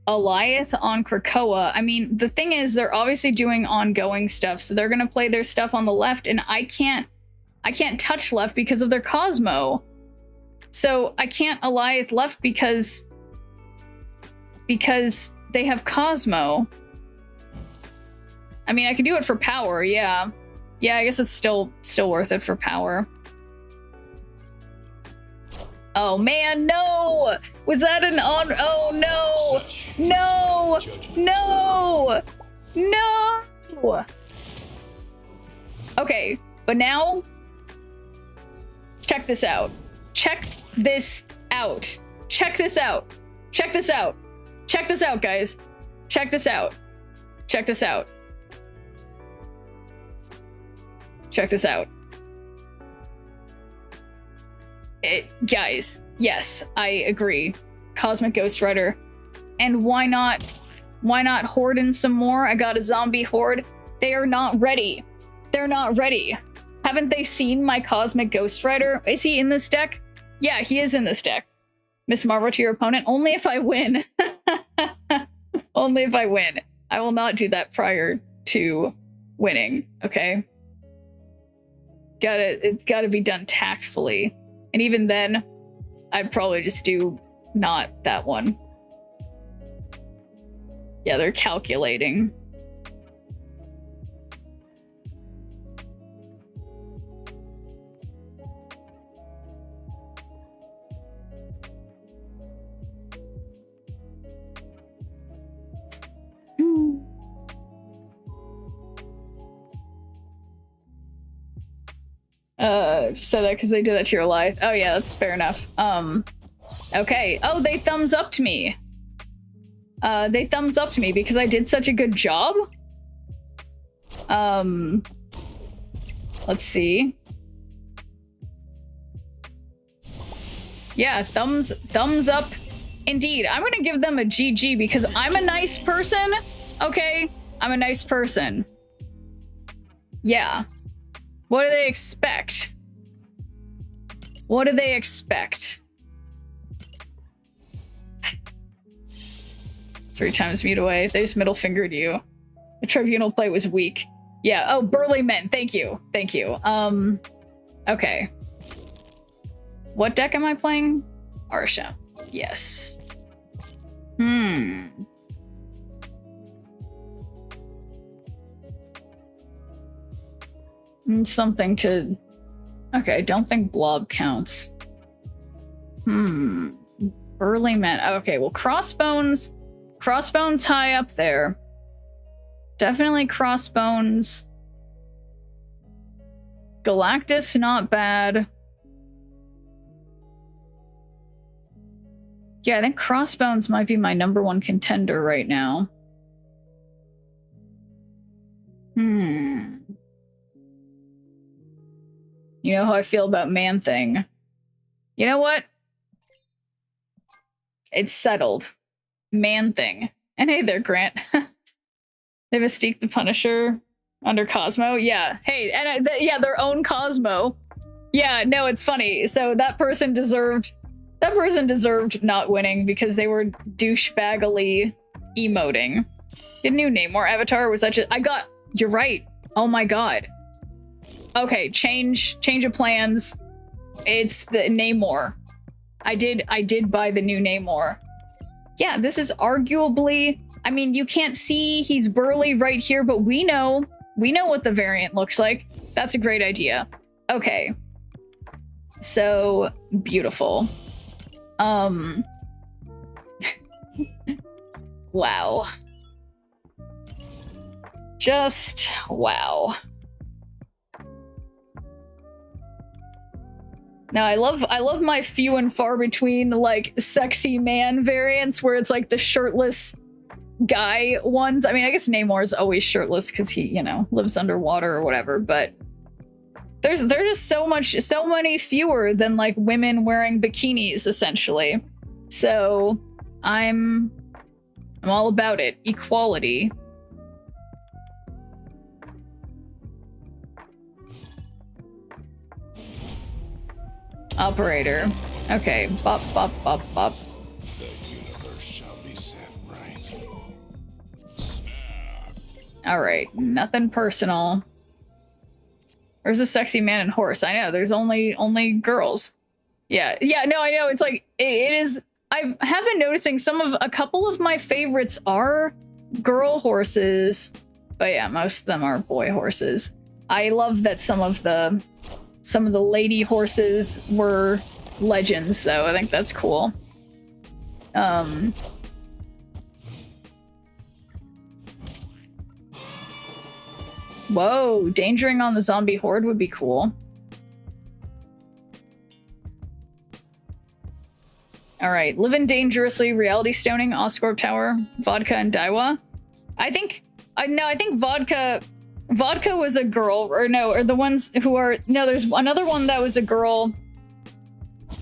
Speaker 1: Goliath on Krakoa. I mean, the thing is, they're obviously doing ongoing stuff, so they're gonna play their stuff on the left, and I can't touch left because of their Cosmo. So I can't Goliath left because they have Cosmo. I mean, I can do it for power, yeah. Yeah, I guess it's still worth it for power. Oh man, no! Was that an on? Oh no! No! No! No! Okay, but now, check this out. Check this out. Check this out. Check this out. Check this out, guys. Check this out. Check this out. Check this out. Guys, yes, I agree. Cosmic Ghost Rider. And why not horde in some more? I got a zombie horde. They are not ready. They're not ready. Haven't they seen my Cosmic Ghost Rider? Is he in this deck? Yeah, he is in this deck. Miss Marvel to your opponent, only if I win. Only if I win. I will not do that prior to winning, okay? It's gotta be done tactfully. And even then, I'd probably just do not that one. Yeah, they're calculating. Just said that because they did that to your life. Oh yeah, that's fair enough. Okay. Oh, they thumbs upped me. They thumbs upped me because I did such a good job. Let's see. Yeah, thumbs up. Indeed. I'm gonna give them a GG because I'm a nice person. Okay? I'm a nice person. Yeah. What do they expect? What do they expect? 3 times mute away. They just middle fingered you. The tribunal play was weak. Yeah. Oh, burly men. Thank you. Thank you. Okay. What deck am I playing? Arsha. Yes. Something to... Okay, I don't think blob counts. Burly men. Okay, well, crossbones. Crossbones high up there. Definitely crossbones. Galactus, not bad. Yeah, I think crossbones might be my #1 contender right now. You know how I feel about Man-Thing. You know what? It's settled. Man-Thing. And hey there, Grant. They Mystique the Punisher under Cosmo. Yeah. Hey, and yeah, their own Cosmo. Yeah, no, it's funny. So that person deserved not winning because they were douchebagily emoting. Get a new Namor avatar. Was that just... You're right. Oh my god. Okay, change of plans. It's the Namor. I did buy the new Namor. Yeah, this is arguably... I mean, you can't see he's burly right here, but we know what the variant looks like. That's a great idea. Okay. So, beautiful. Wow. Just wow. Now I love my few and far between like sexy man variants where it's like the shirtless guy ones. I mean, I guess Namor is always shirtless because he, you know, lives underwater or whatever, but there's just so many fewer than like women wearing bikinis essentially. So I'm all about it. Equality. Operator. Okay. Bop, bop, bop, bop.
Speaker 2: The universe shall be set right.
Speaker 1: Alright. Nothing personal. There's a sexy man and horse. I know. There's only girls. Yeah. Yeah, no, I know. It's like, it is... I have been noticing a couple of my favorites are girl horses. But yeah, most of them are boy horses. I love that some of the lady horses were legends, though. I think that's cool. Whoa, dangering on the zombie horde would be cool. Alright, living dangerously, reality stoning, Oscorp Tower, vodka, and Daiwa. I think vodka was a girl, or no, or the ones who are... No, there's another one that was a girl.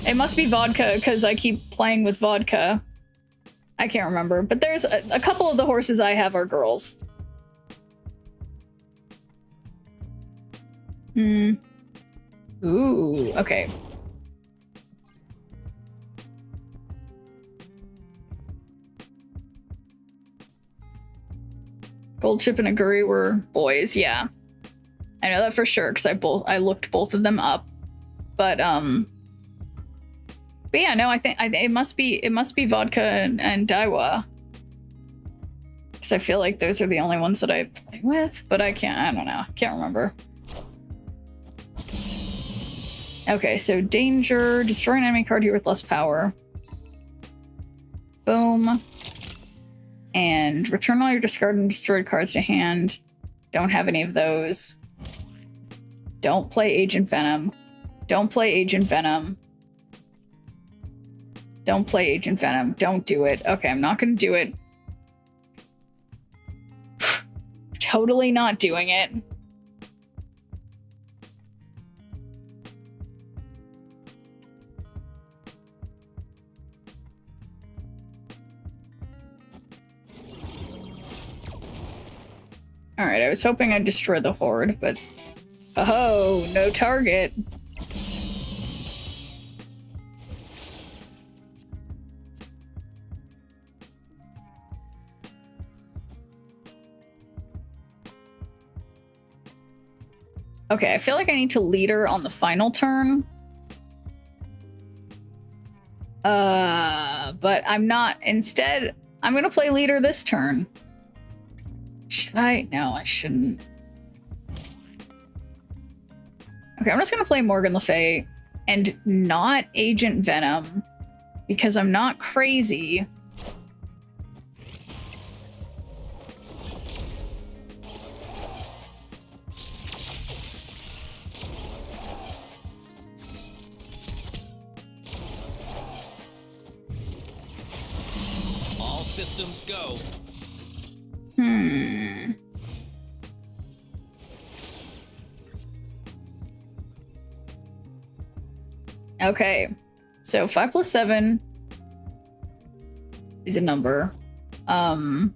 Speaker 1: It must be vodka, because I keep playing with vodka. I can't remember, but there's a couple of the horses I have are girls. Ooh, okay. Gold Chip and Aguri were boys, yeah. I know that for sure because I looked both of them up. But yeah, no, I think it must be vodka and Daiwa. Because I feel like those are the only ones that I play with, but I don't know. Can't remember. Okay, so danger, destroy an enemy card here with less power. Boom. And return all your discarded and destroyed cards to hand. Don't have any of those. Don't play Agent Venom. Don't play Agent Venom. Don't play Agent Venom. Don't do it. Okay, I'm not gonna do it. Totally not doing it. Alright, I was hoping I'd destroy the Horde, but... Oh, no target. Okay, I feel like I need to leader on the final turn. But I'm not. Instead, I'm gonna play leader this turn. Should I? No, I shouldn't. Okay, I'm just gonna play Morgan Le Fay and not Agent Venom because I'm not crazy.
Speaker 5: All systems go.
Speaker 1: Okay, so 5 plus 7 is a number. Yeah,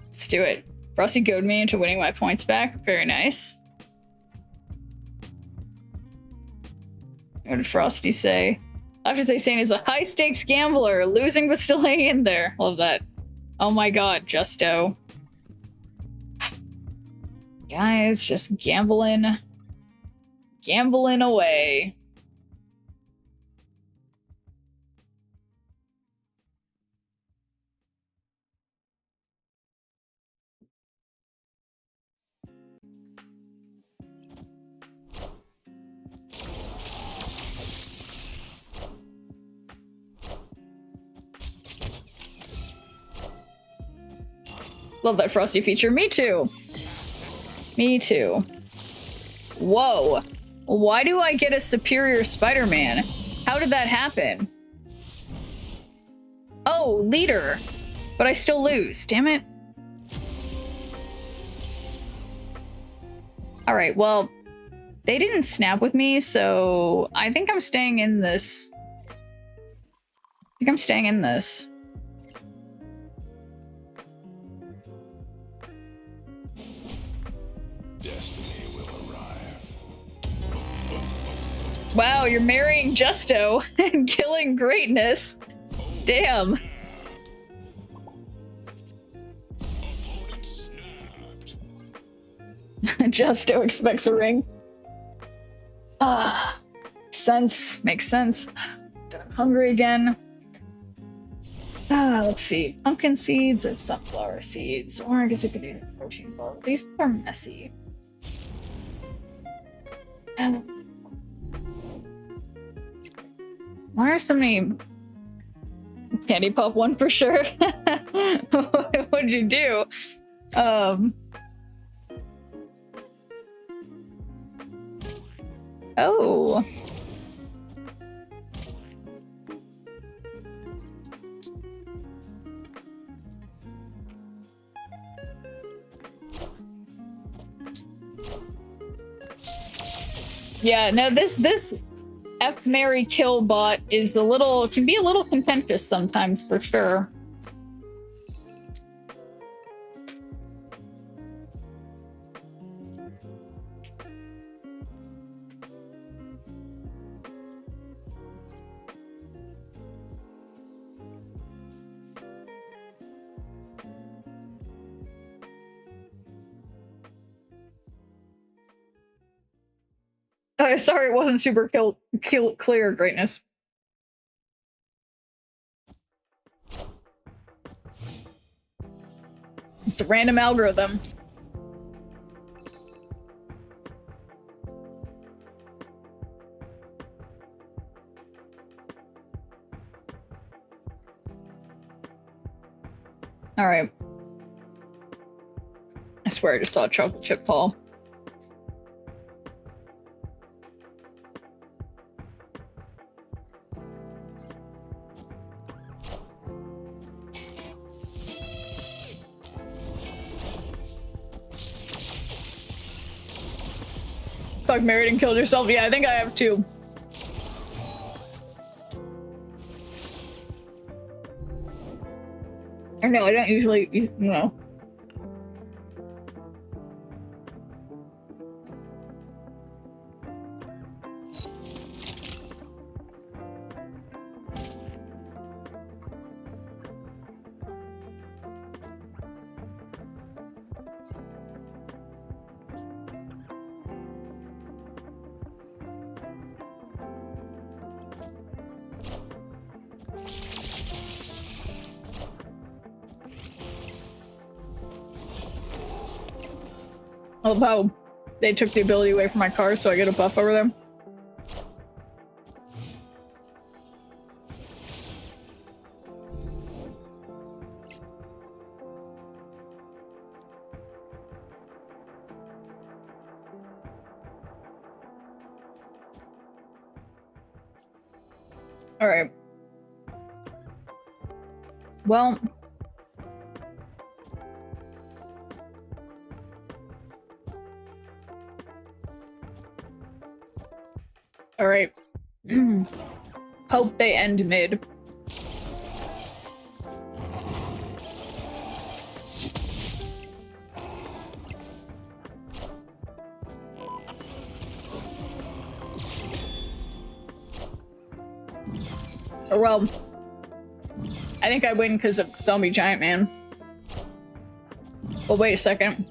Speaker 1: let's do it. Frosty goaded me into winning my points back. Very nice. What did Frosty say? I have to say Sane is a high stakes gambler, losing but still hanging in there. Love that. Oh my god, Justo. Guys, just gambling away. Love that Frosty feature. Me too. Me too. Whoa. Why do I get a superior Spider-Man? How did that happen? Oh, leader. But I still lose. Damn it. Alright, well, they didn't snap with me, so I think I'm staying in this.
Speaker 2: Destiny will arrive.
Speaker 1: Wow, you're marrying Justo and killing greatness. Damn.
Speaker 2: Opponent snapped.
Speaker 1: Justo expects a ring. Ah, makes sense. I'm hungry again. Let's see. Pumpkin seeds or sunflower seeds. Or I guess I could do a protein bar. These are messy. Why are so many... Candy Pop one for sure. What'd you do? Oh. Yeah, no, this F Mary Kill bot is can be a little contentious sometimes for sure. Oh, sorry, it wasn't super clear, greatness. It's a random algorithm. All right. I swear I just saw a chocolate chip fall. fuck married and killed yourself? Yeah, I think I have too. Or no, I don't usually, no. I love how they took the ability away from my car, so I get a buff over them. All right. Well. All right. Hope they end mid. Or well, I think I win because of Zombie Giant Man. But wait a second.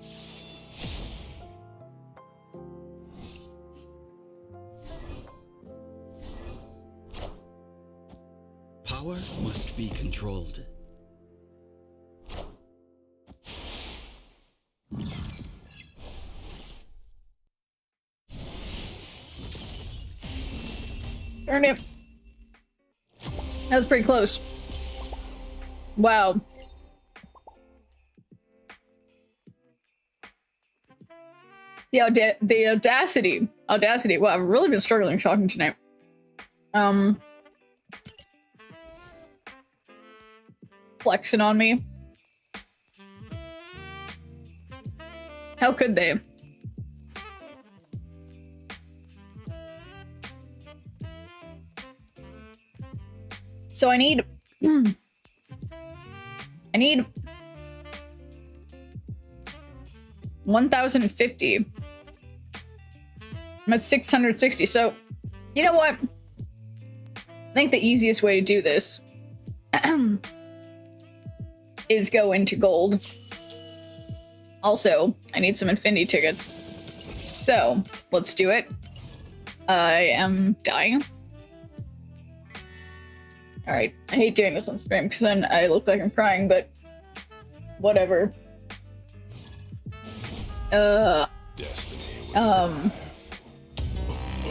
Speaker 6: Power must be controlled.
Speaker 1: Darn it. That was pretty close. Wow. The audacity. Audacity. Wow, I've really been struggling talking tonight. Flexing on me. How could they? So I need 1,050. I'm at 660, so you know what? I think the easiest way to do this is go into gold. Also, I need some Infinity tickets. So, let's do it. I am dying. Alright, I hate doing this on stream because then I look like I'm crying, but whatever.
Speaker 2: Destiny will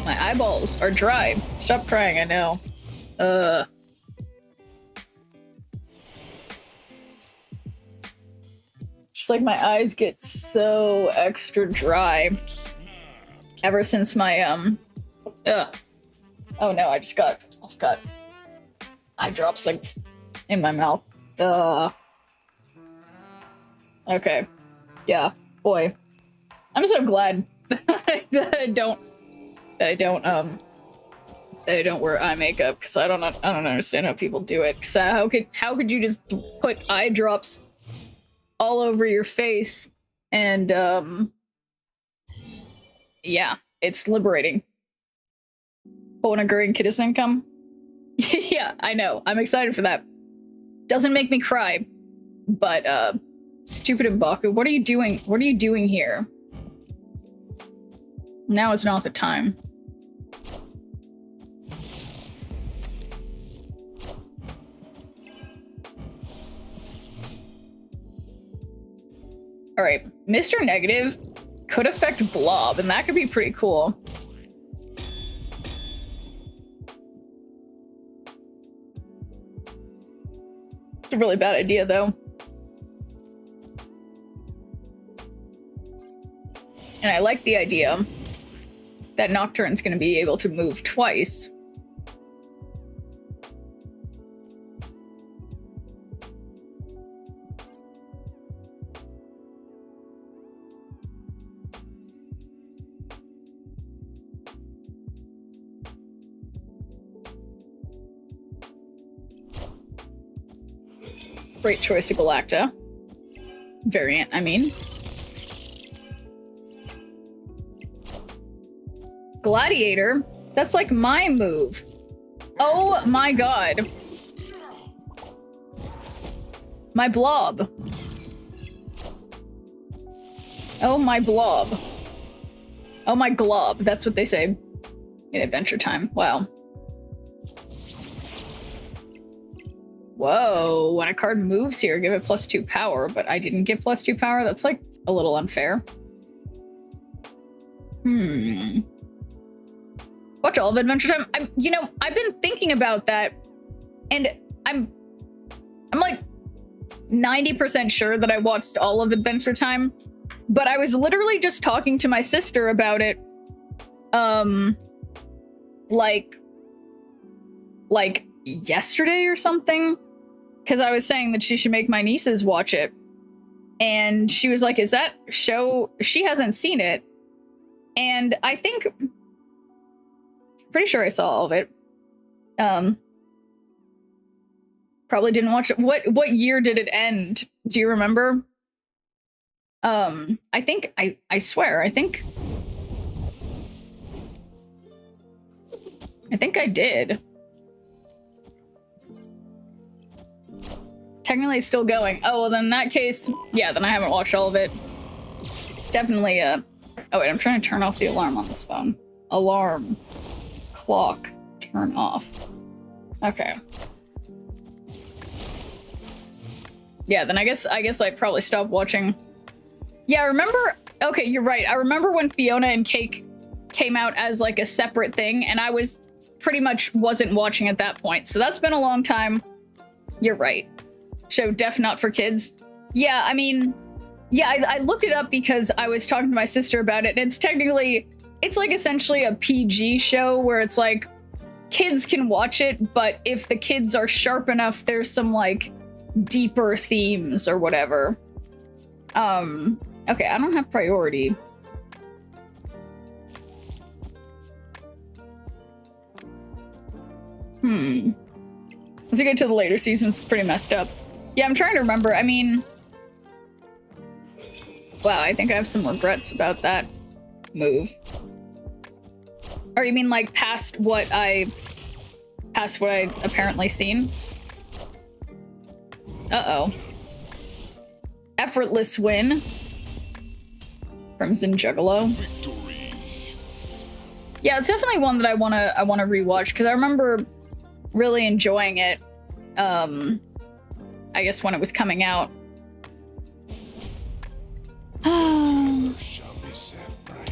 Speaker 1: My eyeballs are dry. Stop crying, I know. Just like my eyes get so extra dry ever since my oh no, I just got eye drops like in my mouth. Okay. Yeah, boy. I'm so glad that I don't wear eye makeup because I don't understand how people do it. Cause how could you just put eye drops all over your face and yeah, it's liberating. But when a green kid is income, yeah, I know. I'm excited for that. Doesn't make me cry, but stupid M'Baku, what are you doing? What are you doing here? Now is not the time. Alright, Mr. Negative could affect Blob, and that could be pretty cool. It's a really bad idea, though. And I like the idea that Nocturne's gonna be able to move twice. Great choice of Galacta. Variant, I mean. Gladiator? That's like my move. Oh my god. My blob. Oh my blob. Oh my glob. That's what they say in Adventure Time. Wow. Whoa, when a card moves here, give it +2 power, but I didn't get +2 power? That's like a little unfair. Watch all of Adventure Time. You know, I've been thinking about that, and I'm like 90% sure that I watched all of Adventure Time, but I was literally just talking to my sister about it, like yesterday or something, because I was saying that she should make my nieces watch it, and she was like, is that show, she hasn't seen it, and I think, pretty sure I saw all of it. Probably didn't watch it. What year did it end? Do you remember? I think, I swear, I think I did. Technically it's still going. Oh, well then in that case, yeah, then I haven't watched all of it. Definitely, oh wait, I'm trying to turn off the alarm on this phone. Alarm. Clock. Turn off. Okay. Yeah, then I guess I probably stopped watching. Yeah, I remember, okay, you're right. I remember when Fiona and Cake came out as like a separate thing, and I was pretty much wasn't watching at that point. So that's been a long time. You're right. Show Def Not for Kids. Yeah, I mean, yeah, I looked it up because I was talking to my sister about it, and it's technically, it's like essentially a PG show where it's like kids can watch it, but if the kids are sharp enough, there's some like deeper themes or whatever. Okay, I don't have priority. As we get to the later seasons, it's pretty messed up. Yeah, I'm trying to remember. I mean, wow, I think I have some regrets about that move. Or you mean like past what I apparently seen? Uh-oh. Effortless win. Crimson Juggalo.
Speaker 2: Victory.
Speaker 1: Yeah, it's definitely one that I wanna rewatch because I remember really enjoying it. I guess when it was coming out.
Speaker 2: Shall be set right.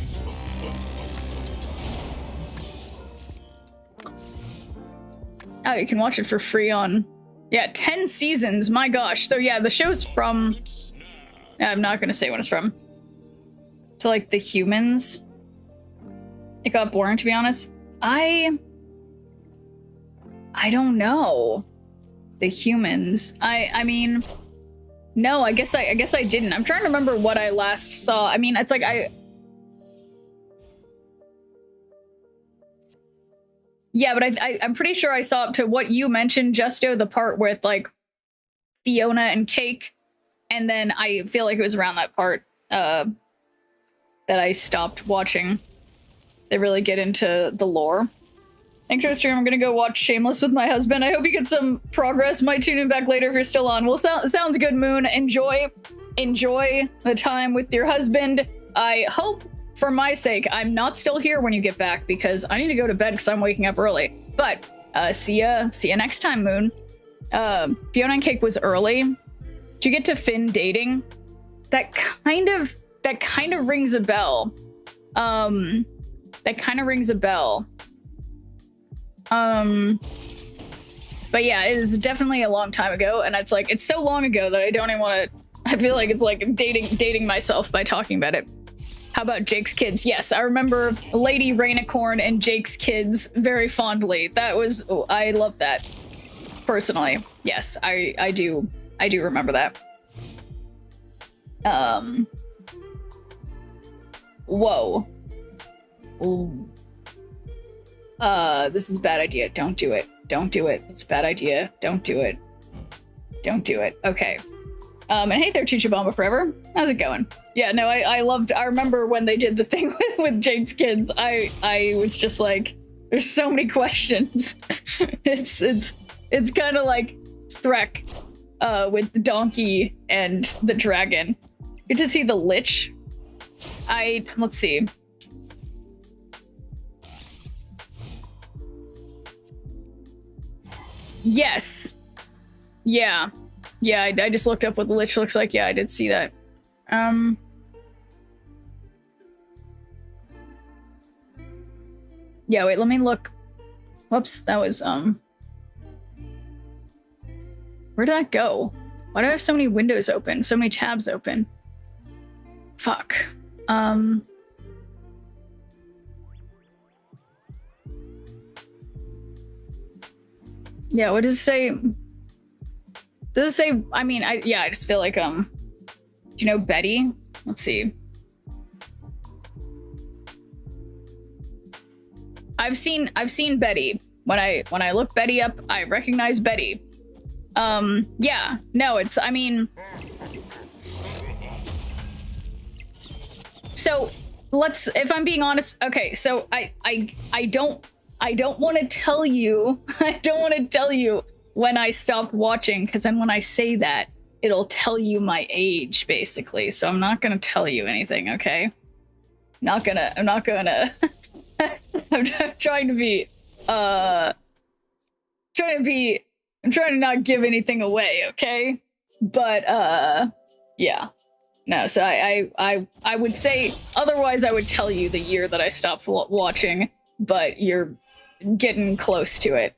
Speaker 1: Oh, you can watch it for free on... Yeah, 10 seasons, my gosh. So yeah, the show's from... I'm not gonna say when it's from. To like the Humans. It got boring, to be honest. I don't know. The Humans. I mean, no, I guess I didn't. I'm trying to remember what I last saw. I mean, it's like yeah, but I'm pretty sure I saw up to what you mentioned, Justo, the part with like Fiona and Cake, and then I feel like it was around that part that I stopped watching. They really get into the lore. Thanks for the stream. I'm gonna go watch Shameless with my husband. I hope you get some progress. Might tune in back later if you're still on. Well, sounds good, Moon. Enjoy the time with your husband. I hope, for my sake, I'm not still here when you get back because I need to go to bed because I'm waking up early. But see ya next time, Moon. Fiona and Cake was early. Did you get to Finn dating? That kind of rings a bell. That kind of rings a bell. But yeah, it is definitely a long time ago, and it's like, it's so long ago that I don't even want to, I feel like it's like dating myself by talking about it. How about Jake's Kids? Yes, I remember Lady Rainicorn and Jake's Kids very fondly. That was, I love that, personally. Yes, I do remember that. Whoa. Ooh. This is a bad idea. Don't do it. Don't do it. It's a bad idea. Don't do it. Don't do it. Okay. And hey there, Chuchibamba Forever. How's it going? Yeah, no, I remember when they did the thing with Jade's kids. I was just like, there's so many questions. it's kind of like Shrek with the donkey and the dragon. Good to see the Lich. Let's see. Yes. Yeah. Yeah, I just looked up what the Lich looks like. Yeah, I did see that. Yeah, wait, let me look. Whoops, that was, where did that go? Why do I have so many windows open? So many tabs open? Fuck. Yeah, what does it say? Does it say, I mean, I just feel like, do you know Betty? Let's see. I've seen Betty. When I look Betty up, I recognize Betty. Yeah, no, it's, I mean, so let's, if I'm being honest, okay, so I don't want to tell you, when I stop watching, because then when I say that, it'll tell you my age, basically. So I'm not gonna tell you anything, okay? I'm trying to not give anything away, okay? But yeah. No, so I would say, otherwise I would tell you the year that I stopped watching, but you're getting close to it.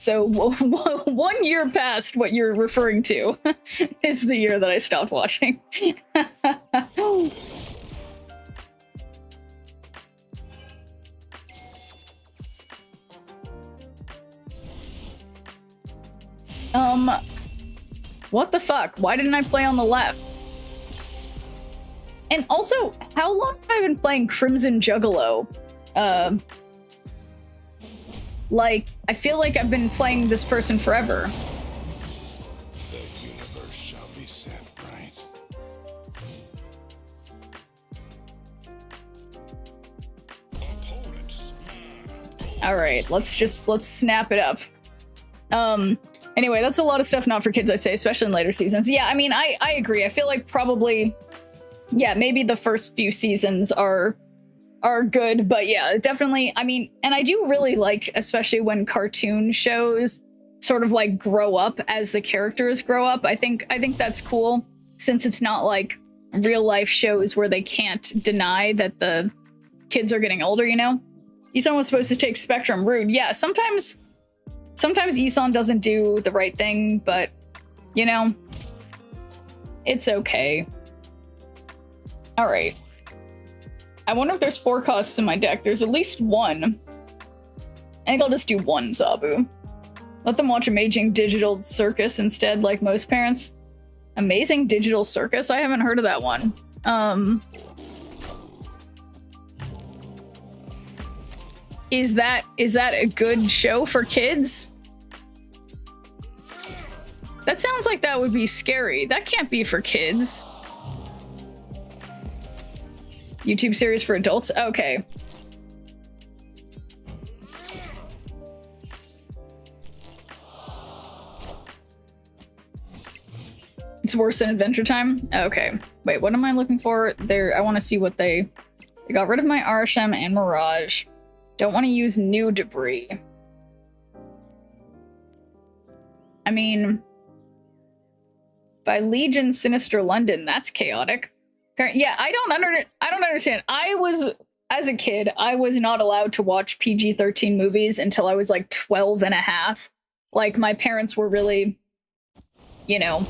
Speaker 1: So 1 year past what you're referring to is the year that I stopped watching. What the fuck? Why didn't I play on the left? And also, how long have I been playing Crimson Juggalo? Like, I feel like I've been playing this person forever.
Speaker 2: The universe shall be set right.
Speaker 1: Alright, let's snap it up. Anyway, that's a lot of stuff not for kids, I'd say, especially in later seasons. Yeah, I mean, I agree. I feel like probably, yeah, maybe the first few seasons are good, but yeah, definitely, I mean, and I do really like, especially when cartoon shows sort of like grow up as the characters grow up. I think that's cool, since it's not like real life shows where they can't deny that the kids are getting older, you know? Isan was supposed to take Spectrum. Rude. Yeah, sometimes Isan doesn't do the right thing, but, you know, it's okay. Alright. I wonder if there's 4 costs in my deck. There's at least 1. I think I'll just do 1 Zabu. Let them watch Amazing Digital Circus instead, like most parents. Amazing Digital Circus? I haven't heard of that one. Is that a good show for kids? That sounds like that would be scary. That can't be for kids. YouTube series for adults? Okay. It's worse than Adventure Time? Okay. Wait, what am I looking for? I want to see what they got rid of my Arasham and Mirage. Don't want to use new debris. I mean, by Legion Sinister London, that's chaotic. Yeah, I don't understand. As a kid, I was not allowed to watch PG-13 movies until I was like 12 and a half. Like, my parents were really, you know,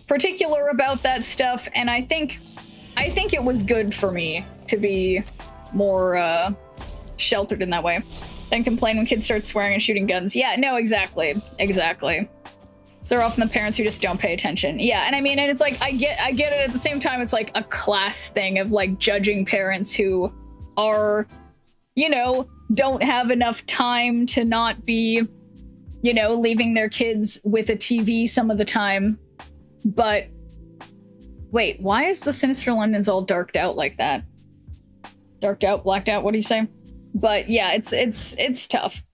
Speaker 1: particular about that stuff, and I think it was good for me to be more sheltered in that way. Then complain when kids start swearing and shooting guns. Yeah, no, exactly. So they're often the parents who just don't pay attention. Yeah, and I mean, and it's like, I get it. At the same time, it's like a class thing of like judging parents who are, you know, don't have enough time to not be, you you know, leaving their kids with a TV some of the time. But wait, why is the Sinister London's all darked out like that? Darked out, blacked out, what do you say? But yeah, it's tough.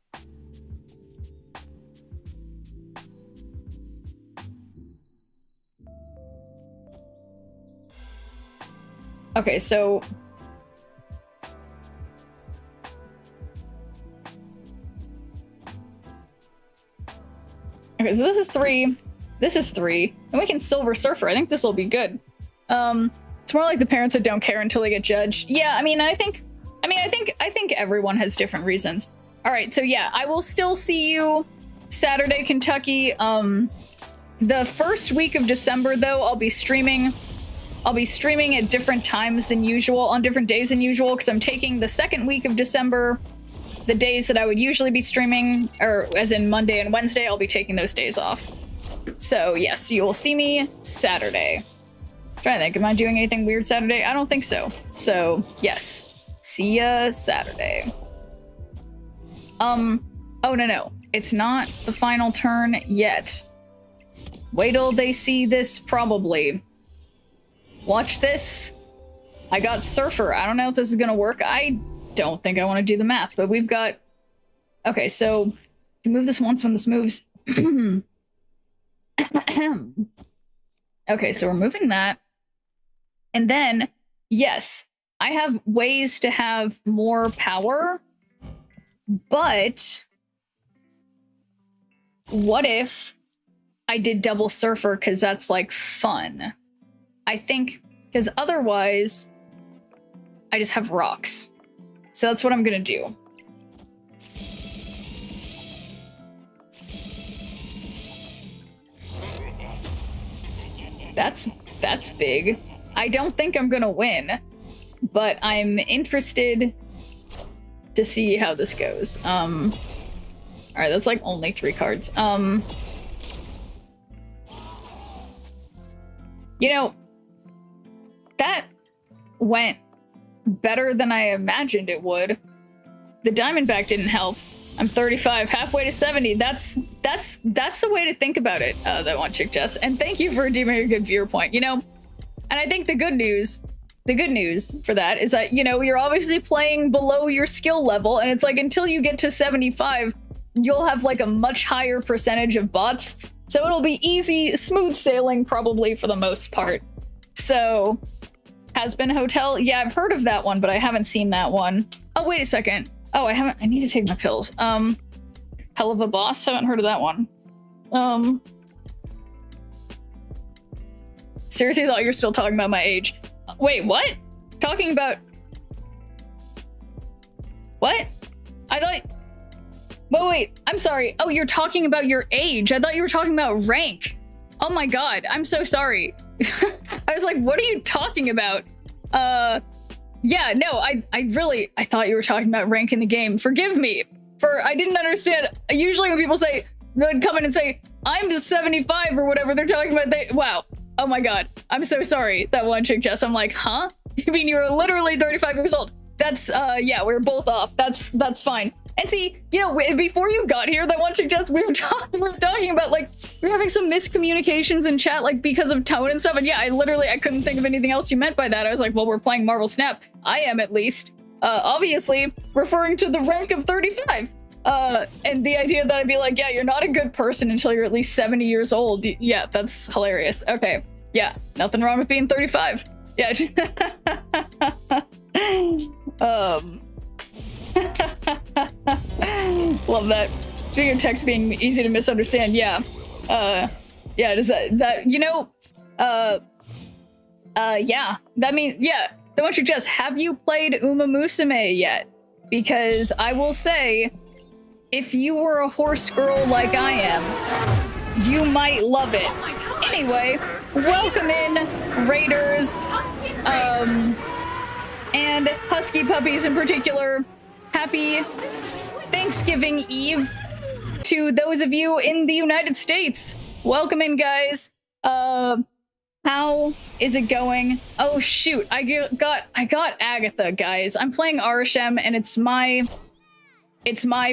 Speaker 1: Okay, so okay, so this is 3. This is 3. And we can Silver Surfer. I think this will be good. It's more like the parents that don't care until they get judged. Yeah, I think everyone has different reasons. All right, so yeah, I will still see you Saturday, Kentucky. The first week of December, though, I'll be streaming at different times than usual, on different days than usual, because I'm taking the second week of December, the days that I would usually be streaming, or as in Monday and Wednesday, I'll be taking those days off. So yes, you will see me Saturday. Trying to think, am I doing anything weird Saturday? I don't think so. So yes, see ya Saturday. Oh no, it's not the final turn yet. Wait till they see this, probably. Watch this. I got Surfer. I don't know if this is gonna work. I don't think I want to do the math, but we've got... Okay, so... You move this once when this moves. Okay, so we're moving that. And then, yes, I have ways to have more power, but... What if I did double Surfer, because that's, like, fun? I think, because otherwise, I just have rocks. So that's what I'm gonna do. That's big. I don't think I'm gonna win, but I'm interested to see how this goes. Alright, that's like only 3 cards. You know, that went better than I imagined it would. The Diamondback didn't help. I'm 35, halfway to 70. That's the way to think about it, that one chick Jess. And thank you for redeeming a good viewer point. You know, and I think the good news for that is that, you know, you're obviously playing below your skill level, and it's like until you get to 75, you'll have like a much higher percentage of bots. So it'll be easy, smooth sailing probably for the most part. So, Has Been Hotel? Yeah, I've heard of that one, but I haven't seen that one. Oh, wait a second. Oh, I need to take my pills. Hell of a Boss? Haven't heard of that one. Seriously thought you were still talking about my age. Wait, what? Talking about... What? I thought... Wait, I'm sorry. Oh, you're talking about your age. I thought you were talking about rank. Oh my god, I'm so sorry. I was like, what are you talking about? Yeah, no, I thought you were talking about rank in the game. Forgive me, I didn't understand. Usually when people would come in and say, I'm just 75 or whatever they're talking about, wow. Oh my god, I'm so sorry. That one chick Jess, I'm like, huh? You mean you were literally 35 years old? That's, yeah, we're both off. That's fine. And see, you know, before you got here, that one chick Jess, we were talking about, like, we were having some miscommunications in chat, like, because of tone and stuff. And yeah, I couldn't think of anything else you meant by that. I was like, well, we're playing Marvel Snap. I am, at least. Obviously, referring to the rank of 35. And the idea that I'd be like, yeah, you're not a good person until you're at least 70 years old. Yeah, that's hilarious. Okay. Yeah, nothing wrong with being 35. Yeah. Love that. Speaking of text being easy to misunderstand, yeah. Yeah, does that, you know, yeah. That means, yeah. The one you just, have you played Uma Musume yet? Because I will say, if you were a horse girl like I am, you might love it. Anyway, welcome in, Raiders, and Husky Puppies in particular. Happy Thanksgiving Eve to those of you in the United States. Welcome in, guys. How is it going? Oh shoot, I got Agatha, guys. I'm playing Arishem and it's my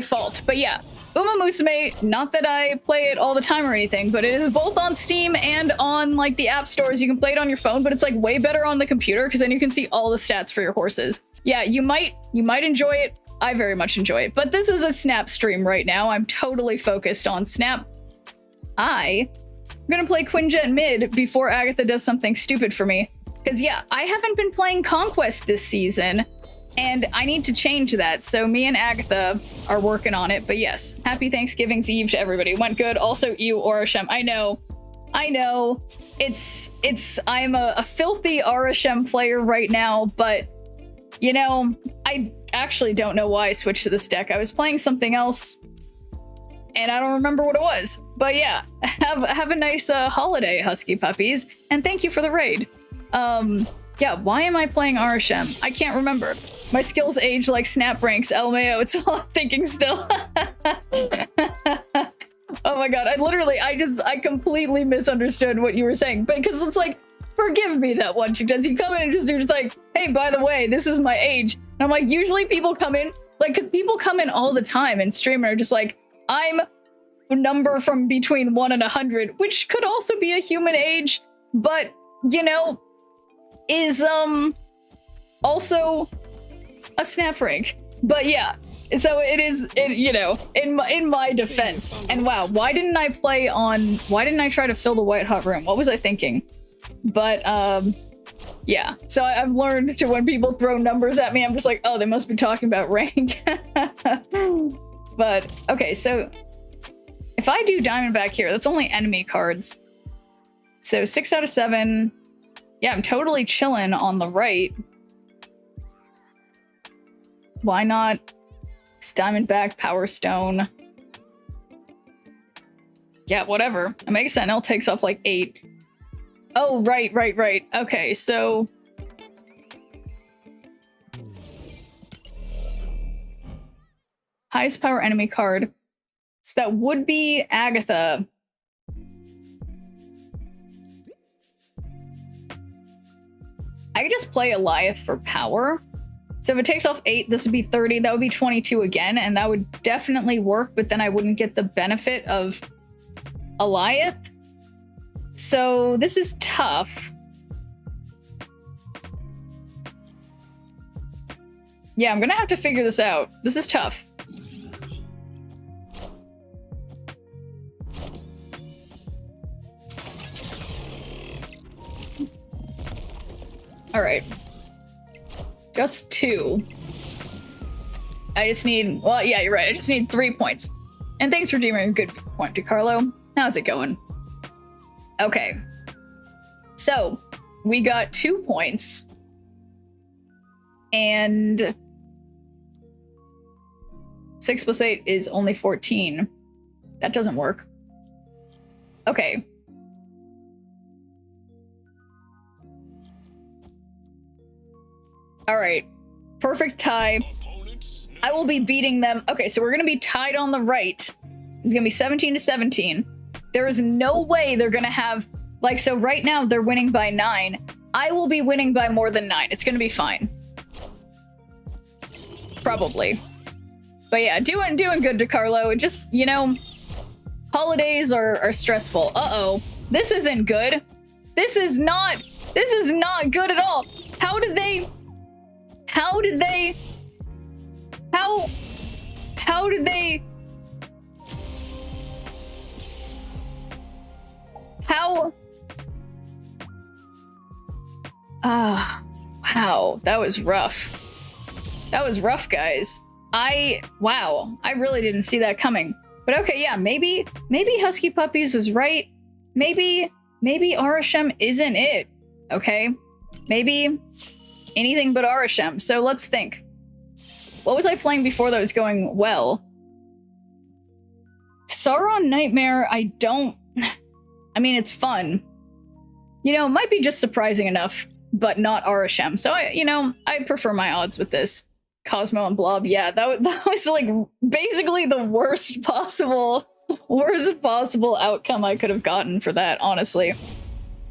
Speaker 1: fault. But yeah, Uma Musume, not that I play it all the time or anything, but it is both on Steam and on like the app stores. You can play it on your phone, but it's like way better on the computer because then you can see all the stats for your horses. Yeah, you might enjoy it. I very much enjoy it, but this is a Snap stream right now. I'm totally focused on Snap. I'm gonna play Quinjet mid before Agatha does something stupid for me. Because yeah, I haven't been playing Conquest this season, and I need to change that. So me and Agatha are working on it. But yes, happy Thanksgiving's Eve to everybody. Went good. Also, you, Orashem. I know. I'm a filthy Orashem player right now, but you know, I actually don't know why I switched to this deck. I was playing something else, and I don't remember what it was. But yeah, have a nice holiday, Husky Puppies, and thank you for the raid. Yeah, why am I playing Arashem? I can't remember. My skills age like Snap ranks, LMAO, it's all I'm thinking still. Oh my god, I completely misunderstood what you were saying. Because it's like, forgive me that one, Chick-Tens. You come in and you're just like, hey, by the way, this is my age. And I'm like, usually people come in, like, because people come in all the time and stream and are just like, I'm a number from between 1 and 100, which could also be a human age, but, you know, is, also a Snap rank. But yeah, so it is, you know, in my defense. And wow, why didn't I try to fill the white hot room? What was I thinking? But, yeah, so I've learned to, when people throw numbers at me, I'm just like, oh, they must be talking about rank. But, okay, so if I do Diamondback here, that's only enemy cards. So 6 out of 7. Yeah, I'm totally chilling on the right. Why not Diamondback, Power Stone? Yeah, whatever. Omega Sentinel takes off like 8. Oh, right. Okay, so highest power enemy card. So that would be Agatha. I could just play Eliath for power. So if it takes off 8, this would be 30. That would be 22 again, and that would definitely work, but then I wouldn't get the benefit of Eliath. So this is tough. Yeah, I'm gonna have to figure this out. This is tough. All right. Just 2. I just need, well, yeah, you're right. I just need 3 points. And thanks for deeming a good point, DeCarlo. How's it going? Okay. So, we got 2 points. And 6 plus 8 is only 14. That doesn't work. Okay. All right, perfect tie. I will be beating them. Okay, so we're gonna be tied on the right. It's gonna be 17 to 17. There is no way they're gonna have, like, so right now they're winning by 9. I will be winning by more than 9. It's gonna be fine. Probably. But yeah, doing good, DeCarlo. Just, you know, holidays are stressful. Uh-oh, this isn't good. This is not good at all. How did they wow, that was rough. That was rough, guys. Wow, I really didn't see that coming. But okay, yeah, maybe Husky Puppies was right. Maybe Arashem isn't it, okay? Maybe anything but Arashem. So let's think. What was I playing before that was going well? Sauron Nightmare, I mean, it's fun. You know, it might be just surprising enough, but not Arashem. So I prefer my odds with this. Cosmo and Blob, yeah, that was like basically the worst possible outcome I could have gotten for that, honestly.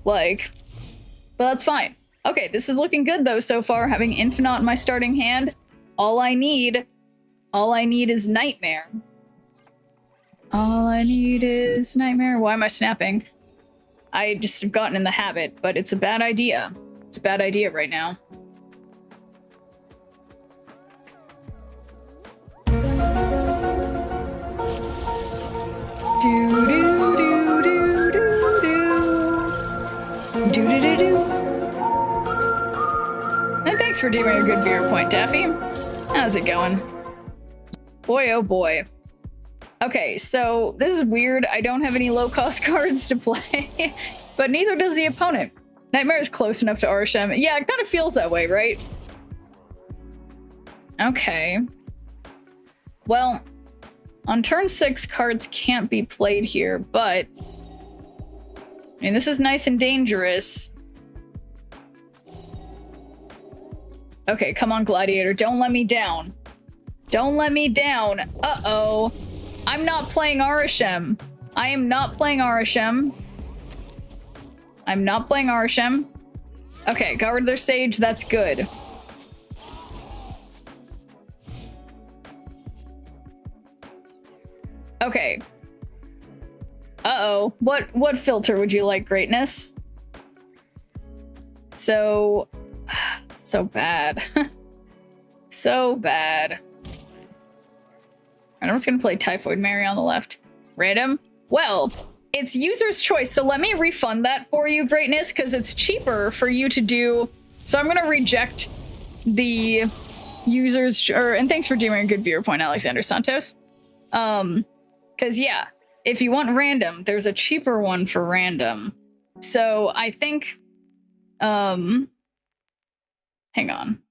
Speaker 1: Like, but that's fine. Okay, this is looking good though so far, having Infinite in my starting hand. All I need is Nightmare. All I need is nightmare. Why am I snapping? I just have gotten in the habit, but it's a bad idea. It's a bad idea right now. Do do do do do do do do do do. And thanks for doing a good viewer point, Daffy. How's it going? Boy, oh boy. Okay, so this is weird. I don't have any low-cost cards to play, but neither does the opponent. Nightmare is close enough to Arshem. Yeah, it kind of feels that way, right? Okay. Well, on turn 6, cards can't be played here, but... I mean, this is nice and dangerous. Okay, come on, Gladiator. Don't let me down. Don't let me down. Uh-oh. I'm not playing Arishem. I am not playing Arishem. I'm not playing Arishem. Okay, got rid of their Sage. That's good. Okay. Uh-oh. What filter would you like, Greatness? So bad. So bad. And I'm just gonna play Typhoid Mary on the left. Random? Well, it's user's choice, so let me refund that for you, Greatness, because it's cheaper for you to do. So I'm gonna reject the user's, and thanks for doing a good viewer point, Alexander Santos. Because yeah, if you want random, there's a cheaper one for random. So I think, hang on.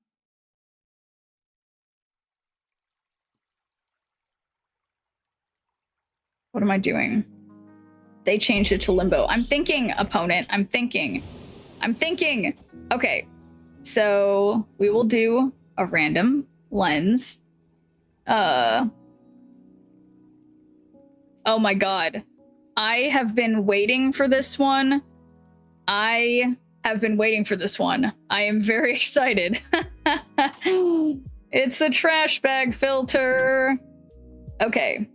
Speaker 1: What am I doing? They changed it to limbo. I'm thinking, opponent. I'm thinking. Okay, so we will do a random lens. Oh my god. I have been waiting for this one. I am very excited. It's a trash bag filter. Okay.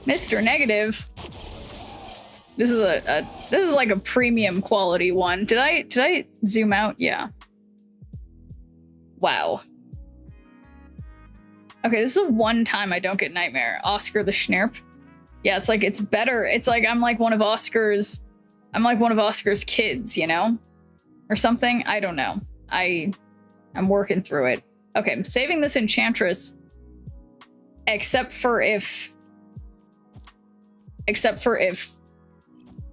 Speaker 1: Mr. Negative. This is like a premium quality one. Did I zoom out? Yeah. Wow. Okay, this is one time I don't get Nightmare. Oscar the Schnirp. Yeah, it's like it's better. It's like I'm like one of Oscar's kids, you know? Or something. I don't know. I'm working through it. Okay, I'm saving this Enchantress. Except for if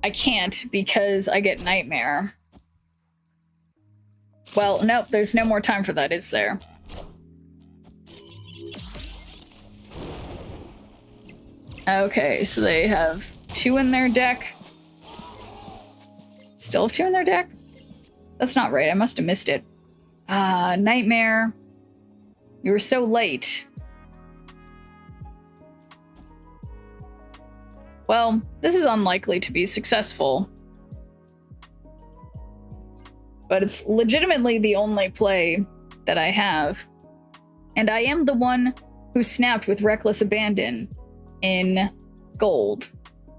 Speaker 1: I can't because I get Nightmare. Well, nope, there's no more time for that, is there? Okay, so they have 2 in their deck. Still have 2 in their deck? That's not right, I must have missed it. Nightmare. You were so late. Well, this is unlikely to be successful. But it's legitimately the only play that I have. And I am the one who snapped with Reckless Abandon in gold.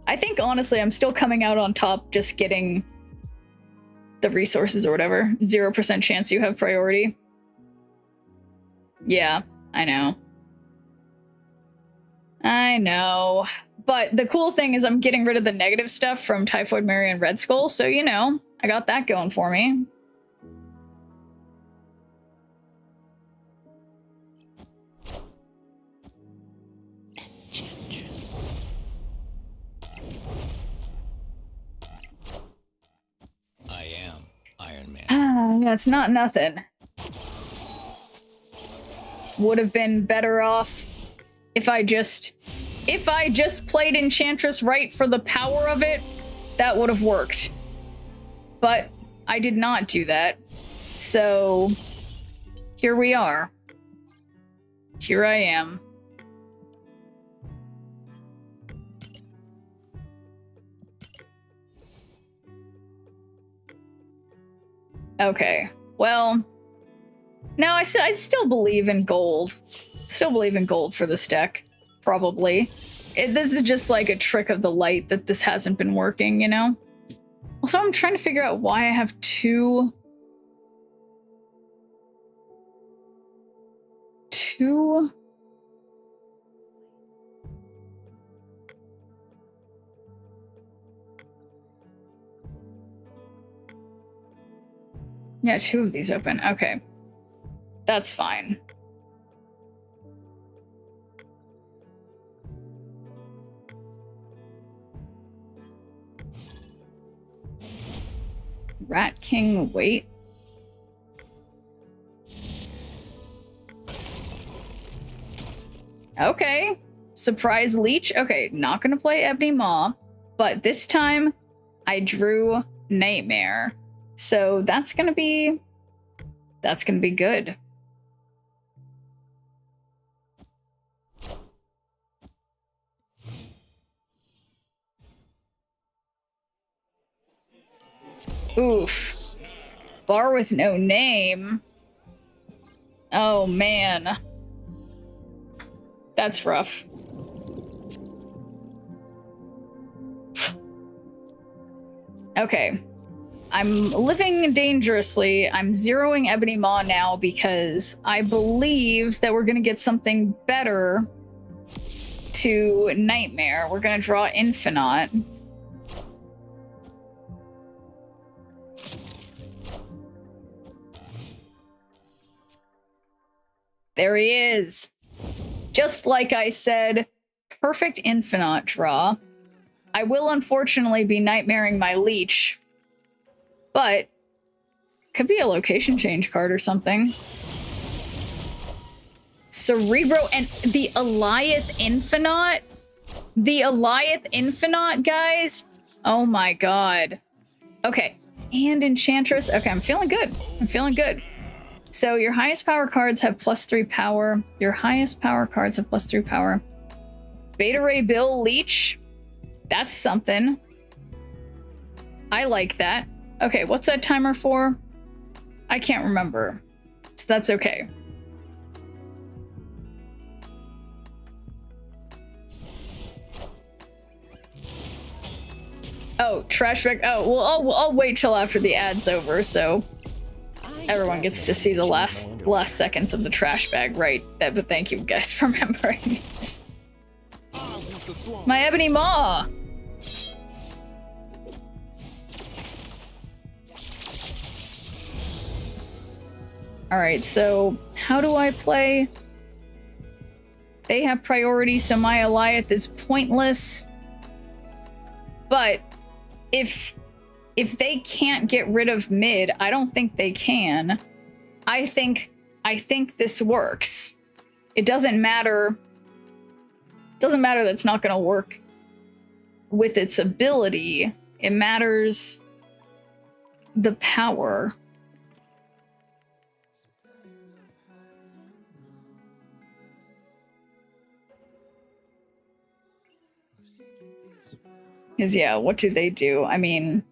Speaker 1: I think, honestly, I'm still coming out on top just getting the resources or whatever. 0% chance you have priority. Yeah, I know. I know. But the cool thing is I'm getting rid of the negative stuff from Typhoid Mary and Red Skull, so, you know, I got that going for me.
Speaker 6: Enchantress.
Speaker 5: I am Iron Man.
Speaker 1: Yeah, it's not nothing. Would have been better off if I just played Enchantress right for the power of it. That would have worked. But I did not do that. So here we are. Here I am. Okay, well, No, I still believe in gold. Still believe in gold for this deck. Probably. This is just like a trick of the light that this hasn't been working, you know? Also, I'm trying to figure out why I have two... Yeah, two of these open. Okay. That's fine. Rat King, wait. Okay. Surprise Leech. Okay, not gonna play Ebony Maw, but this time I drew Nightmare. So that's gonna be good. Oof. Bar with no name. Oh man. That's rough. Okay. I'm living dangerously. I'm zeroing Ebony Maw now because I believe that we're gonna get something better to Nightmare. We're gonna draw Infinite. There he is. Just like I said, perfect Infinite draw. I will unfortunately be nightmaring my Leech, but could be a location change card or something. Cerebro and the Eliath Infinite? The Eliath Infinite, guys? Oh my god. Okay, and Enchantress. Okay, I'm feeling good. I'm feeling good. So your highest power cards have +3 power. Your highest power cards have +3 power. Beta Ray Bill Leech. That's something. I like that. Okay, what's that timer for? I can't remember. So that's okay. Oh, trash bag. Oh, well, I'll wait till after the ad's over, so everyone gets to see the last seconds of the trash bag, right? But thank you guys for remembering. My Ebony Maw! Alright, so how do I play? They have priority, so my Eliath is pointless. But if they can't get rid of mid, I don't think they can. I think this works. It doesn't matter. Doesn't matter that's not gonna work with its ability. It matters the power. Because, yeah, what do they do? I mean...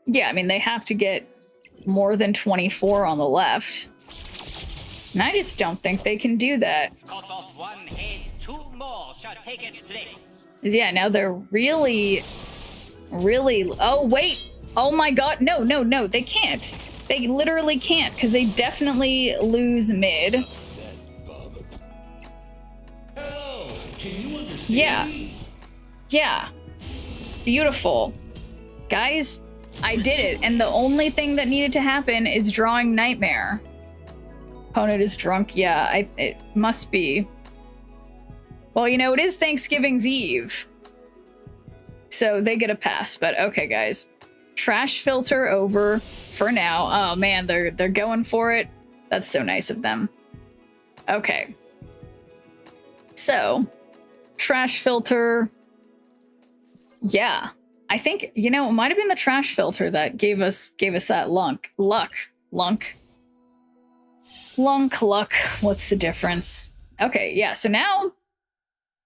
Speaker 1: Yeah, I mean, they have to get more than 24 on the left. And I just don't think they can do that.
Speaker 7: Cut off one head, 2 more shall take its place.
Speaker 1: Yeah, now they're really... Oh, wait! Oh my god, no, they can't. They literally can't, because they definitely lose mid. Yeah. Yeah. Beautiful. Guys, I did it, and the only thing that needed to happen is drawing Nightmare. Opponent is drunk. Yeah, it must be. Well, you know, it is Thanksgiving's Eve. So they get a pass, but okay, guys. Trash filter over for now. Oh man, they're going for it. That's so nice of them. Okay. So, trash filter. Yeah. I think, you know, it might have been the trash filter that gave us that luck. What's the difference? Okay, yeah, so now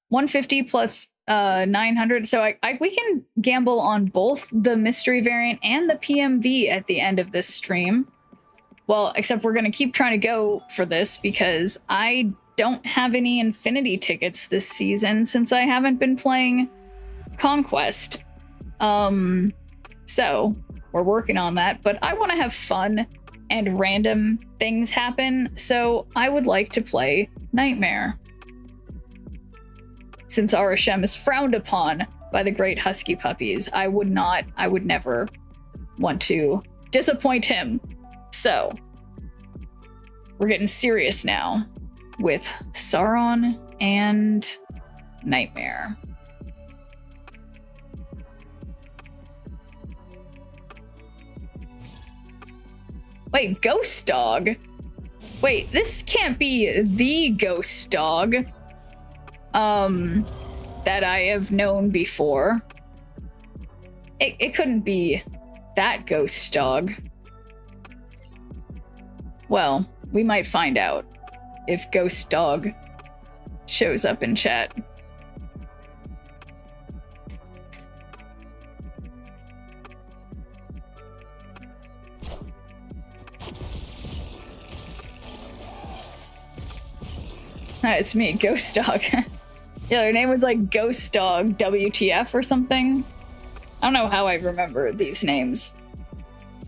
Speaker 1: 150 plus 900. So we can gamble on both the mystery variant and the PMV at the end of this stream. Well, except we're gonna keep trying to go for this because I don't have any Infinity tickets this season since I haven't been playing Conquest. So we're working on that, but I want to have fun and random things happen, so I would like to play Nightmare. Since Arashem is frowned upon by the great husky puppies, I would never want to disappoint him. So we're getting serious now with Sauron and Nightmare. Wait, Ghost Dog? Wait, this can't be the Ghost Dog that I have known before. It couldn't be that Ghost Dog. Well, we might find out if Ghost Dog shows up in chat. It's me, Ghost Dog. Yeah, their name was like Ghost Dog WTF or something. I don't know how I remember these names.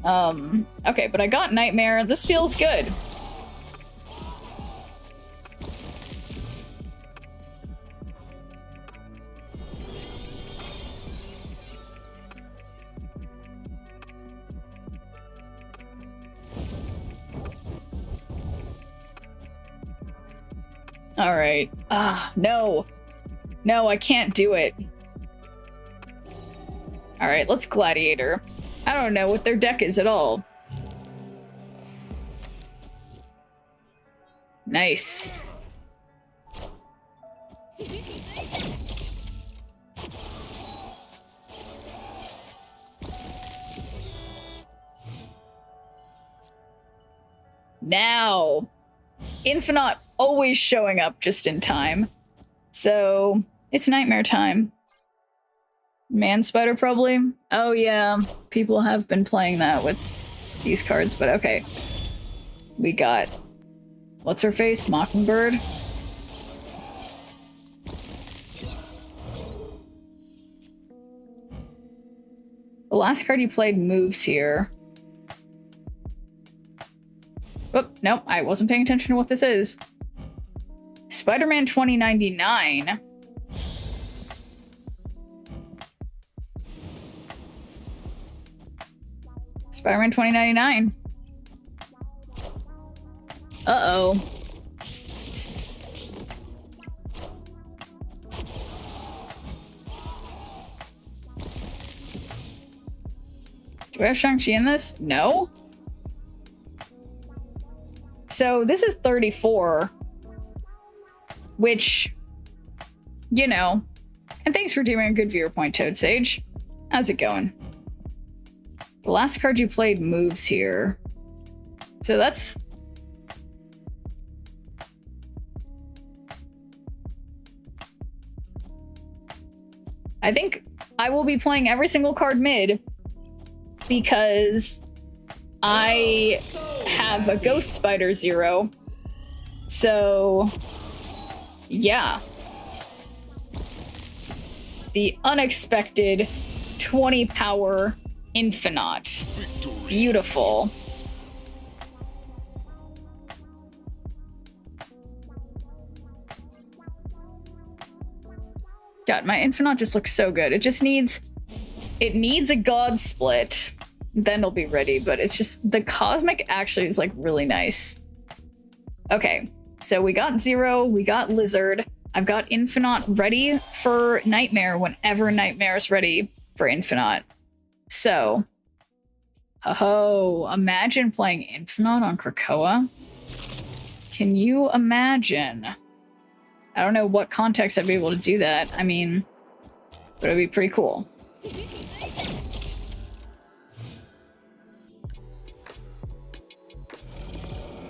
Speaker 1: Okay, but I got Nightmare. This feels good. All right. No. No, I can't do it. All right, let's Gladiator. I don't know what their deck is at all. Nice. Now. Infinite always showing up just in time. So, it's Nightmare time. Man Spider, probably? Oh yeah, people have been playing that with these cards, but okay. We got... what's her face? Mockingbird? The last card you played moves here. Oh, nope, I wasn't paying attention to what this is. Spider-Man 2099. Spider-Man 2099. Uh-oh. Do we have Shang-Chi in this? No? So this is 34, which, you know, and thanks for doing a good viewer point, Toad Sage. How's it going? The last card you played moves here. So that's... I think I will be playing every single card mid because I have a Ghost Spider 0. So, yeah. The unexpected 20 power Infinite. Beautiful. God, my Infinite just looks so good. It just needs... it needs a God Split. Then it'll be ready, but it's just... the Cosmic actually is, like, really nice. Okay, so we got Zero, we got Lizard. I've got Infinite ready for Nightmare whenever Nightmare is ready for Infinite. So... oh, imagine playing Infinite on Krakoa. Can you imagine? I don't know what context I'd be able to do that. I mean, but it'd be pretty cool.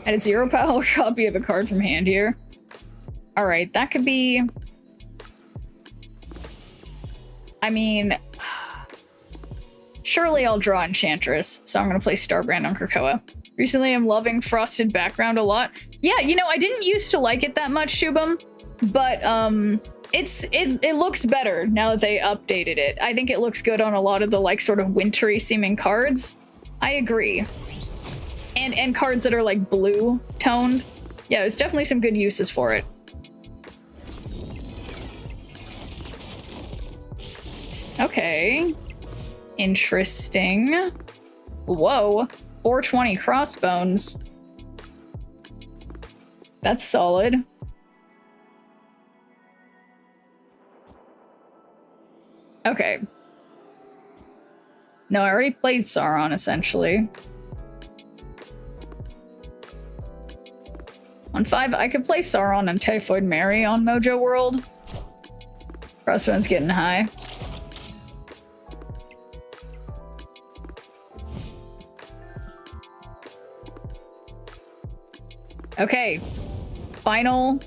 Speaker 1: At a 0 power copy of a card from hand here. Alright, that could be... I mean... surely I'll draw Enchantress, so I'm gonna play Starbrand on Krakoa. Recently, I'm loving frosted background a lot. Yeah, you know, I didn't used to like it that much, Shubham, but it looks better now that they updated it. I think it looks good on a lot of the like sort of wintry seeming cards. I agree. And cards that are like blue toned. Yeah, there's definitely some good uses for it. Okay. Interesting. Whoa. 420 crossbones. That's solid. Okay. No, I already played Sauron, essentially. On 5, I could play Sauron and Typhoid Mary on Mojo World. Crossbones getting high. Okay. Final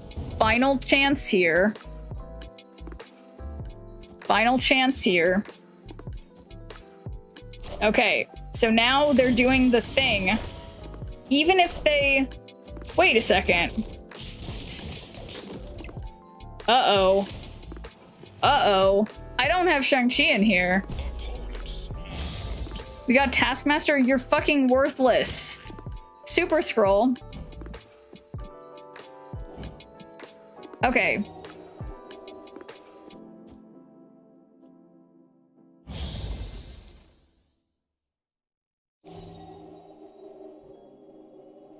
Speaker 1: chance here. Final chance here. Okay, so now they're doing the thing. Even if they... Wait a second. Uh-oh. Uh-oh. I don't have Shang-Chi in here. We got Taskmaster, you're fucking worthless. Super Scroll. Okay.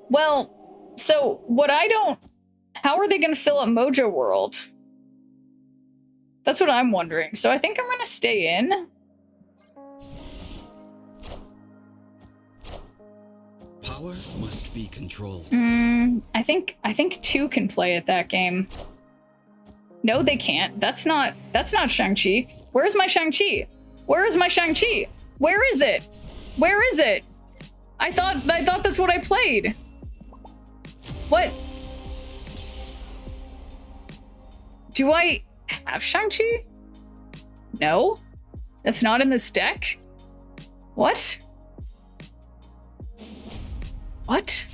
Speaker 1: Well, so what I don't... How are they going to fill up Mojo World? That's what I'm wondering. So I think I'm going to stay in.
Speaker 6: Power must be controlled.
Speaker 1: I think 2 can play at that game. No, they can't. That's not Shang-Chi. Where's my Shang-Chi? Where is my Shang-Chi? Where is it? Where is it? I thought that's what I played. What? Do I have Shang-Chi? No? That's not in this deck? What? What?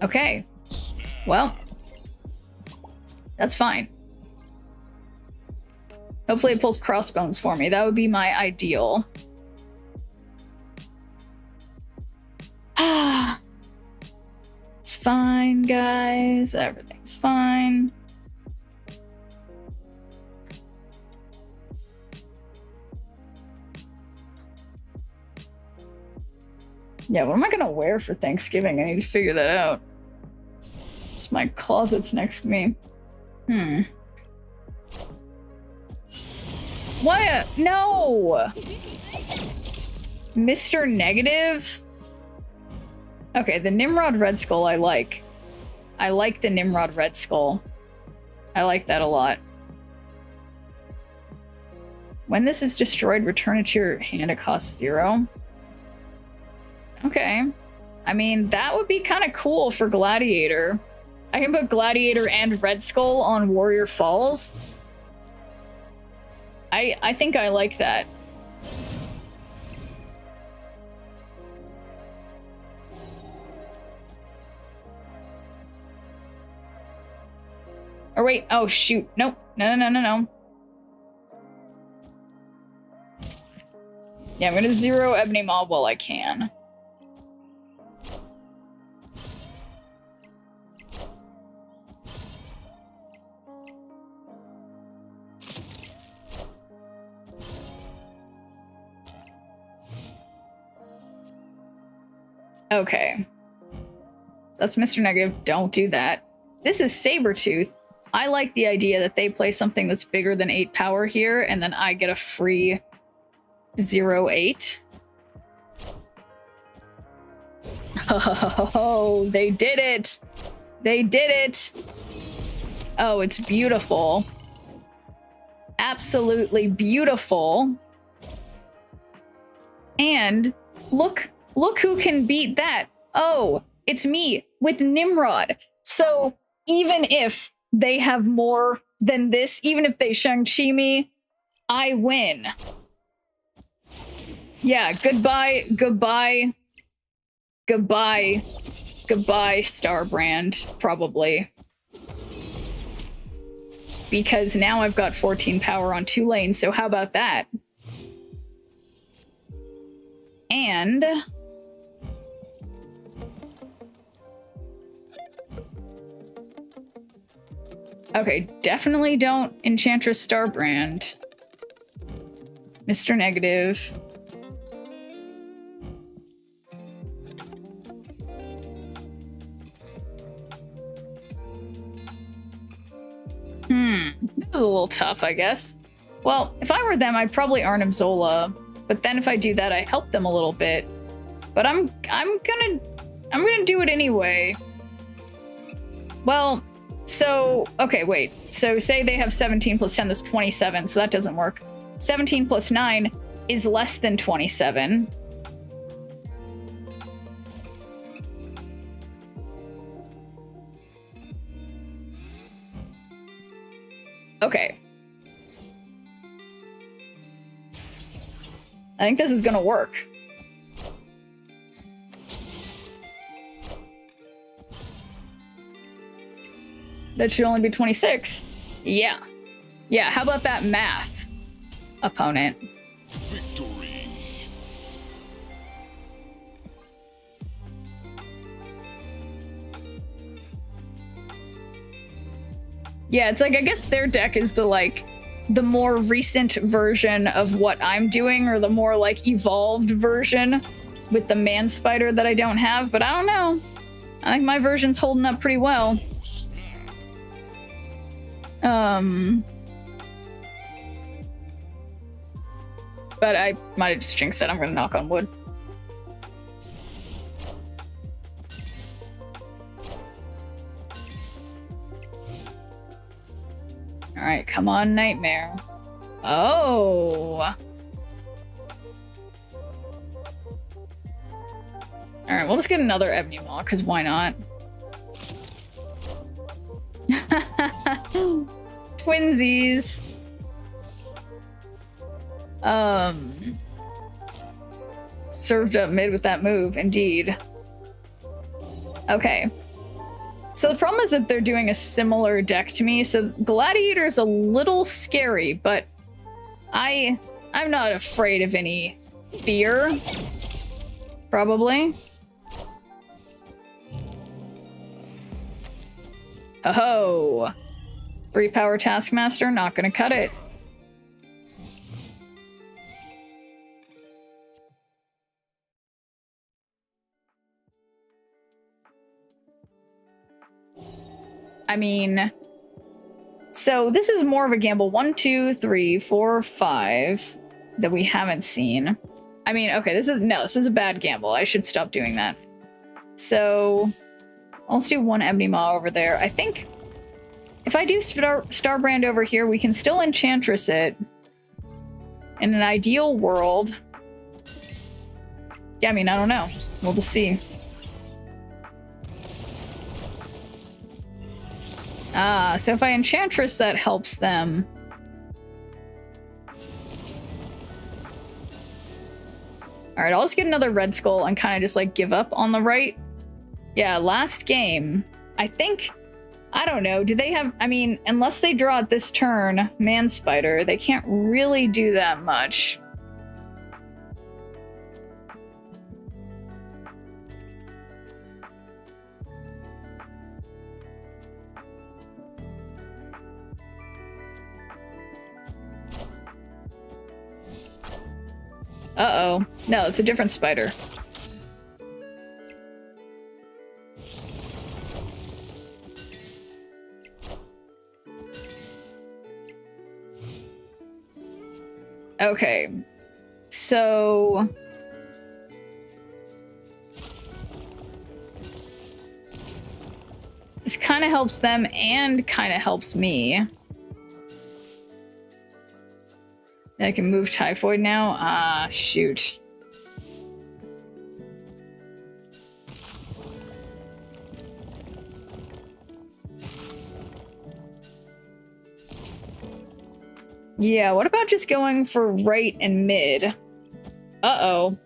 Speaker 1: Okay. Well, that's fine. Hopefully it pulls crossbones for me. That would be my ideal. Ah. It's fine, guys. Everything's fine. Yeah, what am I gonna wear for Thanksgiving? I need to figure that out. Just my closet's next to me. What? No! Mr. Negative? Okay, the Nimrod Red Skull I like. I like the Nimrod Red Skull. I like that a lot. When this is destroyed, return it to your hand. It costs 0. Okay. I mean, that would be kind of cool for Gladiator. I can put Gladiator and Red Skull on Warrior Falls. I think I like that. Or wait, oh shoot. Nope. No. Yeah, I'm gonna 0 Ebony Maw while I can. Okay. That's Mr. Negative. Don't do that. This is Sabretooth. I like the idea that they play something that's bigger than 8 power here, and then I get a free 0/8. Oh, they did it! They did it! Oh, it's beautiful. Absolutely beautiful. And look who can beat that. Oh, it's me with Nimrod. So even if they have more than this, even if they Shang-Chi me, I win. Yeah, goodbye goodbye. Goodbye, Starbrand, probably. Because now I've got 14 power on 2 lanes, so how about that? And... okay, definitely don't Enchantress Starbrand. Mr. Negative. This is a little tough, I guess. Well, if I were them, I'd probably Arnim Zola, but then if I do that, I help them a little bit. But I'm gonna do it anyway. Well, so, okay, wait. So say they have 17 plus 10, that's 27, so that doesn't work. 17 plus 9 is less than 27. Okay. I think this is gonna work. That should only be 26. Yeah. Yeah, how about that math, opponent?
Speaker 2: Victory.
Speaker 1: Yeah, it's like, I guess their deck is the, like, the more recent version of what I'm doing, or the more, like, evolved version with the man spider that I don't have, but I don't know. I think my version's holding up pretty well. But I might have just jinxed it. I'm gonna knock on wood. Alright, come on, Nightmare. Oh! Alright, we'll just get another Ebony Maw, because why not? Twinsies! Served up mid with that move, indeed. Okay. So the problem is that they're doing a similar deck to me, so Gladiator is a little scary, but I'm not afraid of any fear. Probably. Oh. 3 power Taskmaster, not gonna cut it. I mean, so this is more of a gamble. 1, 2, 3, 4, 5 that we haven't seen. I mean, okay, this is a bad gamble. I should stop doing that. So let's do 1 Ebony Maw over there. I think if I do Starbrand over here, we can still Enchantress it. In an ideal world. Yeah, I mean, I don't know. We'll just see. Ah, so if I Enchantress, that helps them. Alright, I'll just get another Red Skull and kind of just, like, give up on the right. Yeah, last game. I think... I don't know. Do they have... I mean, unless they draw it this turn, Man Spider, they can't really do that much. Uh-oh. No, it's a different spider. Okay. So... this kind of helps them and kind of helps me. I can move Typhoid now? Ah, shoot. Yeah, what about just going for right and mid? Uh-oh.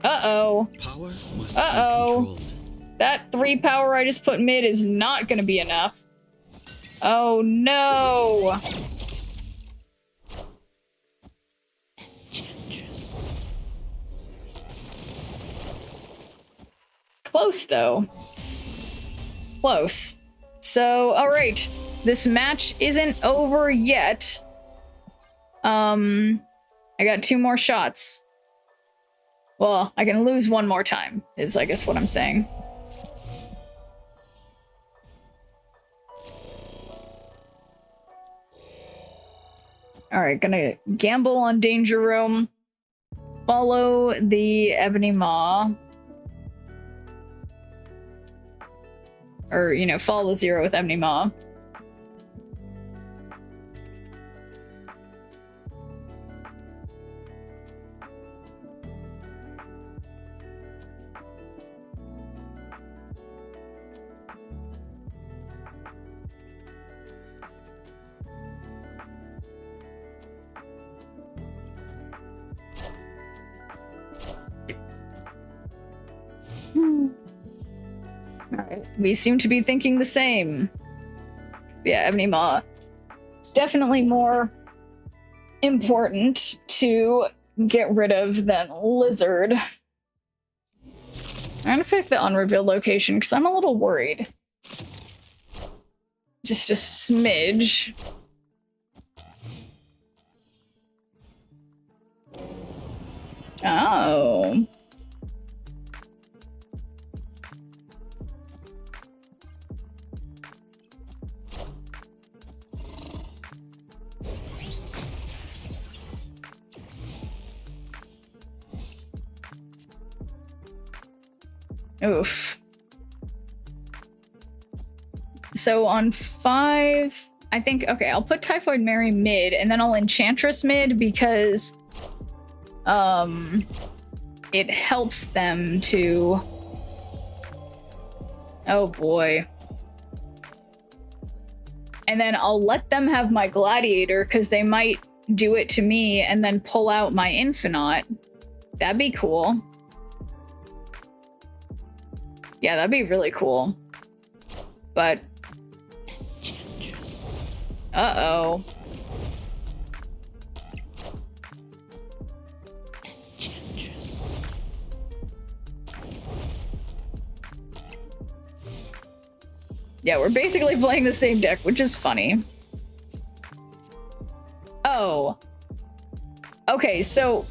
Speaker 1: Uh-oh.
Speaker 6: Power must
Speaker 1: Uh-oh.
Speaker 6: be controlled.
Speaker 1: That 3 power I just put mid is not gonna be enough. Oh no! Close though. Close. So, alright. This match isn't over yet. I got 2 more shots. Well, I can lose 1 more time, is I guess what I'm saying. Alright, gonna gamble on Danger Room. Follow the Ebony Maw. Or, you know, follow 0 with Ebony Maw. Alright, we seem to be thinking the same. Yeah, Ebony Maw. It's definitely more important to get rid of than Lizard. I'm gonna pick the unrevealed location because I'm a little worried. Just a smidge. Oh. Oof. So on 5, I think, okay, I'll put Typhoid Mary mid, and then I'll Enchantress mid because, it helps them to... Oh boy. And then I'll let them have my Gladiator because they might do it to me and then pull out my Infinite. That'd be cool. Yeah, that'd be really cool. But... Uh-oh. Yeah, we're basically playing the same deck, which is funny. Oh. Okay, so...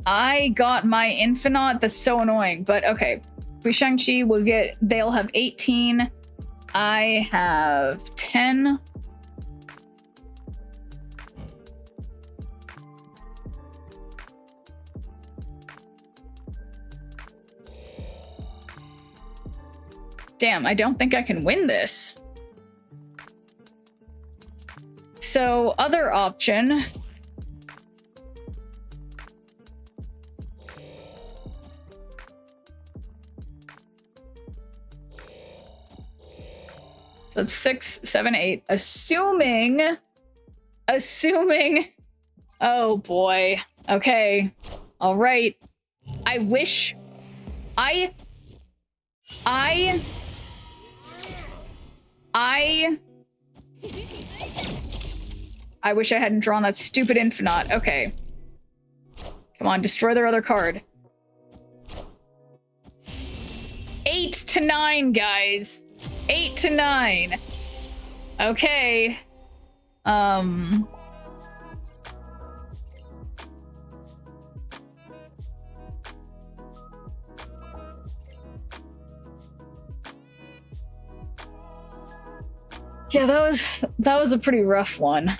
Speaker 1: I got my Infinite. That's so annoying, but okay. Shang-Chi will get... They'll have 18. I have 10. Damn, I don't think I can win this. So, other option... So it's 6, 7, 8. Assuming... Oh boy. Okay. Alright. I wish... I wish I hadn't drawn that stupid Infinite. Okay. Come on, destroy their other card. 8 to 9, guys. 8 to 9. Okay. Yeah, that was a pretty rough one.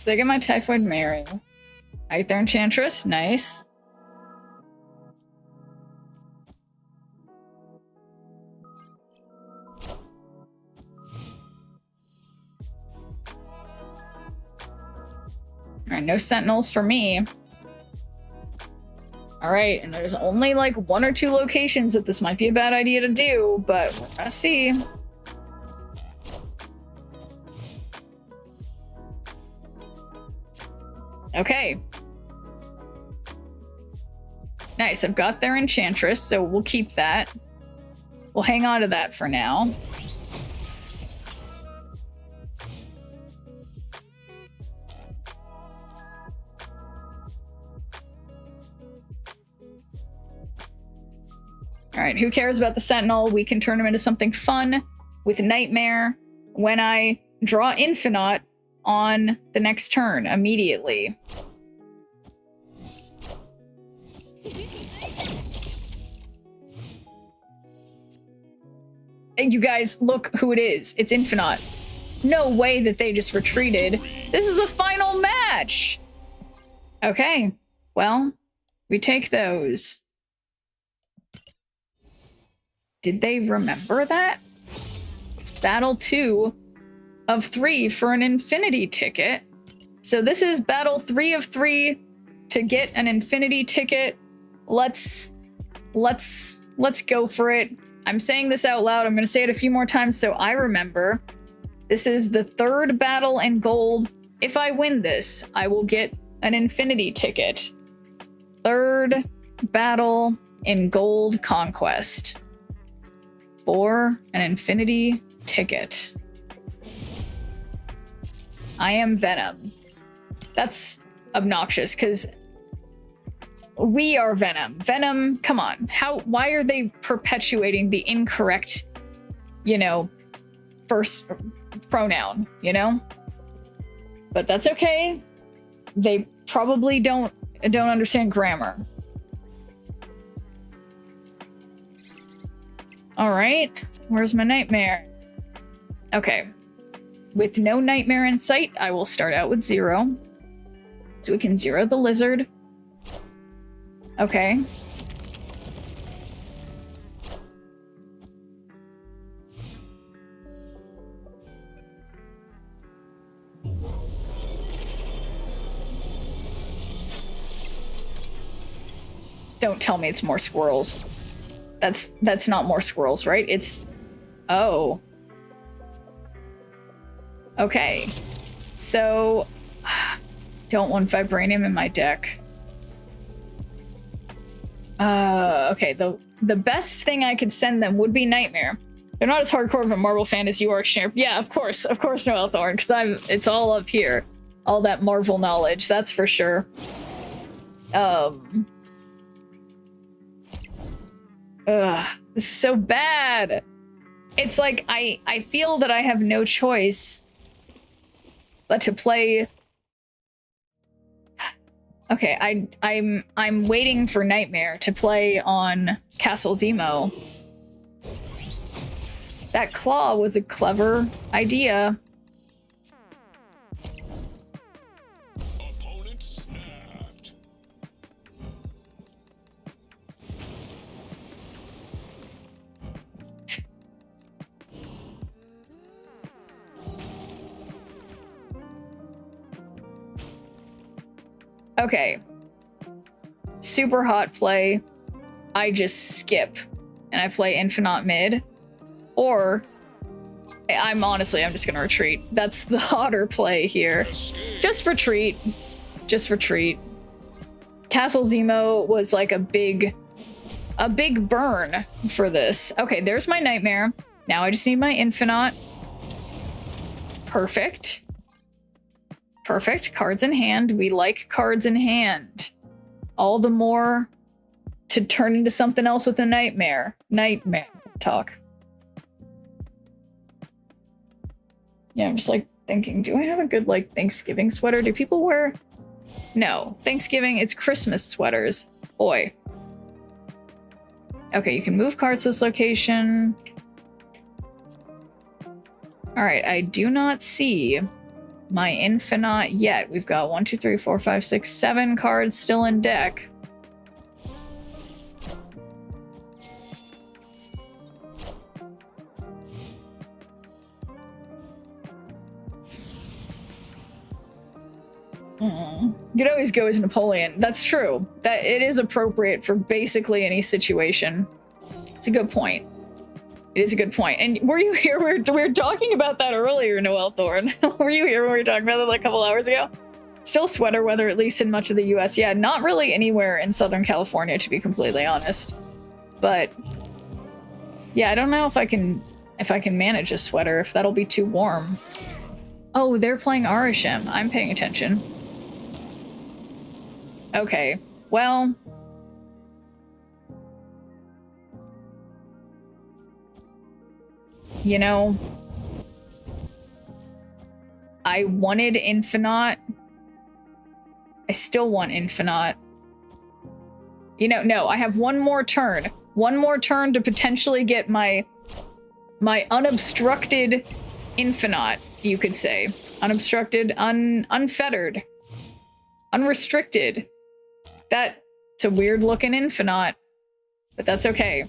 Speaker 1: So I get my Typhoid Mary. I get their Enchantress, nice. Alright, no Sentinels for me. All right, and there's only like 1 or 2 locations that this might be a bad idea to do, but we're gonna see. Okay. Nice, I've got their Enchantress, so we'll keep that. We'll hang on to that for now. Alright, who cares about the Sentinel? We can turn him into something fun with Nightmare when I draw Infinite on the next turn immediately. You guys, look who it is. It's Infinite. No way that they just retreated. This is a final match! Okay, well, we take those. Did they remember that? It's battle 2 of 3 for an infinity ticket. So this is battle 3 of 3 to get an infinity ticket. Let's go for it. I'm saying this out loud. I'm going to say it a few more times so I remember. This is the 3rd battle in gold. If I win this, I will get an infinity ticket. 3rd battle in gold conquest for an infinity ticket. I am Venom. That's obnoxious because we are Venom. Venom, come on. Why are they perpetuating the incorrect, first pronoun, But that's okay. They probably don't understand grammar. All right, where's my Nightmare? Okay, with no Nightmare in sight, I will start out with 0. So we can 0 the lizard. Okay. Don't tell me it's more squirrels. That's not more squirrels, right? It's... Oh. Okay. So... Don't want Vibranium in my deck. Okay, the best thing I could send them would be Nightmare. They're not as hardcore of a Marvel fan as you are, Champ. Yeah, of course, Noel Thorne, because it's all up here. All that Marvel knowledge, that's for sure. This is so bad. It's like I feel that I have no choice but to play. Okay, I'm waiting for Nightmare to play on Castle Zemo. That claw was a clever idea.
Speaker 2: Opponent snapped.
Speaker 1: Okay. Super hot play. I just skip and I play Infinite mid. Or I'm just gonna retreat. That's the hotter play here. Just retreat. Just retreat. Castle Zemo was like a big burn for this. Okay, there's my Nightmare. Now I just need my Infinite. Perfect. Perfect. Cards in hand. We like cards in hand. All the more to turn into something else with a Nightmare. Nightmare talk. Yeah, I'm just like thinking, do I have a good like Thanksgiving sweater? Do people wear? No. Thanksgiving, it's Christmas sweaters. Boy. Okay, you can move cards to this location. Alright, I do not see my Infinite yet. We've got 1, 2, 3, 4, 5, 6, 7 cards still in deck. You could always go as Napoleon. That's true. That it is appropriate for basically any situation. It's a good point. It is a good point. And were you here? We were talking about that earlier, Noel Thorne. Were you here when we were talking about that like a couple hours ago? Still sweater weather, at least in much of the US. Yeah, not really anywhere in Southern California, to be completely honest. But yeah, I don't know if I can manage a sweater, if that'll be too warm. Oh, they're playing Arishem. I'm paying attention. Okay, well... You know... I wanted Infinite. I still want Infinite. You know, no, I have one more turn. One more turn to potentially get my unobstructed Infinite, you could say. Unobstructed, unfettered. Unrestricted. It's a weird looking Infinite, but that's okay.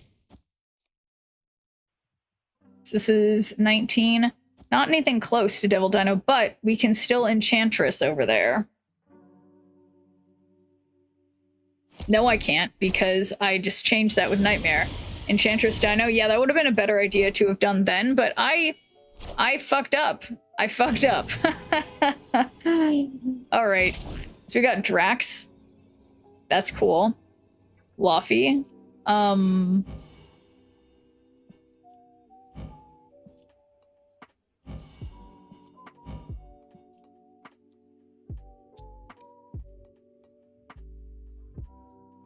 Speaker 1: So this is 19. Not anything close to Devil Dino, but we can still Enchantress over there. No, I can't, because I just changed that with Nightmare. Enchantress Dino, yeah, that would have been a better idea to have done then, but I fucked up. I fucked up. Alright. So we got Drax. That's cool. Luffy.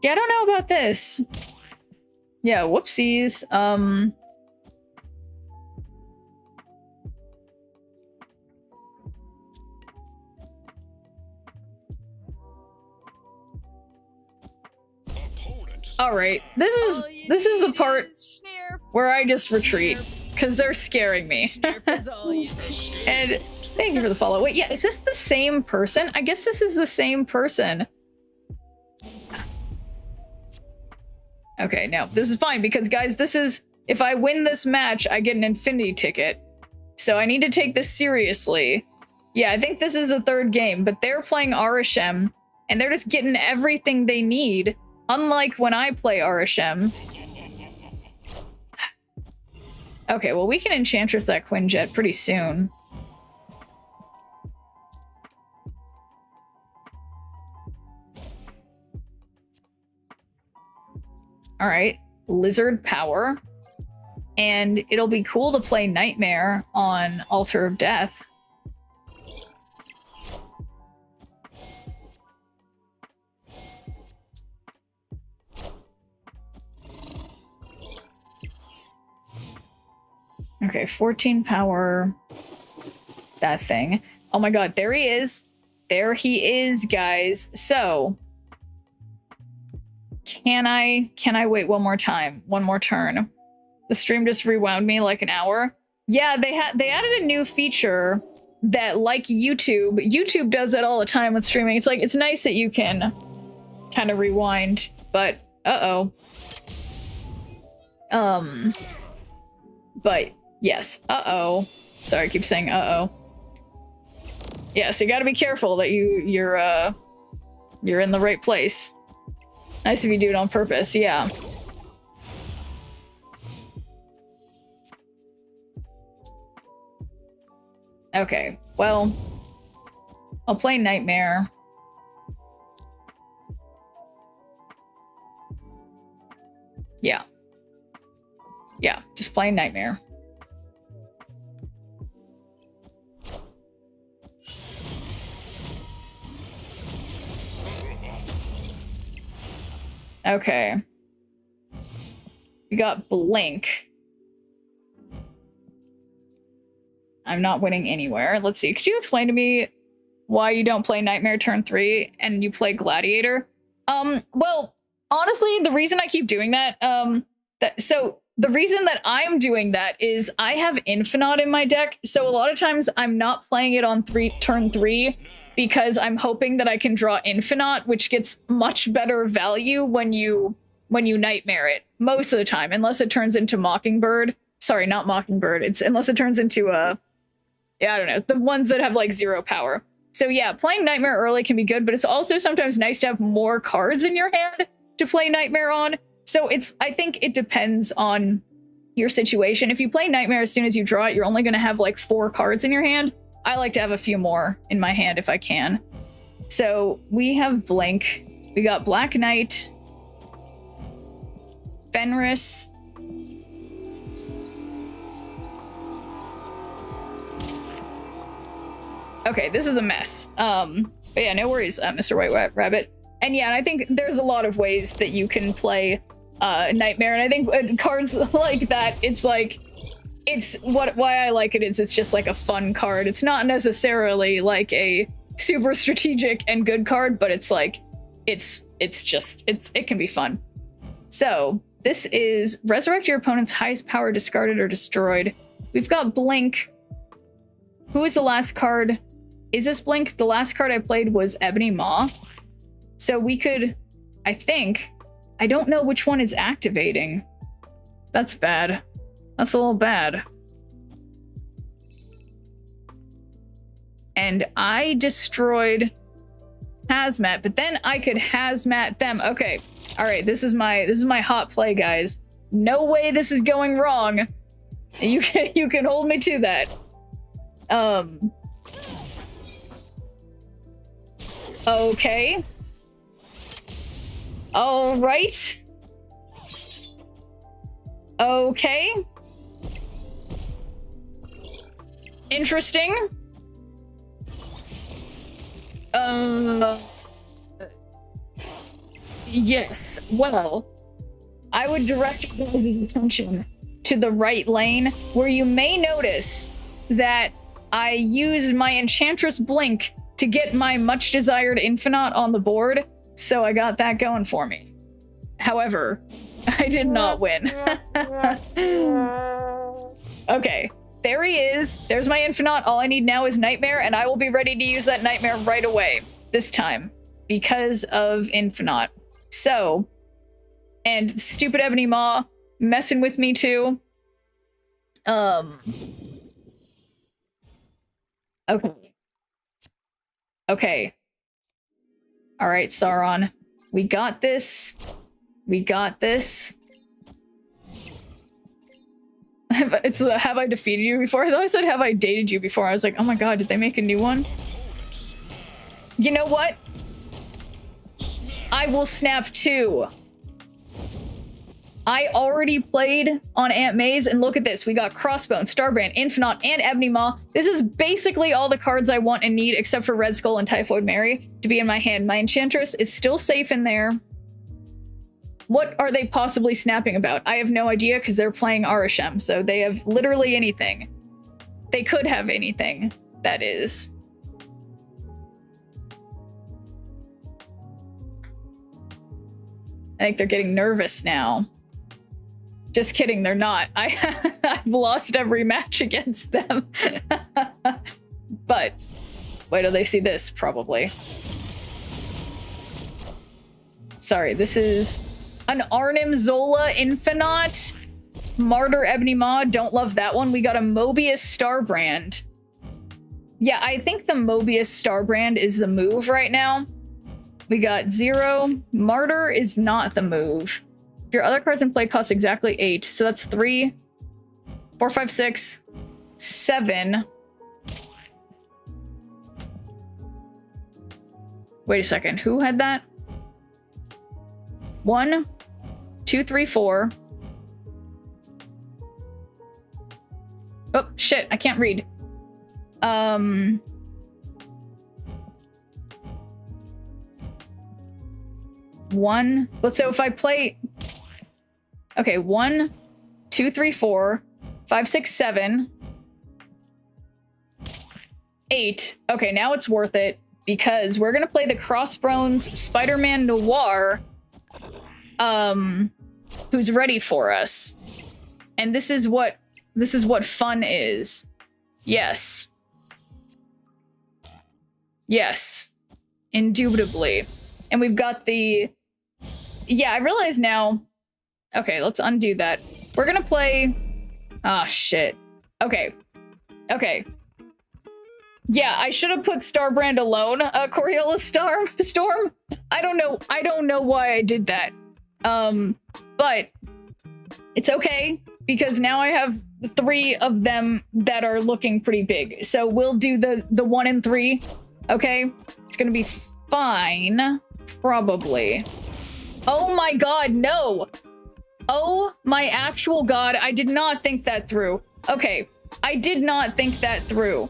Speaker 1: Yeah, I don't know about this. Yeah, whoopsies. Alright, this is the part where I just retreat, because they're scaring me. And thank you for the follow. Wait, yeah, is this the same person? I guess this is the same person. Okay, no, this is fine, because guys, this is, if I win this match, I get an infinity ticket. So I need to take this seriously. Yeah, I think this is a third game, but they're playing Arishem, and they're just getting everything they need, unlike when I play Arishem. Okay, well, we can Enchantress that Quinjet pretty soon. Alright, Lizard Power. And it'll be cool to play Nightmare on Altar of Death. Okay, 14 power. That thing. Oh my god, there he is. There he is, guys. So... Can I wait one more time? One more turn? The stream just rewound me like an hour. Yeah, they added a new feature that, like YouTube does that all the time with streaming. It's like, it's nice that you can kind of rewind, but but yes, sorry, I keep saying yeah, so you gotta be careful that you're in the right place. Nice if you do it on purpose, yeah. Okay, well, I'll play Nightmare. Yeah. Yeah, just play Nightmare. Okay. We got Blink. I'm not winning anywhere. Let's see. Could you explain to me why you don't play Nightmare turn 3 and you play Gladiator? Well, honestly, the reason I keep doing that, so the reason that I'm doing that is I have Infinite in my deck, so a lot of times I'm not playing it on turn 3 because I'm hoping that I can draw Infinite, which gets much better value when you Nightmare it, most of the time, unless it turns into Mockingbird. Sorry, not Mockingbird. It's unless it turns into a, yeah, I don't know, the ones that have like 0 power. So yeah, playing Nightmare early can be good, but it's also sometimes nice to have more cards in your hand to play Nightmare on. So I think it depends on your situation. If you play Nightmare as soon as you draw it, you're only going to have like 4 cards in your hand. I like to have a few more in my hand if I can. So we have Blink. We got Black Knight, Fenris, okay, this is a mess. But yeah, no worries, Mr. White Rabbit. And yeah, and I think there's a lot of ways that you can play Nightmare, and I think cards like that, it's like, why I like it is it's just like a fun card. It's not necessarily like a super strategic and good card, but it's like, it can be fun. So this is resurrect your opponent's highest power discarded or destroyed. We've got Blink. Who is the last card? Is this Blink? The last card I played was Ebony Maw. So we could, I think, I don't know which one is activating. That's bad. That's a little bad. And I destroyed Hazmat, but then I could Hazmat them. Okay. All right, this is my hot play, guys. No way this is going wrong. You can hold me to that. Okay. All right. Okay. Interesting. Yes. Well, I would direct you guys' attention to the right lane, where you may notice that I used my Enchantress Blink to get my much desired Infinite on the board, so I got that going for me. However, I did not win. Okay, there he is. There's my Infinite. All I need now is Nightmare, and I will be ready to use that Nightmare right away this time because of Infinite. So, and stupid Ebony Maw messing with me too. Okay. Okay. All right, Sauron. We got this. We got this. Have I defeated you before? I thought I said have I dated you before. I was like, oh my god, did they make a new one? You know what? I will snap too. I already played on Aunt May's, and look at this. We got Crossbone, Starbrand, Infinite, and Ebony Maw. This is basically all the cards I want and need, except for Red Skull and Typhoid Mary, to be in my hand. My Enchantress is still safe in there. What are they possibly snapping about? I have no idea, because they're playing Arishem, so they have literally anything. They could have anything, that is. I think they're getting nervous now. Just kidding, they're not. I've lost every match against them. But wait till they see this, probably. Sorry, this is an Arnim Zola Infinite. Martyr Ebony Maw, don't love that one. We got a Mobius Starbrand. Yeah, I think the Mobius Starbrand is the move right now. We got 0. Martyr is not the move. Your other cards in play cost exactly 8, so that's 3, 4, 5, 6, 7. Wait a second, who had that? 1, 2, 3, 4. Oh, shit, I can't read. One, but so if I play, okay, 1, 2, 3, 4, 5, 6, 7, 8. Okay, now it's worth it because we're gonna play the Crossbones Spider-Man Noir, who's ready for us, and this is what fun is. Yes, yes, indubitably. And we've got the... Yeah, I realize now... Okay, let's undo that. We're gonna play... Ah, shit. Okay. Okay. Yeah, I should have put Starbrand alone, Coriolis Storm. I don't know why I did that. But it's okay because now I have 3 of them that are looking pretty big. So we'll do the 1 and 3. Okay? It's gonna be fine. Probably. Oh my god, no! Oh my actual god, I did not think that through. Okay, I did not think that through.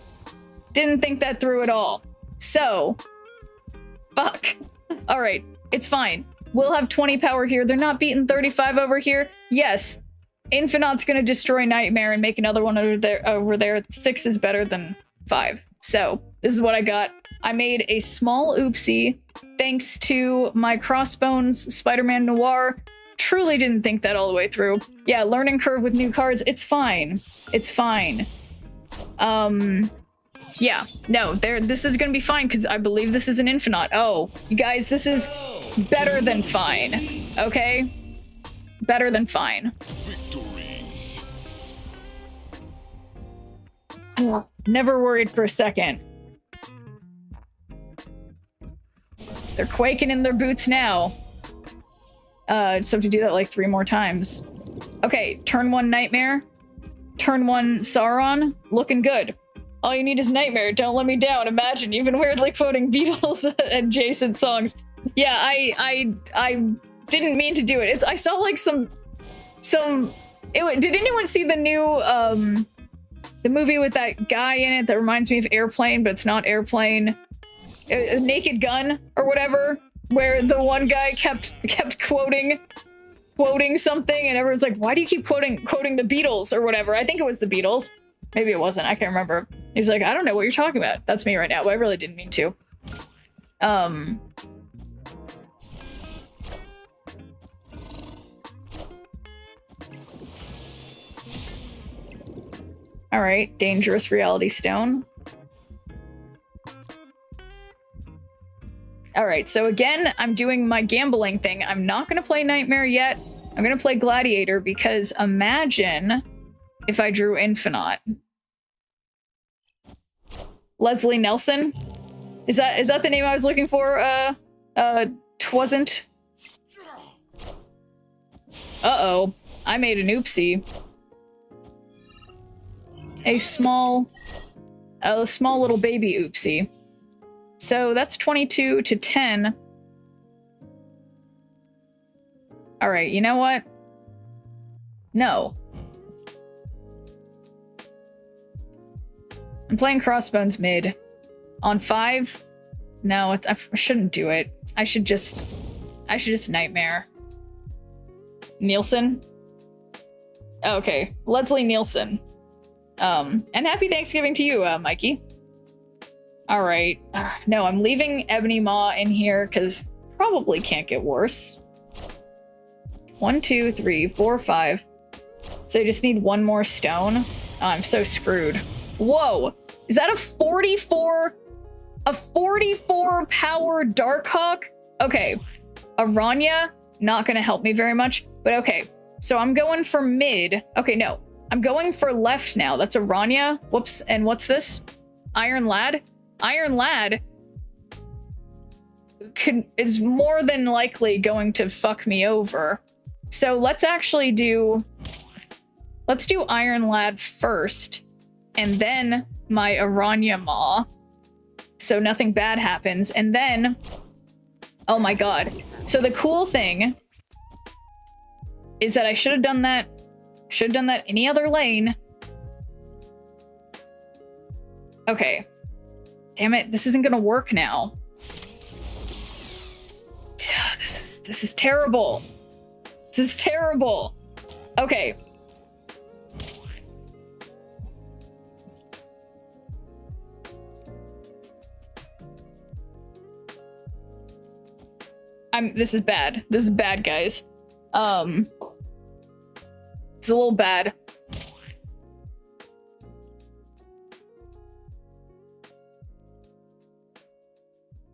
Speaker 1: Didn't think that through at all. So, fuck. Alright, it's fine. We'll have 20 power here. They're not beating 35 over here. Yes, Infinite's gonna destroy Nightmare and make another one over there. 6 is better than 5. So, this is what I got. I made a small oopsie thanks to my Crossbones Spider-Man Noir. Truly didn't think that all the way through. Yeah, learning curve with new cards. It's fine. It's fine. Yeah, no, this is gonna be fine because I believe this is an Infinite. Oh, you guys, this is better than fine. Okay? Better than fine. Never worried for a second. They're quaking in their boots now. Just have to do that like 3 more times. Okay, turn 1 Nightmare. Turn 1 Sauron. Looking good. All you need is Nightmare. Don't let me down. Imagine you've been weirdly quoting Beatles adjacent songs. Yeah, I didn't mean to do it. I saw like some. Did anyone see the new the movie with that guy in it that reminds me of Airplane, but it's not Airplane? Naked Gun or whatever, where the one guy kept quoting something, and everyone's like, "Why do you keep quoting the Beatles or whatever?" I think it was the Beatles. Maybe it wasn't. I can't remember. He's like, "I don't know what you're talking about." That's me right now, but I really didn't mean to. All right, Dangerous Reality Stone. All right, so again, I'm doing my gambling thing. I'm not going to play Nightmare yet. I'm going to play Gladiator because imagine if I drew Infinite. Leslie Nelson? Is that the name I was looking for? Twasn't? Uh-oh. I made an oopsie. A small little baby oopsie. So that's 22 to 10. All right, you know what? No. I'm playing Crossbones mid. On 5? No, I shouldn't do it. I should just Nightmare. Nielsen? Oh, okay, Leslie Nielsen. And happy Thanksgiving to you, Mikey. All right. No, I'm leaving Ebony Maw in here because probably can't get worse. 1, 2, 3, 4, 5. So I just need 1 more stone. Oh, I'm so screwed. Whoa! Is that a 44? A 44 power Darkhawk? Okay. Aranya, not gonna help me very much, but okay. So I'm going for mid. Okay, no. I'm going for left now. That's Aranya. Whoops. And what's this? Iron Lad? Iron Lad is more than likely going to fuck me over. So let's actually let's do Iron Lad first, and then my Aranya Maw, so nothing bad happens, and then, oh my god. So the cool thing is that I should have done that any other lane. Okay. Damn it, this isn't gonna work now. This is terrible. This is terrible. Okay. This is bad. This is bad, guys. It's a little bad.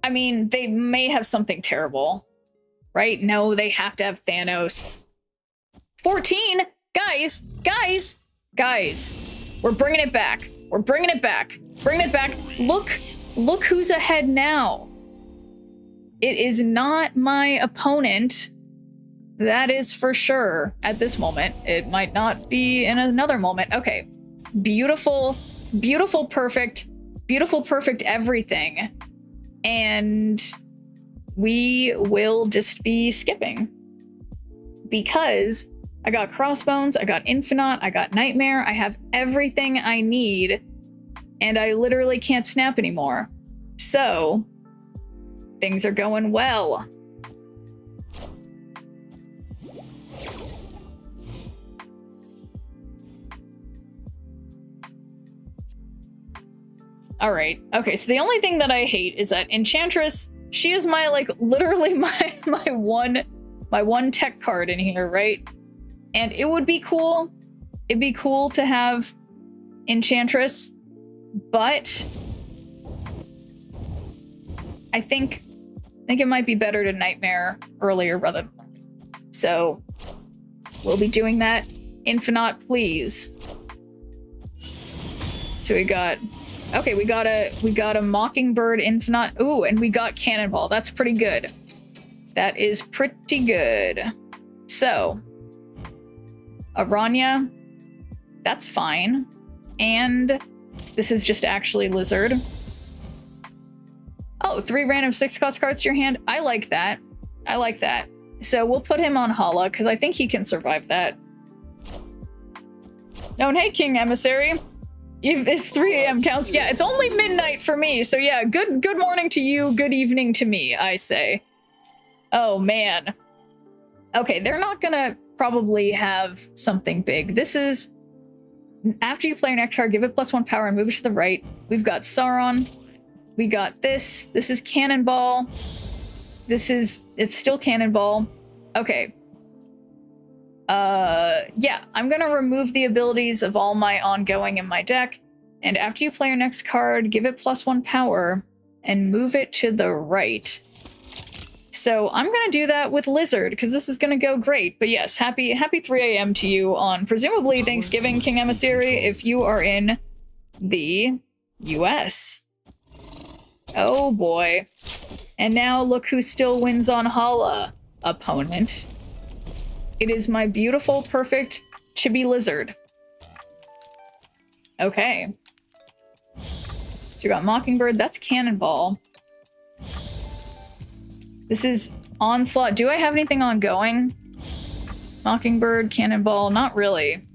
Speaker 1: I mean, they may have something terrible, right? No, they have to have Thanos. 14? Guys, we're bringing it back. We're bringing it back. Bringing it back. Look who's ahead now. It is not my opponent. That is for sure at this moment. It might not be in another moment. Okay. Beautiful, beautiful, perfect everything. And we will just be skipping. Because I got Crossbones, I got Infinite, I got Nightmare, I have everything I need, and I literally can't snap anymore. So, things are going well. All right. Okay, so the only thing that I hate is that Enchantress, she is my, like, literally my one tech card in here, right? And it would be cool. It'd be cool to have Enchantress, but I think it might be better to Nightmare earlier rather than later. So we'll be doing that. Infinite, please. So we got a Mockingbird Infinite. Ooh, and we got Cannonball. That's pretty good. That is pretty good. So, Aranya, that's fine. And this is just actually Lizard. Oh, 3 random 6 cost cards to your hand. I like that. I like that. So we'll put him on Hala, because I think he can survive that. Oh, and hey, King Emissary. It's 3 a.m. counts. Yeah, it's only midnight for me. So yeah, good morning to you, good evening to me, I say. Oh, man. Okay, they're not gonna probably have something big. This is... After you play your next card, give it +1 power and move it to the right. We've got Sauron. We got this. This is Cannonball. It's still Cannonball. Okay. Yeah, I'm gonna remove the abilities of all my ongoing in my deck, and after you play your next card, give it +1 power and move it to the right. So I'm gonna do that with Lizard, because this is gonna go great. But yes, happy 3 a.m. to you on presumably Thanksgiving, King Emissary, if you are in the US. Oh boy. And now look who still wins on Hala, opponent. It is my beautiful, perfect chibi Lizard. Okay. So you got Mockingbird, that's Cannonball. This is Onslaught. Do I have anything ongoing? Mockingbird, Cannonball, not really.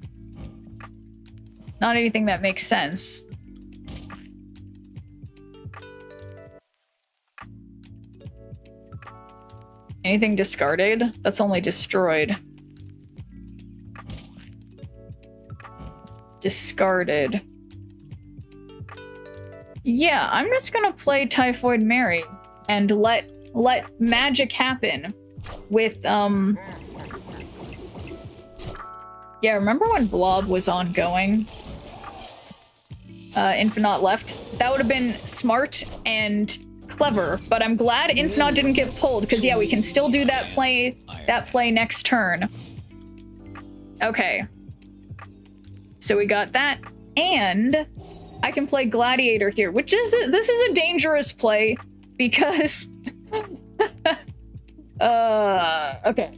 Speaker 1: Not anything that makes sense. Anything discarded? That's only destroyed. Discarded. Yeah, I'm just gonna play Typhoid Mary and let magic happen with, yeah, remember when Blob was ongoing? Infinite left? That would have been smart and clever, but I'm glad Infinite didn't get pulled, because yeah, we can still do that play next turn. Okay. So we got that, and I can play Gladiator here, which is this is a dangerous play, because okay.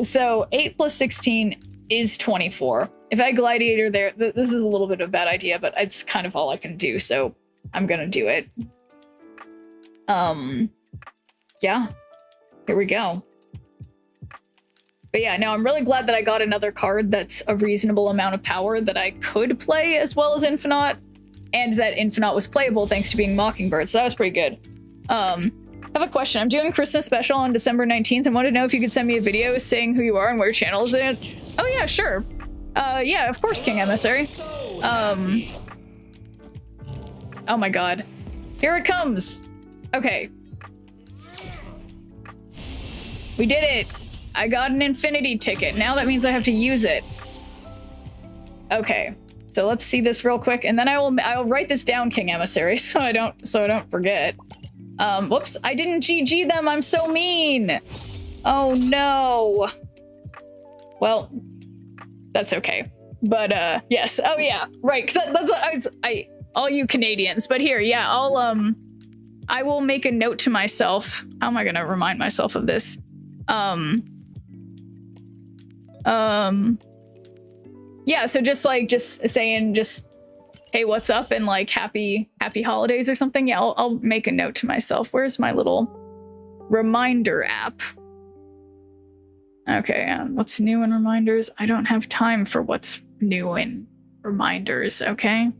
Speaker 1: So 8 + 16 is 24. If I had Gladiator there, this is a little bit of a bad idea, but it's kind of all I can do, so I'm gonna do it. Yeah. Here we go. But yeah, no, I'm really glad that I got another card that's a reasonable amount of power that I could play as well as Infinite, and that Infinite was playable thanks to being Mockingbird, so that was pretty good. I have a question. I'm doing Christmas special on December 19th and wanted to know if you could send me a video saying who you are and where your channel is in. Oh yeah, sure. Yeah, of course, King Emissary. Oh my god. Here it comes! Okay. We did it! I got an infinity ticket. Now that means I have to use it. Okay. So let's see this real quick, and then I'll write this down, King Emissary, so I don't forget. Whoops, I didn't GG them, I'm so mean! Oh no! Well, that's okay. But yes. Oh yeah, right. Because that's what I all you Canadians. But here, yeah, I will make a note to myself. How am I gonna remind myself of this? Yeah. So just saying, hey, what's up, and like happy holidays or something. Yeah, I'll make a note to myself. Where's my little reminder app? Okay, what's new in reminders? I don't have time for what's new in reminders, okay?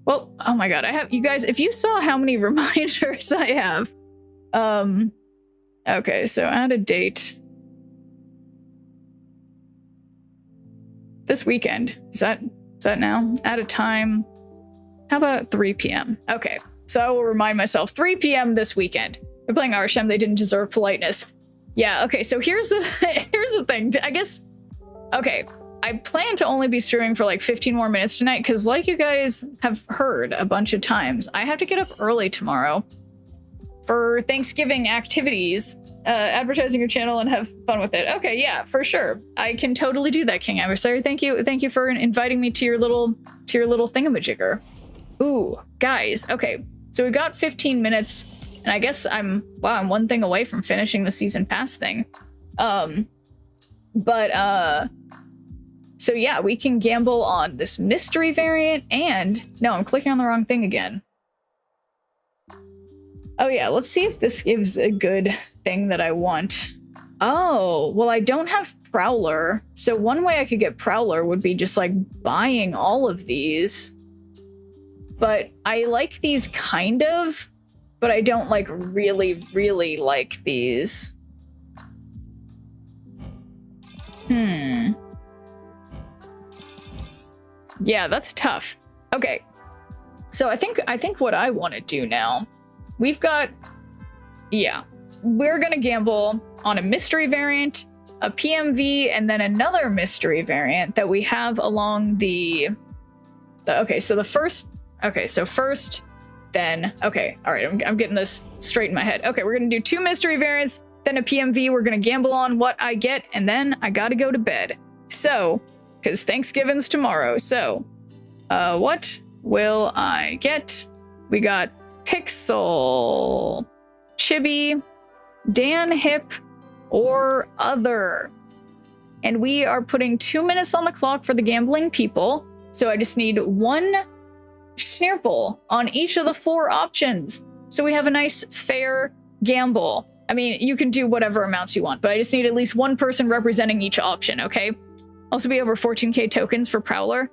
Speaker 1: Well, oh my god, I have, you guys, if you saw how many reminders I have. Okay, so add a date. This weekend. Is that now? Add a time. How about 3 p.m.? Okay, so I will remind myself 3 p.m. this weekend. They're playing Arshem, they didn't deserve politeness. Yeah, okay, so here's the thing. I guess, okay, I plan to only be streaming for like 15 more minutes tonight because like you guys have heard a bunch of times, I have to get up early tomorrow for Thanksgiving activities, advertising your channel and have fun with it. Okay, yeah, for sure. I can totally do that, King Adversary. Thank you for inviting me to your little thingamajigger. Ooh, guys, okay, so we got 15 minutes. And I guess I'm one thing away from finishing the season pass thing. So yeah, we can gamble on this mystery variant and, no, I'm clicking on the wrong thing again. Oh yeah, let's see if this gives a good thing that I want. Oh, well, I don't have Prowler. So one way I could get Prowler would be just like buying all of these. But I like these kind of, but I don't like really like these. Yeah, that's tough. Okay. So I think what I want to do now, we've got, yeah, we're going to gamble on a mystery variant, a PMV, and then another mystery variant that we have along the okay, so the first, okay, so first, then, okay, all right, I'm getting this straight in my head. Okay, we're gonna do 2 mystery variants, then a PMV, we're gonna gamble on what I get, and then I gotta go to bed. So, because Thanksgiving's tomorrow, so, what will I get? We got Pixel, Chibi, Dan Hip, or Other. And we are putting 2 minutes on the clock for the gambling people, so I just need 1 Schnirple on each of the 4 options. So we have a nice, fair gamble. I mean, you can do whatever amounts you want, but I just need at least 1 person representing each option, okay? Also be over 14k tokens for Prowler.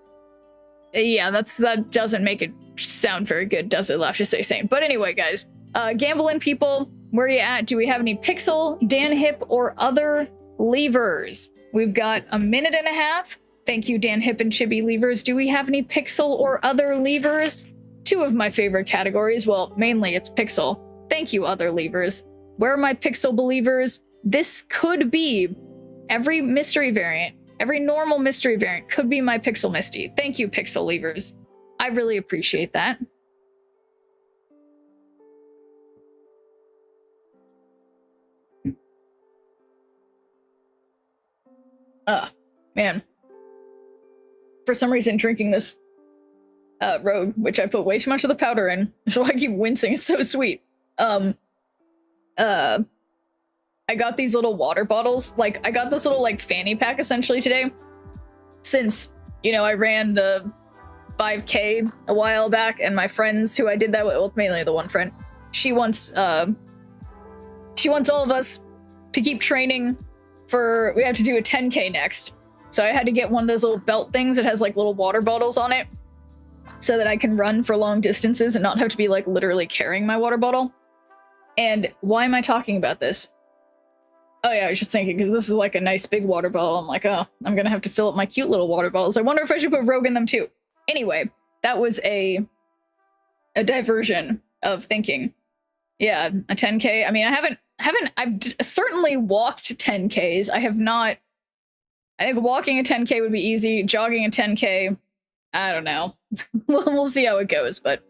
Speaker 1: Yeah, that doesn't make it sound very good, does it? I'll have to say same. But anyway, guys, gambling people, where you at? Do we have any Pixel, Dan Hip, or Other levers? We've got a minute and a half. Thank you, Dan Hip and Chibi levers. Do we have any Pixel or Other levers? 2 of my favorite categories. Well, mainly it's Pixel. Thank you, Other levers. Where are my Pixel believers? This could be every mystery variant. Every normal mystery variant could be my Pixel Misty. Thank you, Pixel levers. I really appreciate that. Man. For some reason, drinking this Rogue, which I put way too much of the powder in, so I keep wincing, it's so sweet. I got these little water bottles, like, I got this little, like, fanny pack, essentially, today, since, you know, I ran the 5K a while back, and my friends who I did that with, well, mainly the one friend, she wants all of us to keep training for, we have to do a 10K next. So I had to get one of those little belt things that has like little water bottles on it so that I can run for long distances and not have to be like literally carrying my water bottle. And why am I talking about this? Oh yeah, I was just thinking, because this is like a nice big water bottle. I'm like, oh, I'm gonna have to fill up my cute little water bottles. I wonder if I should put Rogue in them too. Anyway, that was a diversion of thinking. Yeah, a 10K. I mean, I've certainly walked 10Ks. I have not. I think walking a 10K would be easy. Jogging a 10K, I don't know. We'll see how it goes, but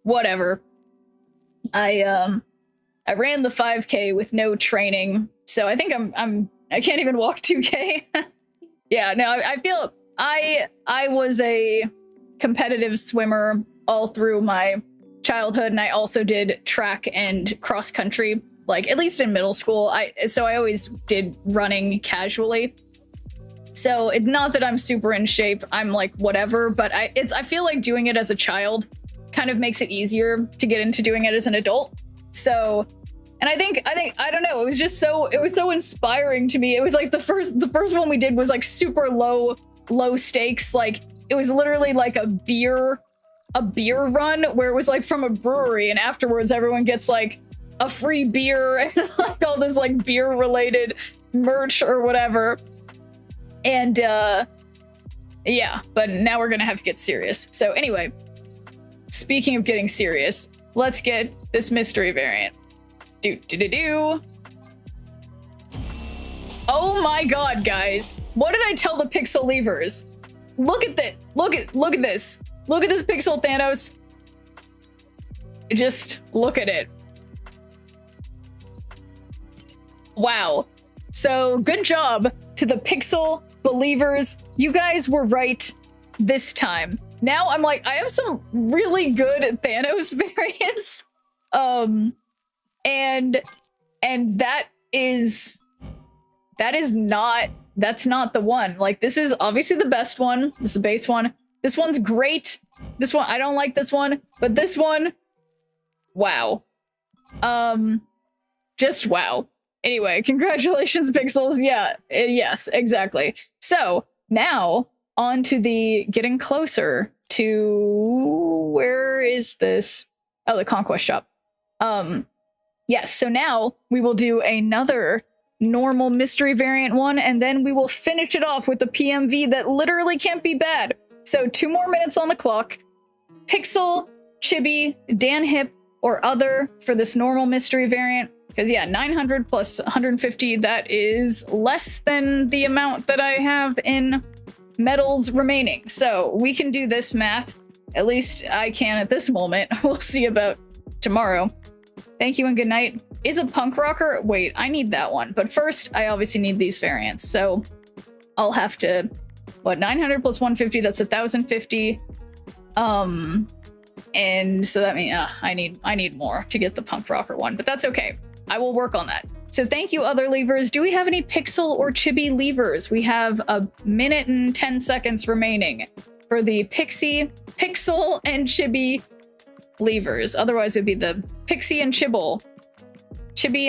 Speaker 1: whatever. I ran the 5K with no training, so I think I can't even walk 2K. Yeah, no, I I was a competitive swimmer all through my childhood, and I also did track and cross country, like at least in middle school. So I always did running casually. So it's not that I'm super in shape. I'm like whatever, but I feel like doing it as a child kind of makes it easier to get into doing it as an adult. So, and I think I don't know, it was so inspiring to me. It was like the first one we did was like super low stakes. Like it was literally like a beer run where it was like from a brewery, and afterwards everyone gets like a free beer and like all this like beer related merch or whatever. And yeah, but now we're gonna have to get serious. So anyway, speaking of getting serious, let's get this mystery variant. Oh my god, guys. What did I tell the pixel levers? Look at this. Look at this. Look at this pixel Thanos. Just look at it. Wow. So good job to the pixel believers. You guys were right this time. Now I'm like, I have some really good Thanos variants. And that's not the one. Like, this is obviously the best one. This is the base one. This one's great. This one, I don't like this one, but this one, wow. Just wow. Anyway, congratulations, Pixels. Yeah, yes, exactly. So now on to the getting closer to, where is this? Oh, the Conquest Shop. Yes, so now we will do another normal mystery variant one, and then we will finish it off with the PMV that literally can't be bad. So 2 more minutes on the clock. Pixel, Chibi, Dan Hip, or other for this normal mystery variant. Because yeah, 900 plus 150, that is less than the amount that I have in medals remaining. So we can do this math. At least I can at this moment. We'll see about tomorrow. Thank you and good night. Is a punk rocker? Wait, I need that one. But first, I obviously need these variants. So I'll have to, what, 900 plus 150, that's 1,050. And so that means I need more to get the punk rocker one, but that's okay. I will work on that. So thank you, other levers. Do we have any pixel or chibi levers? We have a minute and 10 seconds remaining for the pixel and chibi levers. Otherwise it'd be the pixie and chibi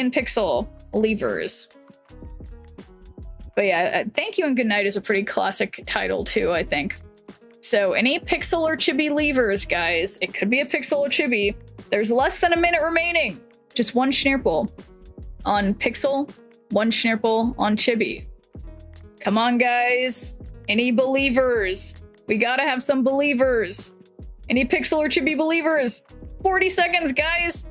Speaker 1: and pixel levers. But yeah, thank you and good night is a pretty classic title too, I think. So any pixel or chibi levers, guys. It could be a pixel or chibi. There's less than a minute remaining. Just 1 schnirple on pixel, 1 schnirple on chibi. Come on, guys. Any believers? We gotta have some believers. Any pixel or chibi believers? 40 seconds, guys.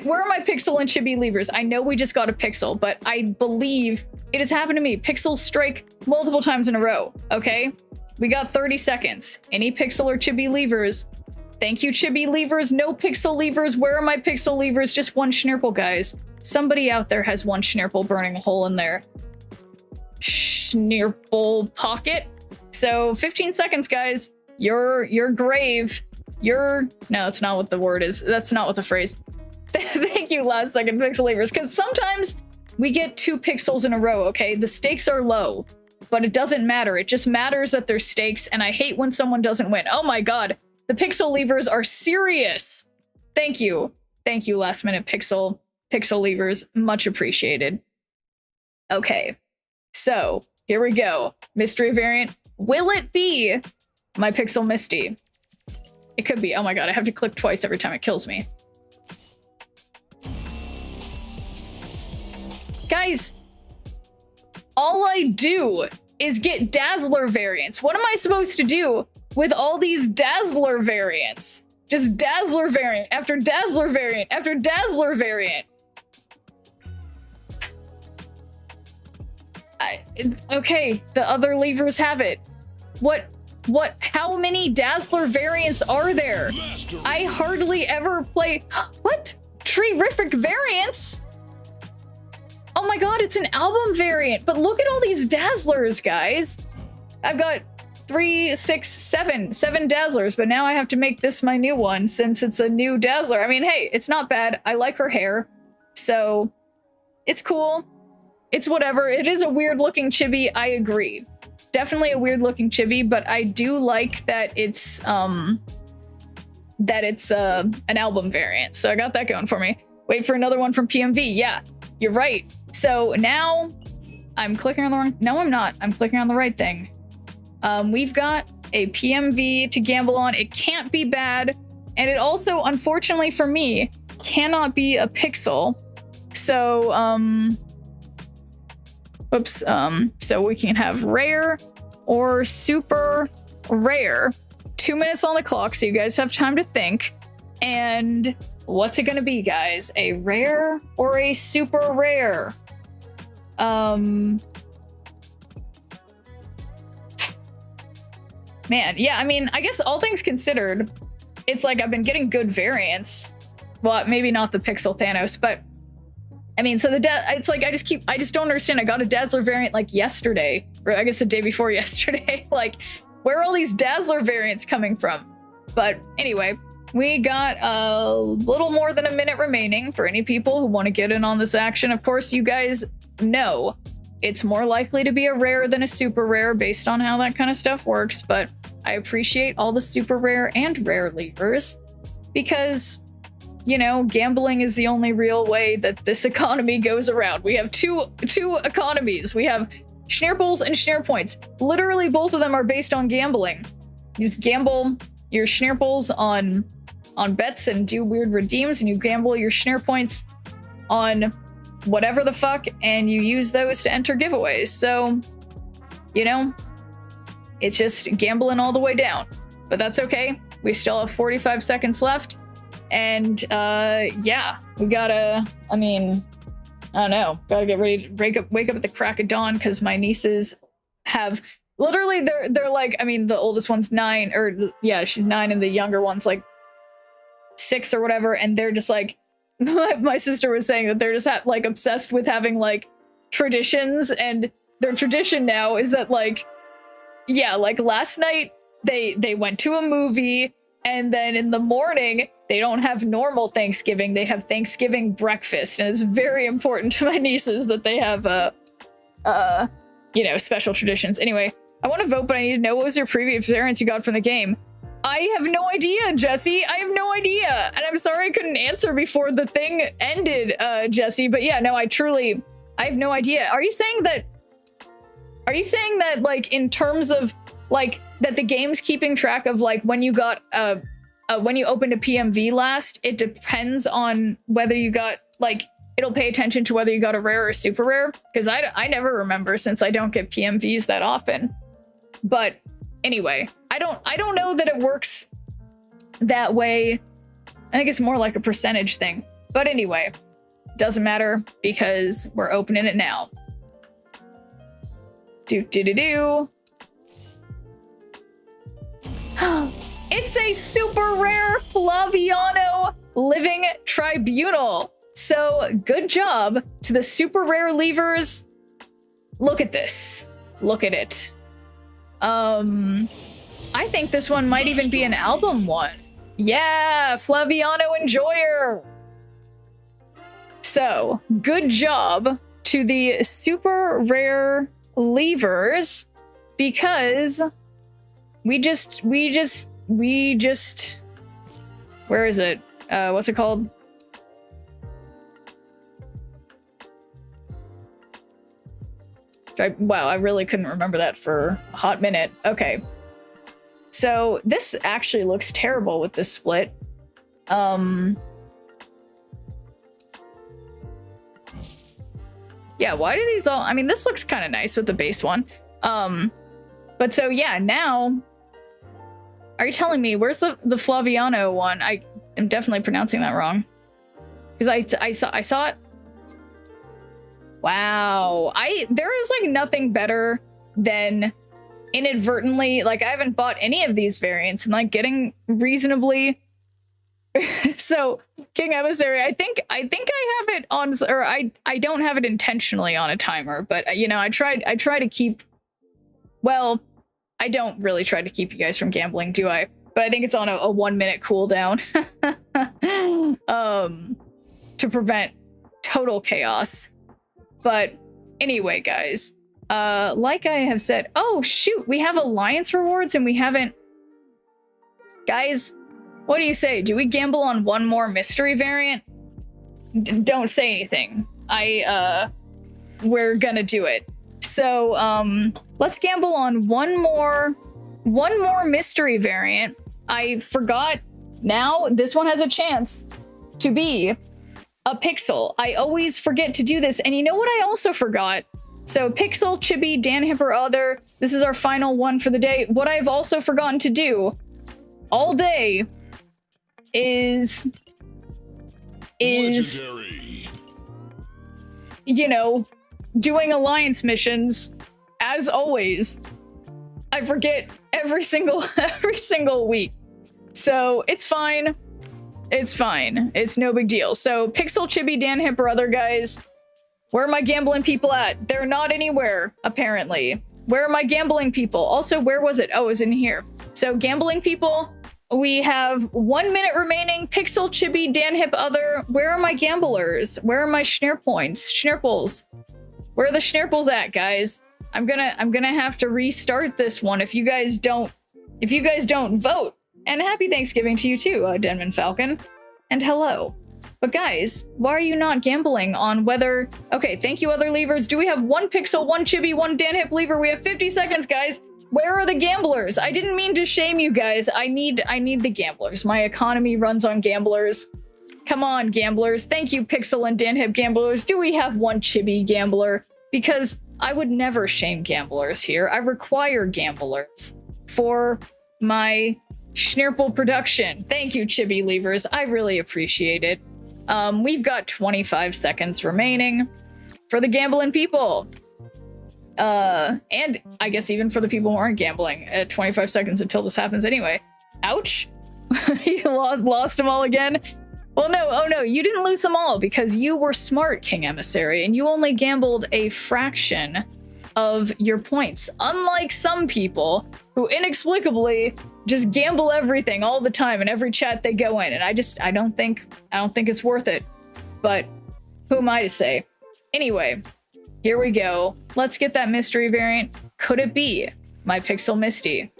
Speaker 1: Where are my pixel and chibi levers? I know we just got a pixel, but I believe it has happened to me. Pixels strike multiple times in a row, okay? We got 30 seconds. Any pixel or chibi levers? Thank you, chibi levers. No pixel levers. Where are my pixel levers? Just 1 schnirple, guys. Somebody out there has 1 schnirple burning a hole in their schnirple pocket. So 15 seconds, guys. Your grave. No, that's not what the word is. That's not what the phrase. Thank you, last second pixel levers. Because sometimes we get 2 pixels in a row, okay? The stakes are low, but it doesn't matter. It just matters that there's stakes, and I hate when someone doesn't win. Oh my god. The pixel levers are serious. Thank you. Thank you, last minute pixel levers. Much appreciated. Okay. So, here we go. Mystery variant. Will it be my Pixel Misty? It could be. Oh my god, I have to click twice every time it kills me. Guys, all I do is get Dazzler variants. What am I supposed to do with all these Dazzler variants? Just Dazzler variant after Dazzler variant after Dazzler variant. Okay, the other levers have it. How many Dazzler variants are there? I hardly ever play. What? Terrific variants? Oh my god, it's an album variant. But look at all these Dazzlers, guys. I've got 3, 6, 7 Dazzlers, but now I have to make this my new one since it's a new Dazzler. I mean, hey, it's not bad. I like her hair, so it's cool. It's whatever. It is a weird looking chibi, I agree. Definitely a weird looking chibi, but I do like that it's an album variant. So I got that going for me. Wait for another one from PMV. Yeah, you're right. So now I'm clicking on the wrong. No, I'm not. I'm clicking on the right thing. We've got a PMV to gamble on. It can't be bad. And it also, unfortunately for me, cannot be a pixel. So, whoops. So we can have rare or super rare. 2 minutes on the clock, so you guys have time to think. And what's it gonna be, guys? A rare or a super rare? Man, yeah, I mean, I guess all things considered, it's like I've been getting good variants. Well, maybe not the Pixel Thanos, but I mean, so it's like I just don't understand. I got a Dazzler variant like yesterday, or I guess the day before yesterday. Like, where are all these Dazzler variants coming from? But anyway, we got a little more than a minute remaining for any people who want to get in on this action. Of course, you guys know it's more likely to be a rare than a super rare based on how that kind of stuff works, but I appreciate all the super rare and rare levers because, you know, gambling is the only real way that this economy goes around. We have two economies. We have Schneerpulls and Schneer points. Literally, both of them are based on gambling. You just gamble your Schneerpulls on bets and do weird redeems, and you gamble your Schneer points on whatever the fuck, and you use those to enter giveaways. So, you know, it's just gambling all the way down. But that's okay. We still have 45 seconds left. And yeah, we gotta, I mean, I don't know, gotta get ready to wake up at the crack of dawn because my nieces have literally they're like, I mean, the oldest one's 9, or yeah, she's 9, and the younger one's like 6 or whatever, and they're just like, my sister was saying that they're just like obsessed with having like traditions, and their tradition now is that like, yeah, like last night they went to a movie, and then in the morning they don't have normal Thanksgiving, they have Thanksgiving breakfast, and it's very important to my nieces that they have you know, special traditions. Anyway, I want to vote, but I need to know, what was your previous variance you got from the game? I have no idea, Jesse. I have no idea. And I'm sorry I couldn't answer before the thing ended, Jesse. But yeah, no, I have no idea. Are you saying that, like, in terms of, like, that the game's keeping track of, like, when you got, when you opened a PMV last, it depends on whether you got, like, it'll pay attention to whether you got a rare or super rare? Because I never remember, since I don't get PMVs that often. But anyway, I don't know that it works that way. I think it's more like a percentage thing. But anyway, doesn't matter because we're opening it now. Do. It's a super rare Flaviano Living Tribunal. So good job to the super rare levers. Look at this. Look at it. I think this one might even be an album one. Yeah, Flaviano Enjoyer. So, good job to the super rare levers, because we just, where is it? What's it called? Wow, I really couldn't remember that for a hot minute. Okay. So this actually looks terrible with this split. Yeah, why do these all, I mean, this looks kind of nice with the base one. But so yeah, now, are you telling me, where's the Flaviano one? I am definitely pronouncing that wrong. Because I saw it. Wow. There is like nothing better than inadvertently, like I haven't bought any of these variants and like getting reasonably. So King Emissary, I think I have it on, or I don't have it intentionally on a timer, but you know, I try to keep, well, I don't really try to keep you guys from gambling, do I? But I think it's on a 1 minute cooldown to prevent total chaos. But anyway, guys, like I have said, oh shoot, we have alliance rewards and we haven't. Guys, what do you say? Do we gamble on one more mystery variant? Don't say anything. We're gonna do it. So, let's gamble on one more mystery variant. I forgot. Now, this one has a chance to be a pixel. I always forget to do this. And you know what I also forgot? So, pixel, chibi, Dan Hipper, other. This is our final one for the day. What I've also forgotten to do all day is
Speaker 2: Legendary.
Speaker 1: you know, doing alliance missions. As always, I forget every single week. So it's fine. It's fine. It's no big deal. So Pixel, Chibi, Dan Hipper, other guys, where are my gambling people at? They're not anywhere, apparently. Where are my gambling people? Also, where was it? Oh, it was in here. So gambling people, we have 1 minute remaining. Pixel, Chibi, Dan Hip, other. Where are my gamblers? Where are my Schnirples? Where are the Schnirples at, guys? I'm gonna have to restart this one if you guys don't vote. And happy Thanksgiving to you too, Denman Falcon. And hello. But guys, why are you not gambling on whether... Okay, thank you, other levers. Do we have one Pixel, one Chibi, one Dan Hip lever? We have 50 seconds, guys. Where are the gamblers? I didn't mean to shame you guys. I need the gamblers. My economy runs on gamblers. Come on, gamblers. Thank you, Pixel and Dan Hip gamblers. Do we have one Chibi gambler? Because I would never shame gamblers here. I require gamblers for my Schnirple production. Thank you, Chibi levers. I really appreciate it. We've got 25 seconds remaining for the gambling people. And I guess even for the people who aren't gambling, 25 seconds until this happens anyway. Ouch. You lost them all again. Well, no, oh no, you didn't lose them all because you were smart, King Emissary, and you only gambled a fraction of your points. Unlike some people who inexplicably just gamble everything all the time in every chat they go in, and I don't think it's worth it. But who am I to say? Anyway, here we go. Let's get that mystery variant. Could it be my Pixel Misty?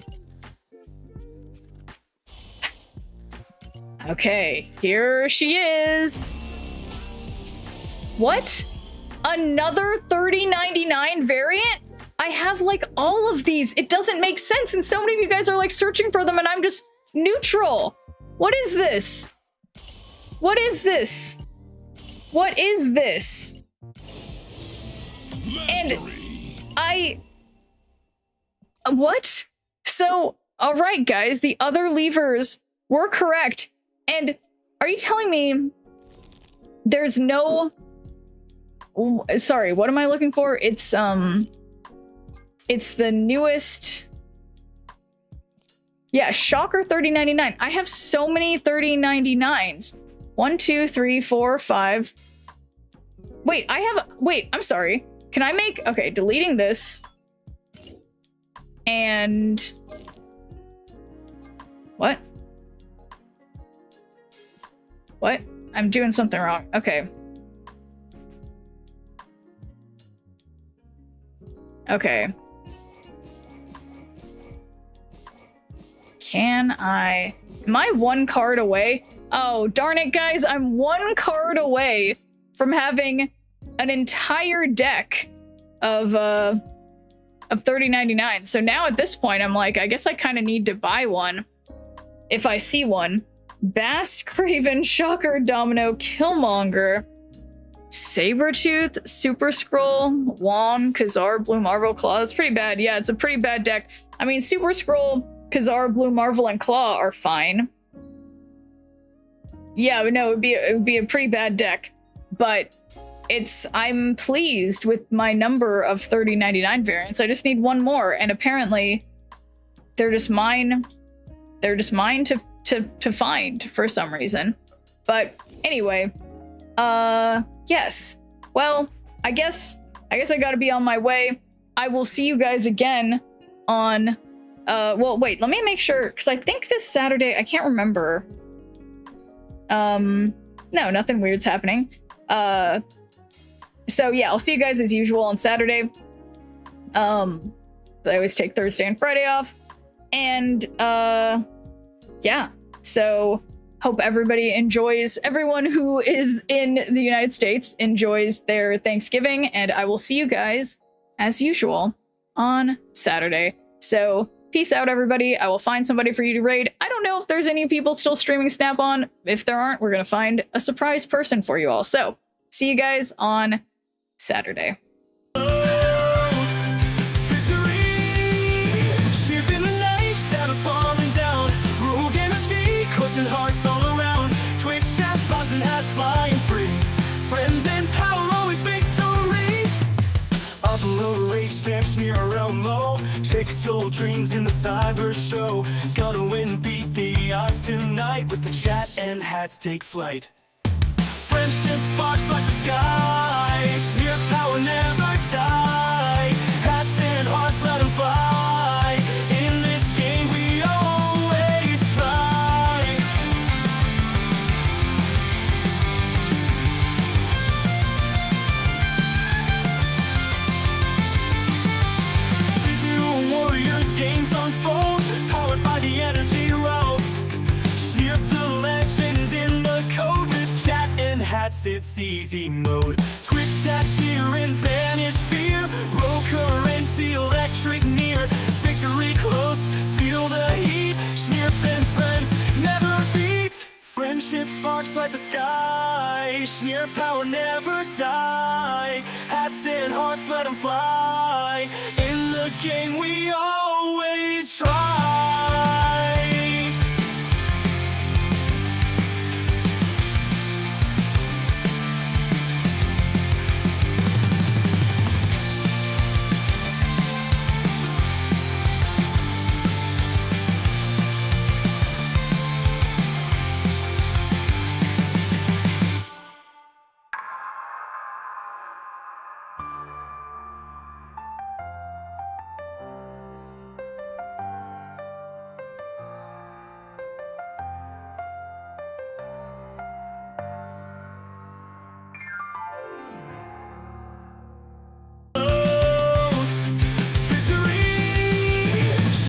Speaker 1: Okay, here she is. What? Another 3099 variant? I have like all of these. It doesn't make sense, and so many of you guys are like searching for them, and I'm just neutral. What is this? What is this? What is this? And what? So, all right, guys, the other levers were correct. And are you telling me there's no... Sorry, what am I looking for? It's the newest... Yeah, Shocker 3099. I have so many 3099s. 1, 2, 3, 4, 5. Wait, I'm sorry. Can I make... Okay, deleting this. And... What? What? I'm doing something wrong. Okay. Okay. Can I... Am I one card away? Oh, darn it, guys. I'm one card away from having an entire deck of 3099. So now at this point, I'm like, I guess I kind of need to buy one if I see one. Bast, Craven, Shocker, Domino, Killmonger, Sabretooth, Super Scroll, Wong, Kazar, Blue Marvel, Claw. That's pretty bad. Yeah, it's a pretty bad deck. I mean, Super Scroll, Kazar, Blue Marvel, and Claw are fine. Yeah, but no, it would be a pretty bad deck. But I'm pleased with my number of 3099 variants. I just need one more, and apparently they're just mine. They're just mine to find for some reason. But anyway, yes. Well, I guess I gotta be on my way. I will see you guys again on Well, wait, let me make sure, because I think this Saturday, I can't remember. No, nothing weird's happening. So yeah, I'll see you guys as usual on Saturday. I always take Thursday and Friday off. And, yeah, so hope everybody enjoys, everyone who is in the United States enjoys their Thanksgiving, and I will see you guys, as usual, on Saturday. So, peace out, everybody. I will find somebody for you to raid. I don't know if there's any people still streaming Snap-on. If there aren't, we're gonna find a surprise person for you all. So, see you guys on Saturday.
Speaker 8: And hearts all around. Twitch chat, bots and hats flying free. Friends and power, always victory. Upload rage stamps near around low. Pixel dreams in the cyber show. Gonna win, beat the odds tonight. With the chat and hats take flight. Friendship sparks like the sky. Smear power never die. Hats and hearts, let them fly. In this game we always try. Warriors games unfold, powered by the energy road. Sneer the legend in the code with chat and hats, it's easy mode. Twitch chat cheer and banish fear. Roll current, electric near. Victory close, feel the heat. Sneer and friends never beat. Friendship sparks like the sky. Sneer power never die. Hats and hearts, let them fly. In the game we always try.